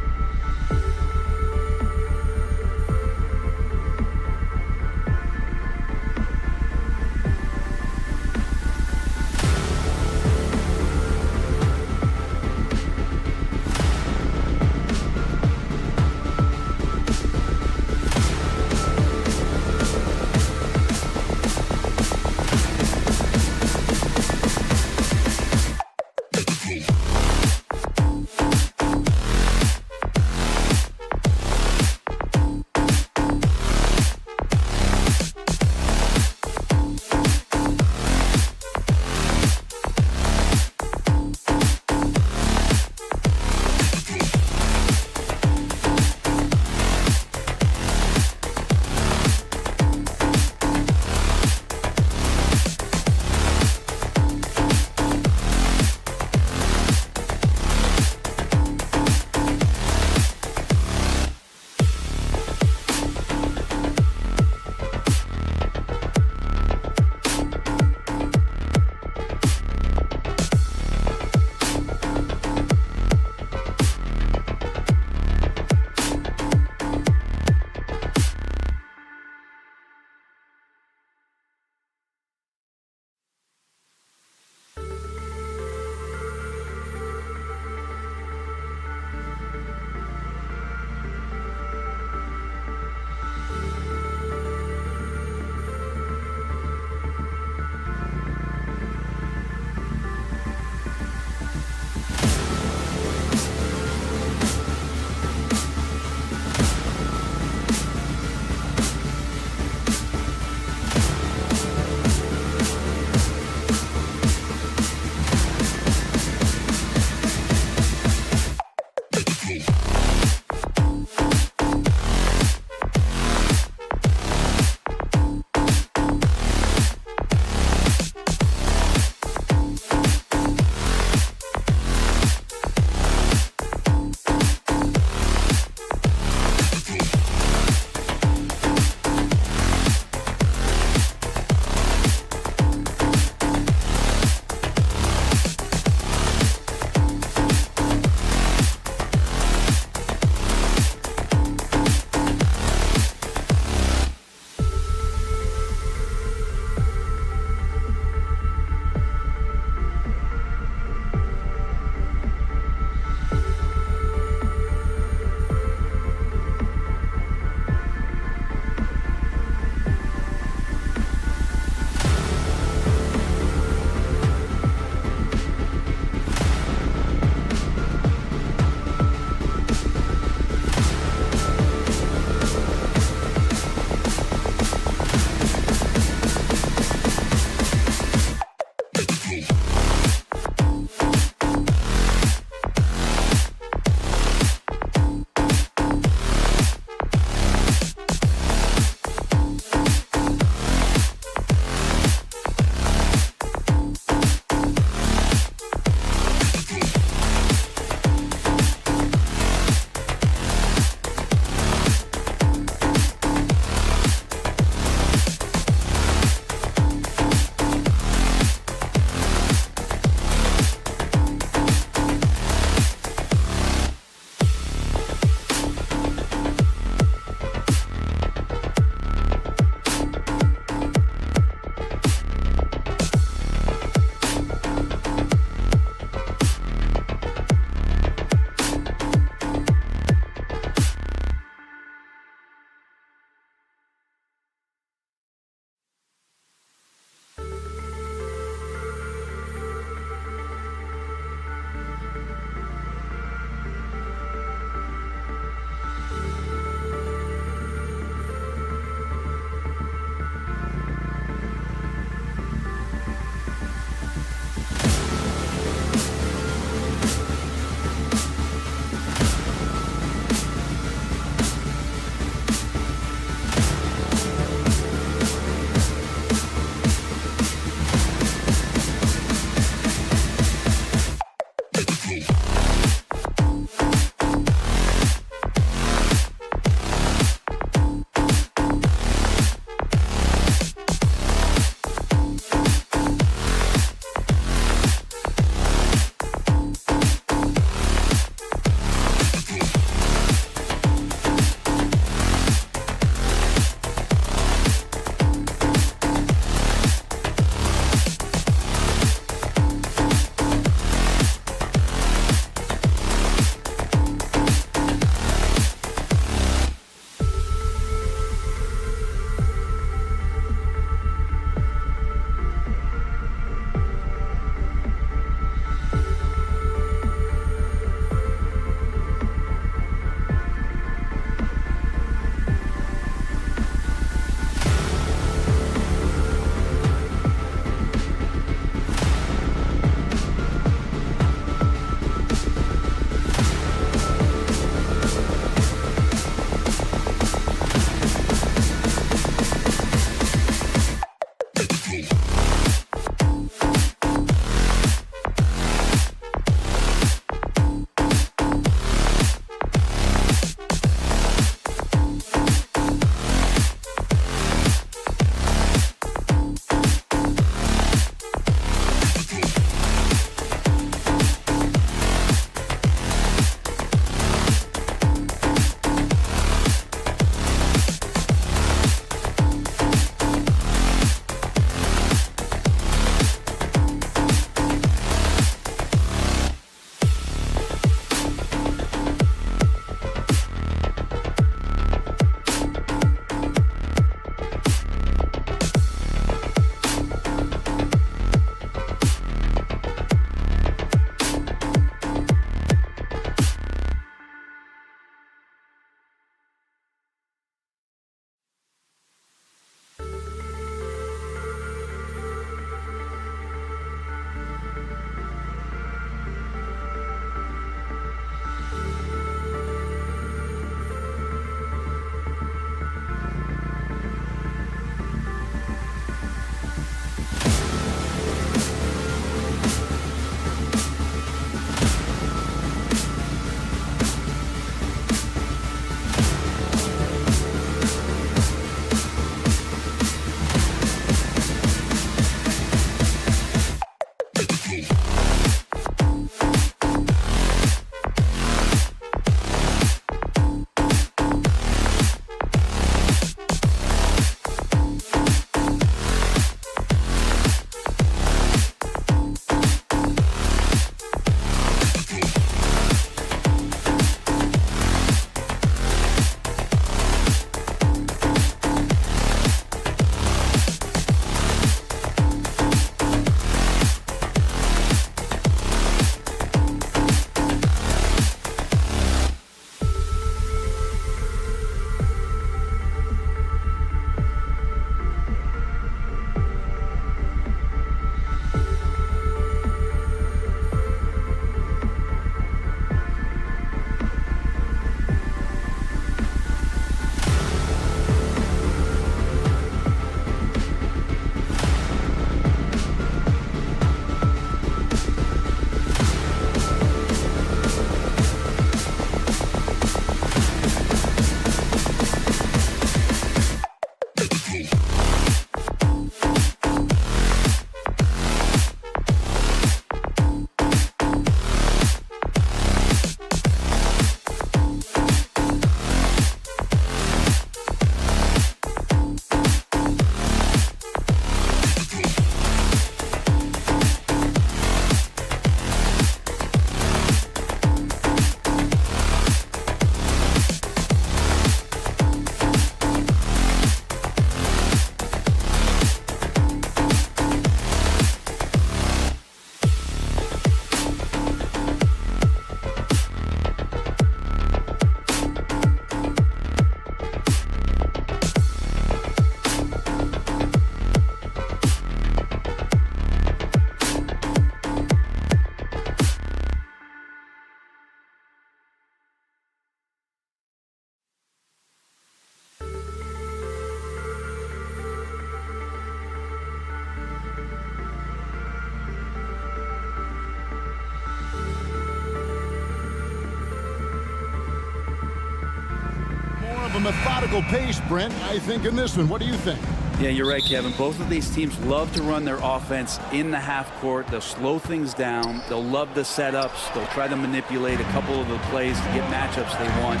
of a methodical pace, Brent, I think, in this one. What do you think? Yeah, you're right, Kevin. Both of these teams love to run their offense in the half court. They'll slow things down. They'll love the setups. They'll try to manipulate a couple of the plays to get matchups they want.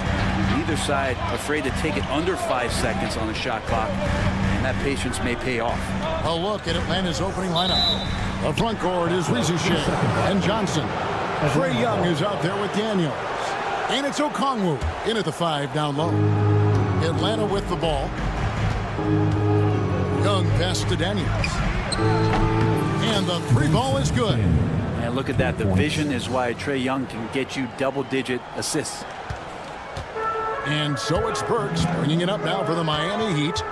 Neither side afraid to take it under 5 seconds on the shot clock, and that patience may pay off. A look at Atlanta's opening lineup. The front court is Shea and Johnson. Trae Young is out there with Daniels. And it's Okongwu in at the 5 down low. Atlanta with the ball. Young pass to Daniels. And the 3 ball is good. And look at that. The vision is why Trae Young can get you double-digit assists. And so it's Burks bringing it up now for the Miami Heat.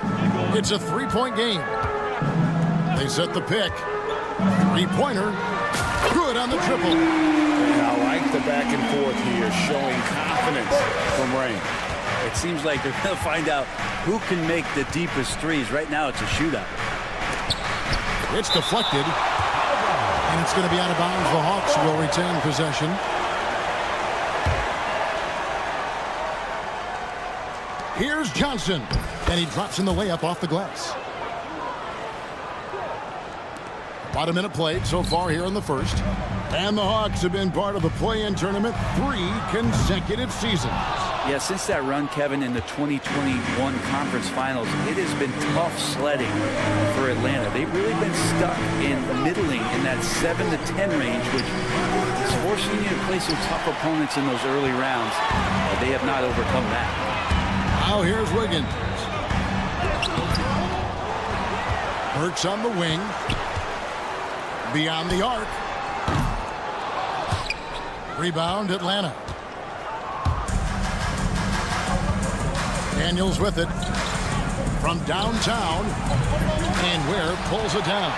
It's a 3-point game. They set the pick. 3-pointer. Good on the triple. And I like the back and forth here, showing confidence from Rain. It seems like they're going to find out who can make the deepest threes. Right now, it's a shootout. It's deflected. And it's going to be out of bounds. The Hawks will retain possession. Here's Johnson. And he drops in the layup off the glass. About a minute played so far here in the first. And the Hawks have been part of the play-in tournament 3 consecutive seasons. Yeah, since that run, Kevin, in the 2021 conference finals, it has been tough sledding for Atlanta. They've really been stuck in middling in that 7 to 10 range, which is forcing you to play some tough opponents in those early rounds. They have not overcome that. Now here's Wiggins. Burks on the wing. Beyond the arc. Rebound, Atlanta. Daniels with it. From downtown. And Ware pulls it down.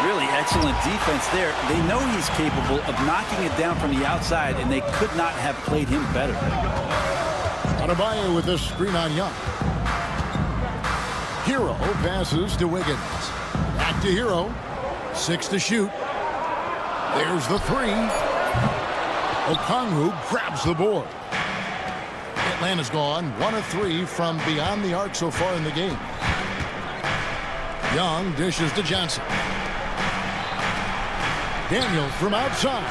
Really excellent defense there. They know he's capable of knocking it down from the outside, and they could not have played him better. Adebayo with the screen on Young. Hero passes to Wiggins. Back to Hero. 6 to shoot. There's the 3. Okongwu grabs the board. Atlanta's gone 1 of 3 from beyond the arc so far in the game. Young dishes to Johnson. Daniels from outside.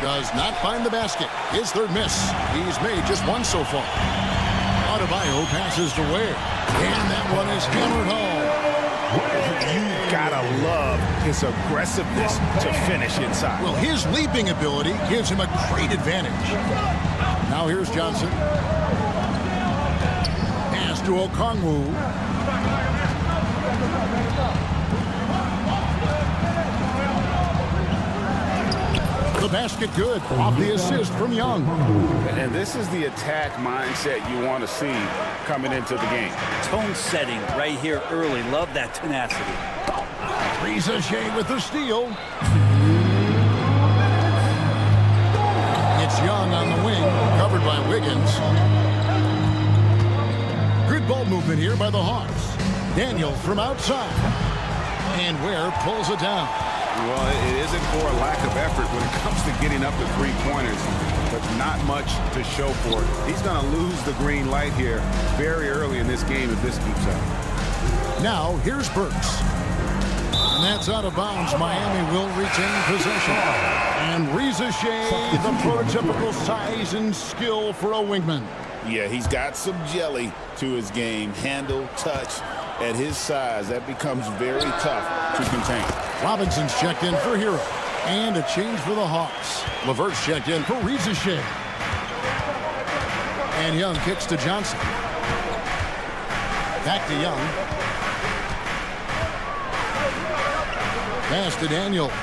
Does not find the basket. His 3rd miss. He's made just 1 so far. Adebayo passes to Ware. And that one is hammered home. You gotta love his aggressiveness to finish inside. Well, his leaping ability gives him a great advantage. Now here's Johnson. Pass to Okongwu. The basket good off the assist from Young. And this is the attack mindset you want to see coming into the game. Tone setting right here early. Love that tenacity. Shea with the steal. It's Young on the wing, covered by Wiggins. Good ball movement here by the Hawks. Daniels from outside. And Ware pulls it down. Well, it isn't for a lack of effort when it comes to getting up to 3-pointers, but not much to show for it. He's going to lose the green light here very early in this game if this keeps up. Now, here's Burks. And that's out of bounds. Miami will retain possession. And Shea, the prototypical size and skill for a wingman. Yeah, he's got some jelly to his game. Handle, touch. At his size, that becomes very tough to contain. Robinson's checked in for Hero. And a change for the Hawks. LeVert's checked in for Shea. And Young kicks to Johnson. Back to Young. Pass to Daniels.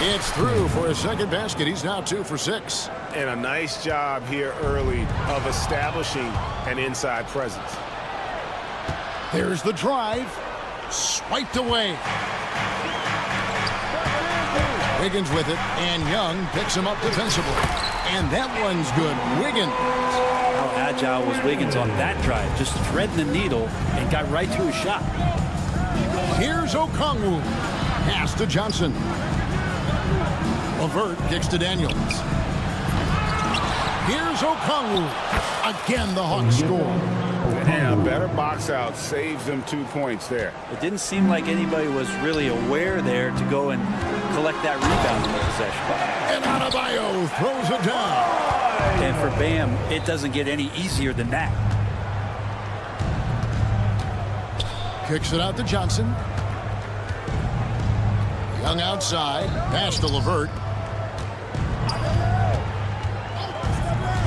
It's through for a 2nd basket. He's now 2 for 6. And a nice job here early of establishing an inside presence. There's the drive. Swiped away. Wiggins with it, and Young picks him up defensively. And that one's good. Wiggins. How agile was Wiggins on that drive? Just threading the needle and got right to his shot. Here's Okongwu. Pass to Johnson. LeVert kicks to Daniels. Here's Okongwu. Again, the Hawks score. And a better box out saves them 2 points there. It didn't seem like anybody was really aware there to go and collect that rebound in the possession. And Adebayo throws it down. And for Bam, it doesn't get any easier than that. Kicks it out to Johnson. Young outside. Pass to LeVert.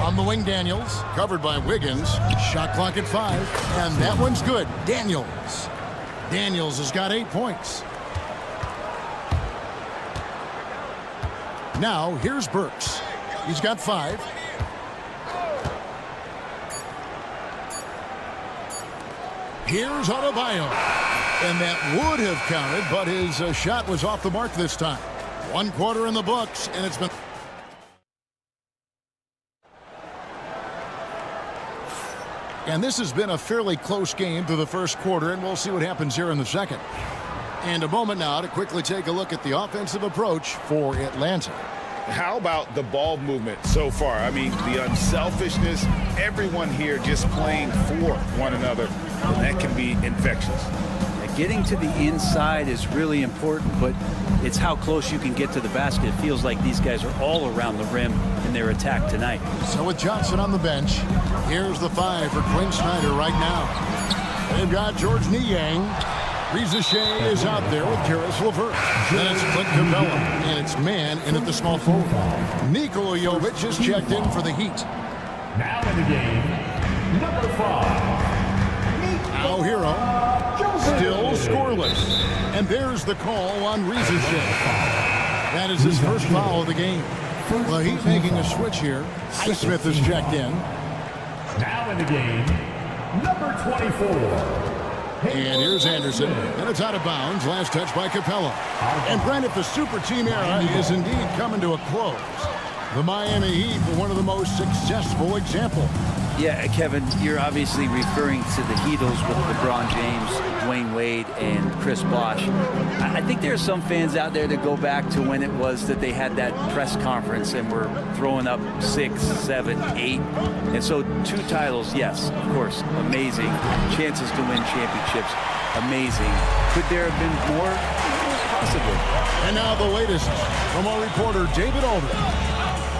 On the wing, Daniels. Covered by Wiggins. Shot clock at 5. And that one's good. Daniels. Daniels has got 8 points. Now, here's Burks. He's got 5. Here's Adebayo. And that would have counted, but his shot was off the mark this time. 1 quarter in the books, and it's been... And this has been a fairly close game through the first quarter, and we'll see what happens here in the second. And a moment now to quickly take a look at the offensive approach for Atlanta. How about the ball movement so far? I mean, the unselfishness, everyone here just playing for one another, and that can be infectious. Getting to the inside is really important, but it's how close you can get to the basket. It feels like these guys are all around the rim in their attack tonight. So with Johnson on the bench, here's the 5 for Quinn Snyder right now. They've got George Niang. Riza is out there with Karis LeVert. Then it's Clint Capella, and it's man in at the small forward. Nikola Jovic is checked in for the Heat. Now in the game, number 5. Al Hero, still scoreless. And there's the call on Riza. That is his first foul of the game. Well, he's making a switch here. Highsmith is checked in. Now in the game, number 24. And here's Anderson, and it's out of bounds. Last touch by Capella. And Brent, the super team era is indeed coming to a close. The Miami Heat were one of the most successful examples. Yeah, Kevin, you're obviously referring to the Heatles with LeBron James, Dwayne Wade, and Chris Bosh. I think there are some fans out there that go back to when it was that they had that press conference and were throwing up 6, 7, 8. And so 2 titles, yes, of course, amazing. Chances to win championships, amazing. Could there have been more? Possibly. And now the latest from our reporter, David Aldridge.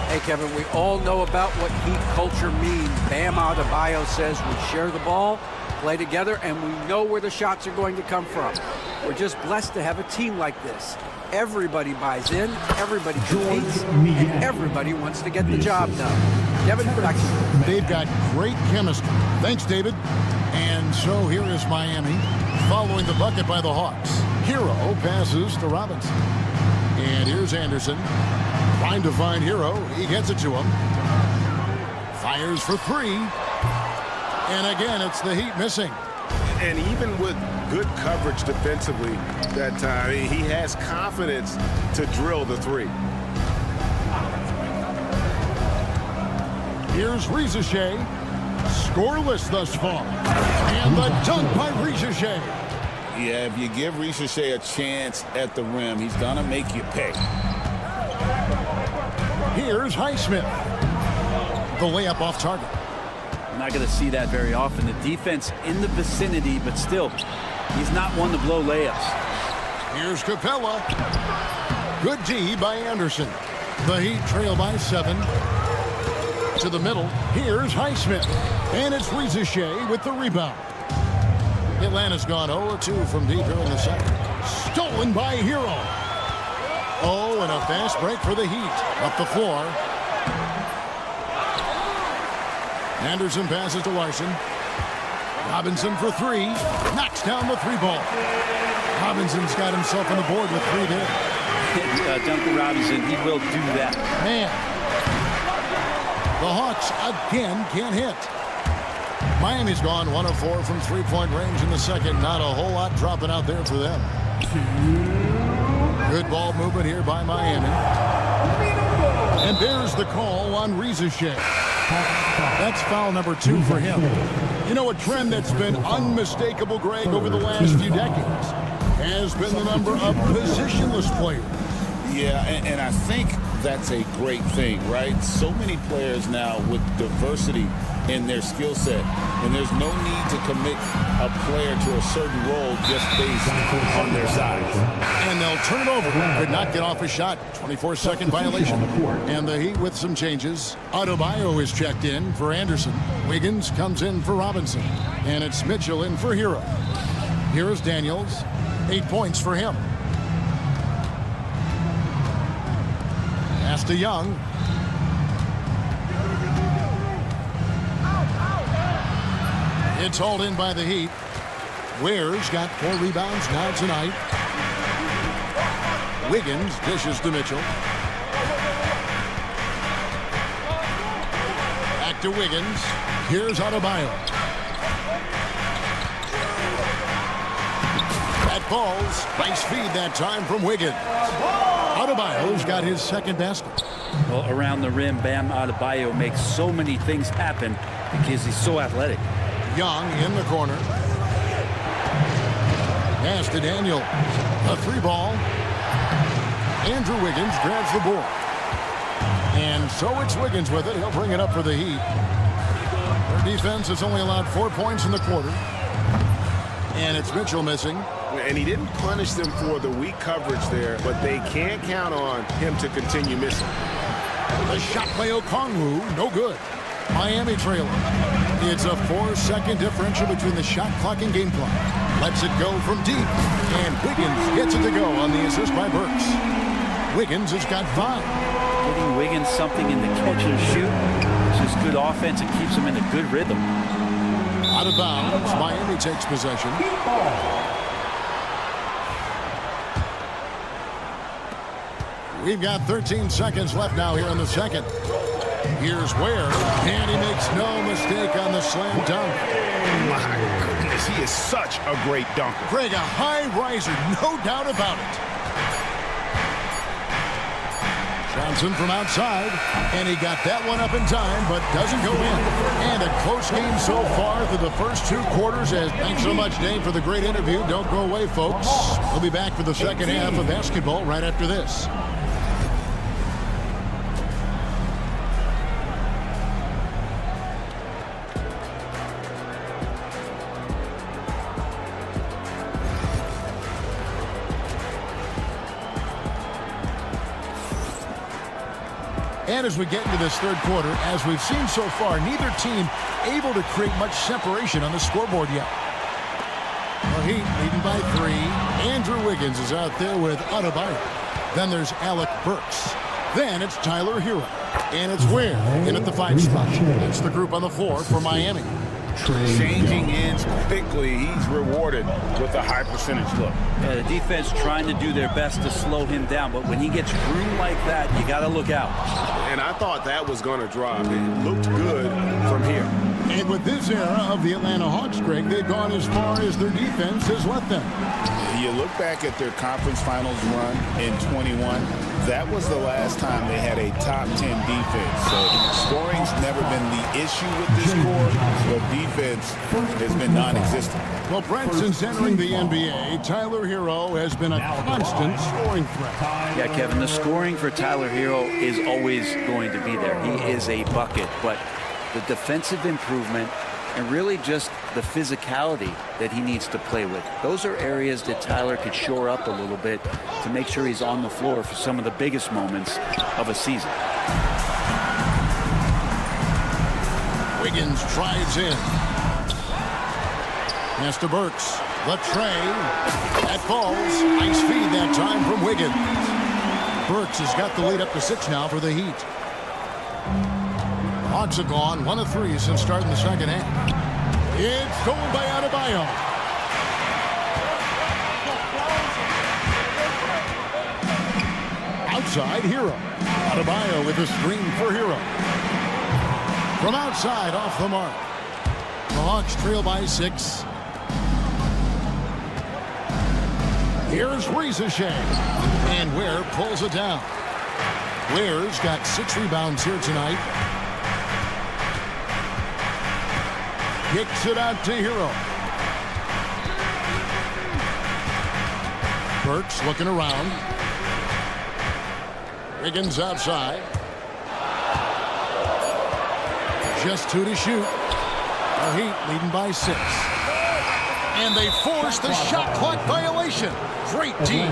Hey, Kevin, we all know about what Heat culture means. Bam Adebayo says we share the ball, play together, and we know where the shots are going to come from. We're just blessed to have a team like this. Everybody buys in, everybody competes, and everybody wants to get the job done. Kevin, back to you. They've got great chemistry. Thanks, David. And so here is Miami following the bucket by the Hawks. Hero passes to Robinson. And here's Anderson. Trying to find Hero. He gets it to him. Fires for 3. And again, it's the Heat missing. And even with good coverage defensively that time, he has confidence to drill the 3. Here's Riza, scoreless thus far. And the dunk by Riza. Yeah, if you give Riza a chance at the rim, he's going to make you pay. Here's Highsmith. The layup off target. I'm not going to see that very often. The defense in the vicinity, but still, he's not one to blow layups. Here's Capella. Good D by Anderson. The Heat trail by 7. To the middle. Here's Highsmith. And it's Riza with the rebound. Atlanta's gone 0-2 from deep here in the second. Stolen by Hero. Oh, and a fast break for the Heat. Up the floor. Anderson passes to Larson. Robinson for 3. Knocks down the 3-ball. Robinson's got himself on the board with 3 there. Duncan Robinson, he will do that. Man. The Hawks again can't hit. Miami's gone 1 of 4 from 3-point range in the second. Not a whole lot dropping out there for them. Good ball movement here by Miami. And there's the call on Riza. That's foul number 2 for him. You know, a trend that's been unmistakable, Greg, over the last few decades has been the number of positionless players. Yeah, and I think that's a great thing, right? So many players now with diversity in their skill set, and there's no need to commit a player to a certain role just based on their size. And they'll turn it over. Could not get off a shot. 24-second violation. And the Heat with some changes. Adebayo is checked in for Anderson. Wiggins comes in for Robinson. And it's Mitchell in for Hero. Here's Daniels. 8 points for him. Pass to Young. It's hauled in by the Heat. Ware's got 4 rebounds now tonight. Wiggins dishes to Mitchell. Back to Wiggins. Here's Adebayo. That falls. Nice feed that time from Wiggins. Adebayo's got his second basket. Well, around the rim, Bam Adebayo makes so many things happen because he's so athletic. Young in the corner. Pass to Daniel. A 3-ball. Andrew Wiggins grabs the board. And so it's Wiggins with it. He'll bring it up for the Heat. Their defense has only allowed 4 points in the quarter. And it's Mitchell missing. And he didn't punish them for the weak coverage there, but they can't count on him to continue missing. The shot by Okongwu, no good. Miami trailing. It's a 4-second differential between the shot clock and game clock. Lets it go from deep. And Wiggins gets it to go on the assist by Burks. Wiggins has got 5. Giving Wiggins something in the catch and shoot. It's just good offense and keeps him in a good rhythm. Out of bounds, Miami takes possession. We've got 13 seconds left now here in the second. Here's Ware, and he makes no mistake on the slam dunk. My goodness, he is such a great dunker. Greg, a high riser, no doubt about it. Johnson from outside, and he got that one up in time, but doesn't go in. And a close game so far through the first 2 quarters. Thanks so much, Dave, for the great interview. Don't go away, folks. We'll be back for the second half of basketball right after this. And as we get into this third quarter, as we've seen so far, neither team able to create much separation on the scoreboard yet. The Heat leading by 3. Andrew Wiggins is out there with Adebayo. Then there's Alec Burks. Then it's Tyler Hero. And it's Ware in at the 5 spot. That's the group on the floor for Miami. Changing ends quickly, he's rewarded with a high percentage look. Yeah, the defense trying to do their best to slow him down, but when he gets room like that, you got to look out. And I thought that was going to drop. It looked good from here. And with this era of the Atlanta Hawks, Greg, they've gone as far as their defense has let them. You look back at their conference finals run in 21, that was the last time they had a top 10 defense. So scoring's never been the issue with this core, but defense has been non-existent. Well, Brent, since entering the NBA, Tyler Hero has been a constant scoring threat. Yeah, Kevin, the scoring for Tyler Hero is always going to be there. He is a bucket, but the defensive improvement and really just the physicality that he needs to play with. Those are areas that Tyler could shore up a little bit to make sure he's on the floor for some of the biggest moments of a season. Wiggins drives in. Pass to Burks. The tray. That falls. Nice feed that time from Wiggins. Burks has got the lead up to 6 now for the Heat. Hawks have gone 1 of 3 since starting the second half. It's stolen by Adebayo. Outside, Hero. Adebayo with a screen for Hero. From outside, off the mark. The Hawks trail by 6. Here's Rizashane. And Ware pulls it down. Ware's got 6 rebounds here tonight. Kicks it out to Hero. Burks looking around. Wiggins outside. Just 2 to shoot. The Heat leading by 6. And they force the shot clock violation. Great D.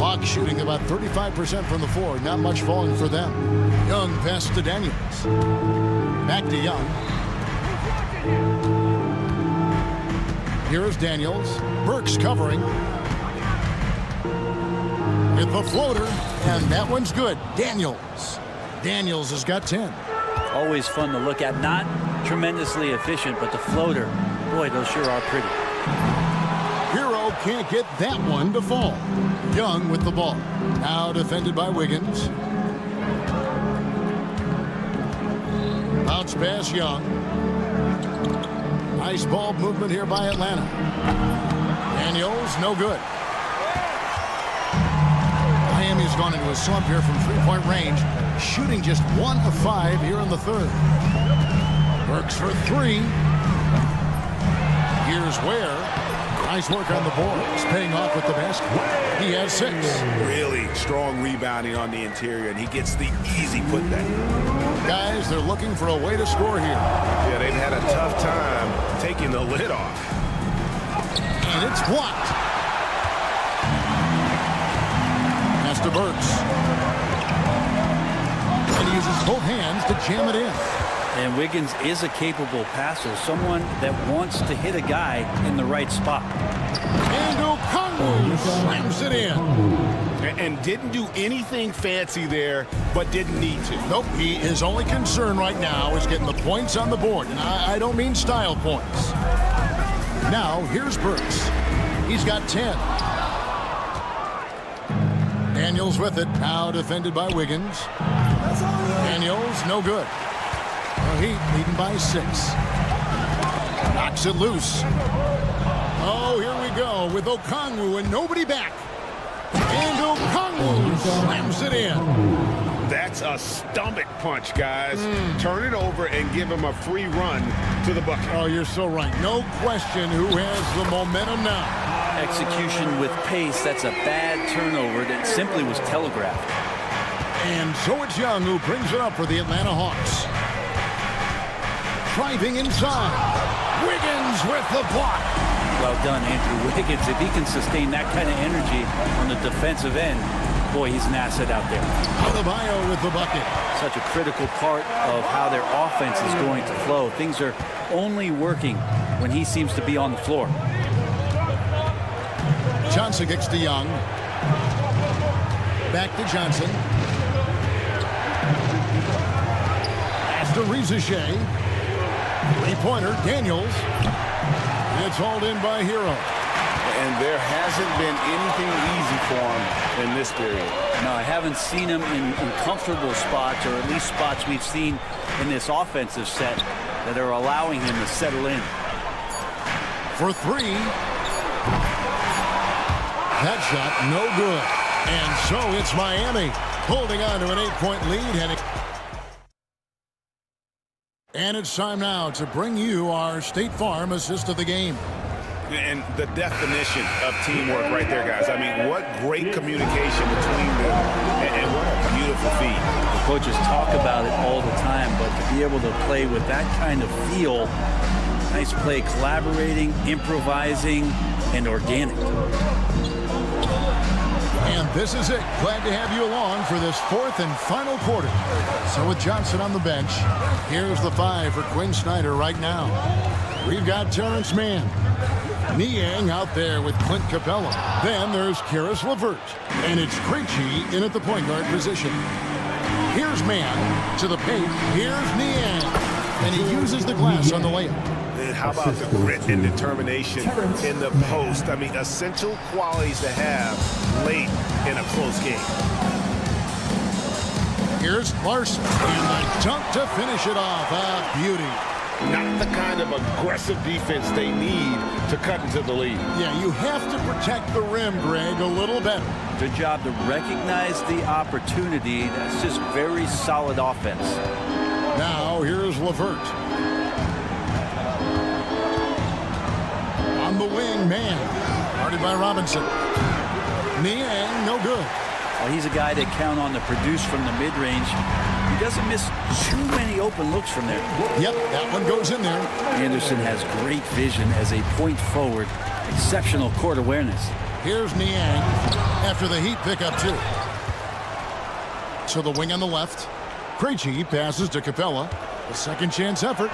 Hawks shooting about 35% from the floor. Not much falling for them. Young pass to Daniels. Back to Young. Here's Daniels. Burks covering. With the floater, and that one's good. Daniels has got 10. Always fun to look at. Not tremendously efficient, but the floater, boy, those sure are pretty. Hero can't get that one to fall. Young with the ball. Now defended by Wiggins. Bounce pass Young. Nice ball movement here by Atlanta. Daniels, no good. Miami's gone into a slump here from three-point range, shooting just 1 of 5 here in the third. Burks for 3. Here's Ware. Nice work on the board. He's paying off with the basket. He has 6. Really strong rebounding on the interior, and he gets the easy putback. Guys, they're looking for a way to score here. Yeah, they've had a tough time taking the lid off. And it's blocked. Pass to Burks. And he uses both hands to jam it in. And Wiggins is a capable passer, someone that wants to hit a guy in the right spot. And Okongwu slams it in. And didn't do anything fancy there, but didn't need to. Nope, his only concern right now is getting the points on the board. And I don't mean style points. Now, here's Burks. He's got 10. Daniels with it. Now defended by Wiggins. Daniels, no good. The Heat leading by 6. Knocks it loose. Oh, here we go with Okongwu and nobody back. And Okongwu slams it in. That's a stomach punch, guys. Turn it over and give him a free run to the bucket. Oh, you're so right. No question who has the momentum now. Execution with pace. That's a bad turnover that simply was telegraphed. And so it's Young who brings it up for the Atlanta Hawks. Driving inside. Wiggins with the block. Well done, Andrew Wiggins. If he can sustain that kind of energy on the defensive end, boy, he's an asset out there. Adebayo with the bucket. Such a critical part of how their offense is going to flow. Things are only working when he seems to be on the floor. Johnson kicks to Young. Back to Johnson. Pass to Rizichet. Three-pointer, Daniels. It's hauled in by Hero. And there hasn't been anything easy for him in this period. No, I haven't seen him in comfortable spots, or at least spots we've seen in this offensive set that are allowing him to settle in. For 3. That shot, no good. And so it's Miami holding on to an 8-point lead. And it's time now to bring you our State Farm assist of the game. And the definition of teamwork right there, guys. I mean, what great communication between them, and what a beautiful feat. The coaches talk about it all the time, but to be able to play with that kind of feel, nice play, collaborating, improvising, and organic. And this is it. Glad to have you along for this 4th and final quarter. So with Johnson on the bench, here's the 5 for Quinn Snyder right now. We've got Terrence Mann. Niang out there with Clint Capella. Then there's Karis LeVert. And it's Krejci in at the point guard position. Here's Mann to the paint. Here's Niang. And he uses the glass on the layup. How about the grit and determination in the post? I mean, essential qualities to have late in a close game. Here's Larson. And the dunk to finish it off. A beauty. Not the kind of aggressive defense they need to cut into the lead. Yeah, you have to protect the rim, Greg, a little better. Good job to recognize the opportunity. That's just very solid offense. Now, here's LeVert. wing man. Guarded by Robinson. Niang, no good. Well, he's a guy that count on to produce from the mid-range. He doesn't miss too many open looks from there. Yep, that one goes in there. Anderson has great vision as a point forward. Exceptional court awareness. Here's Niang after the Heat pick up 2. To the wing on the left. Krejci passes to Capella. A second chance effort.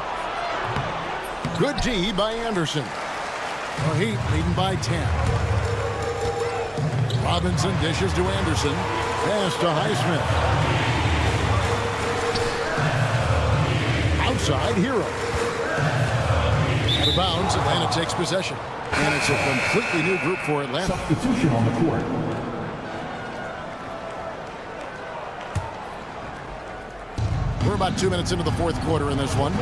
Good D by Anderson. The Heat leading by 10. Robinson dishes to Anderson. Pass to Highsmith. Outside, Hero. Out of bounds, Atlanta takes possession. And it's a completely new group for Atlanta. Substitution on the court. We're about 2 minutes into the fourth quarter in this one.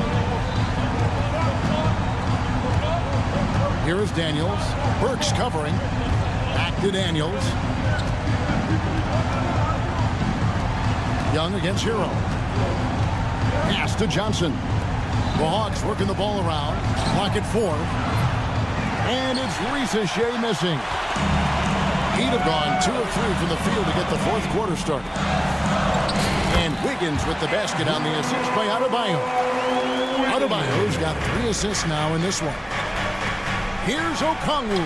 Here is Daniels. Burks covering. Back to Daniels. Young against Hero. Pass to Johnson. The Hawks working the ball around. Clock at 4. And it's Shea missing. He'd have gone 2 of 3 from the field to get the fourth quarter started. And Wiggins with the basket on the assist by Adebayo. Adebayo's got 3 assists now in this one. Here's Okongwu.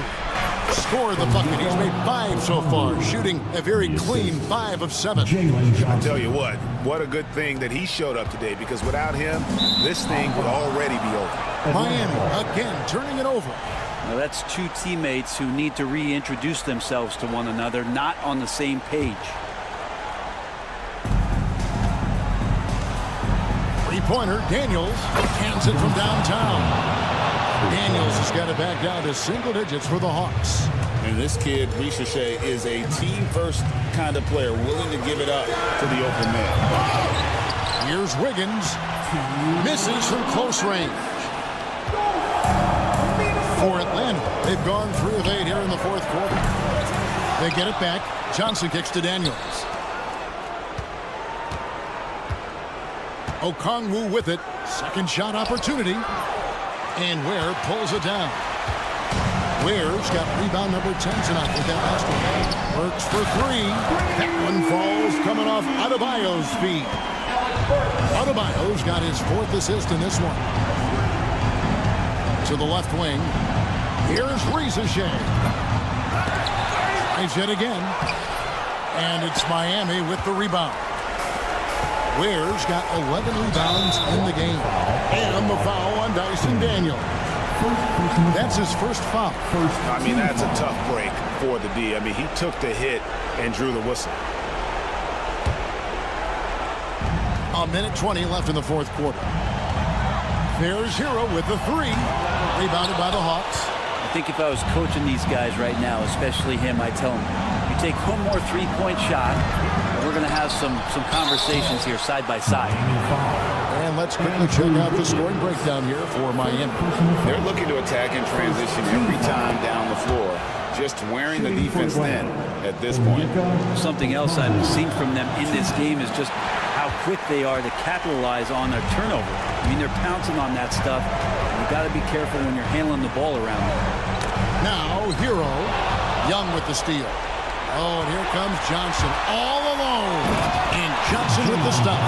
Scored the bucket. He's made 5 so far, shooting a very clean 5 of 7. I tell you what a good thing that he showed up today, because without him, this thing would already be over. Miami again turning it over. Now that's 2 teammates who need to reintroduce themselves to one another, not on the same page. Three-pointer, Daniels cans it from downtown. Daniels has got it back down to single digits for the Hawks. And this kid, Shea, is a team-first kind of player, willing to give it up to the open man. Here's Wiggins. Misses from close range. For Atlanta, they've gone 3 of 8 here in the fourth quarter. They get it back. Johnson kicks to Daniels. Okongwu with it. Second shot opportunity. And Ware pulls it down. Ware's got rebound number 10 tonight with that last one. Works for 3. That one falls coming off Adebayo's feet. Adebayo's got his 4th assist in this one. To the left wing. Here's Shea. Tries it again. And it's Miami with the rebound. Ware's got 11 rebounds in the game. And the foul on Dyson Daniel. That's his first foul. I mean, that's a tough break for the D. I mean, he took the hit and drew the whistle. A minute 20 left in the fourth quarter. There's Hero with the 3. Rebounded by the Hawks. I think if I was coaching these guys right now, especially him, I'd tell him, you take one more 3-point shot, and we're going to have some conversations here side by side. And let's quickly check out the scoring breakdown here for Miami. They're looking to attack in transition every time down the floor, just wearing the defense thin at this point. Something else I've seen from them in this game is just how quick they are to capitalize on their turnover. I mean, they're pouncing on that stuff. You've got to be careful when you're handling the ball around them. Now, Hero, Young with the steal. Oh, and here comes Johnson all alone. And Johnson with the stop.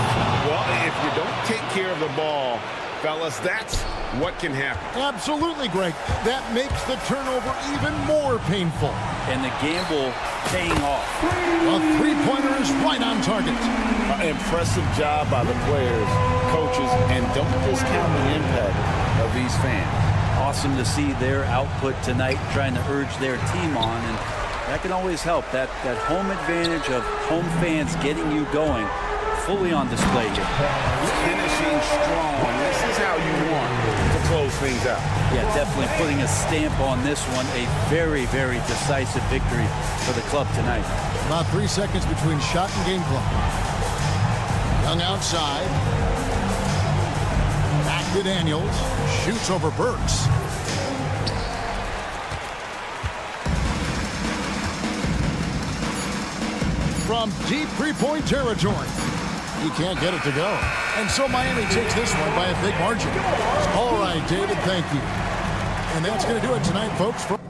Well, if you don't take care of the ball, fellas, that's what can happen. Absolutely, Greg. That makes the turnover even more painful. And the gamble paying off. A 3-pointer is right on target. Impressive job by the players, coaches, and don't discount the impact of these fans. Awesome to see their output tonight, trying to urge their team on, and that can always help. That home advantage of home fans getting you going, fully on display here. Finishing strong. This is how you want to close things out. Yeah, definitely putting a stamp on this one. A very, very decisive victory for the club tonight. About 3 seconds between shot and game clock. Young outside. Back to Daniels. Shoots over Burks. From deep 3-point territory. He can't get it to go. And so Miami takes this one by a big margin. All right, David, thank you. And that's going to do it tonight, folks.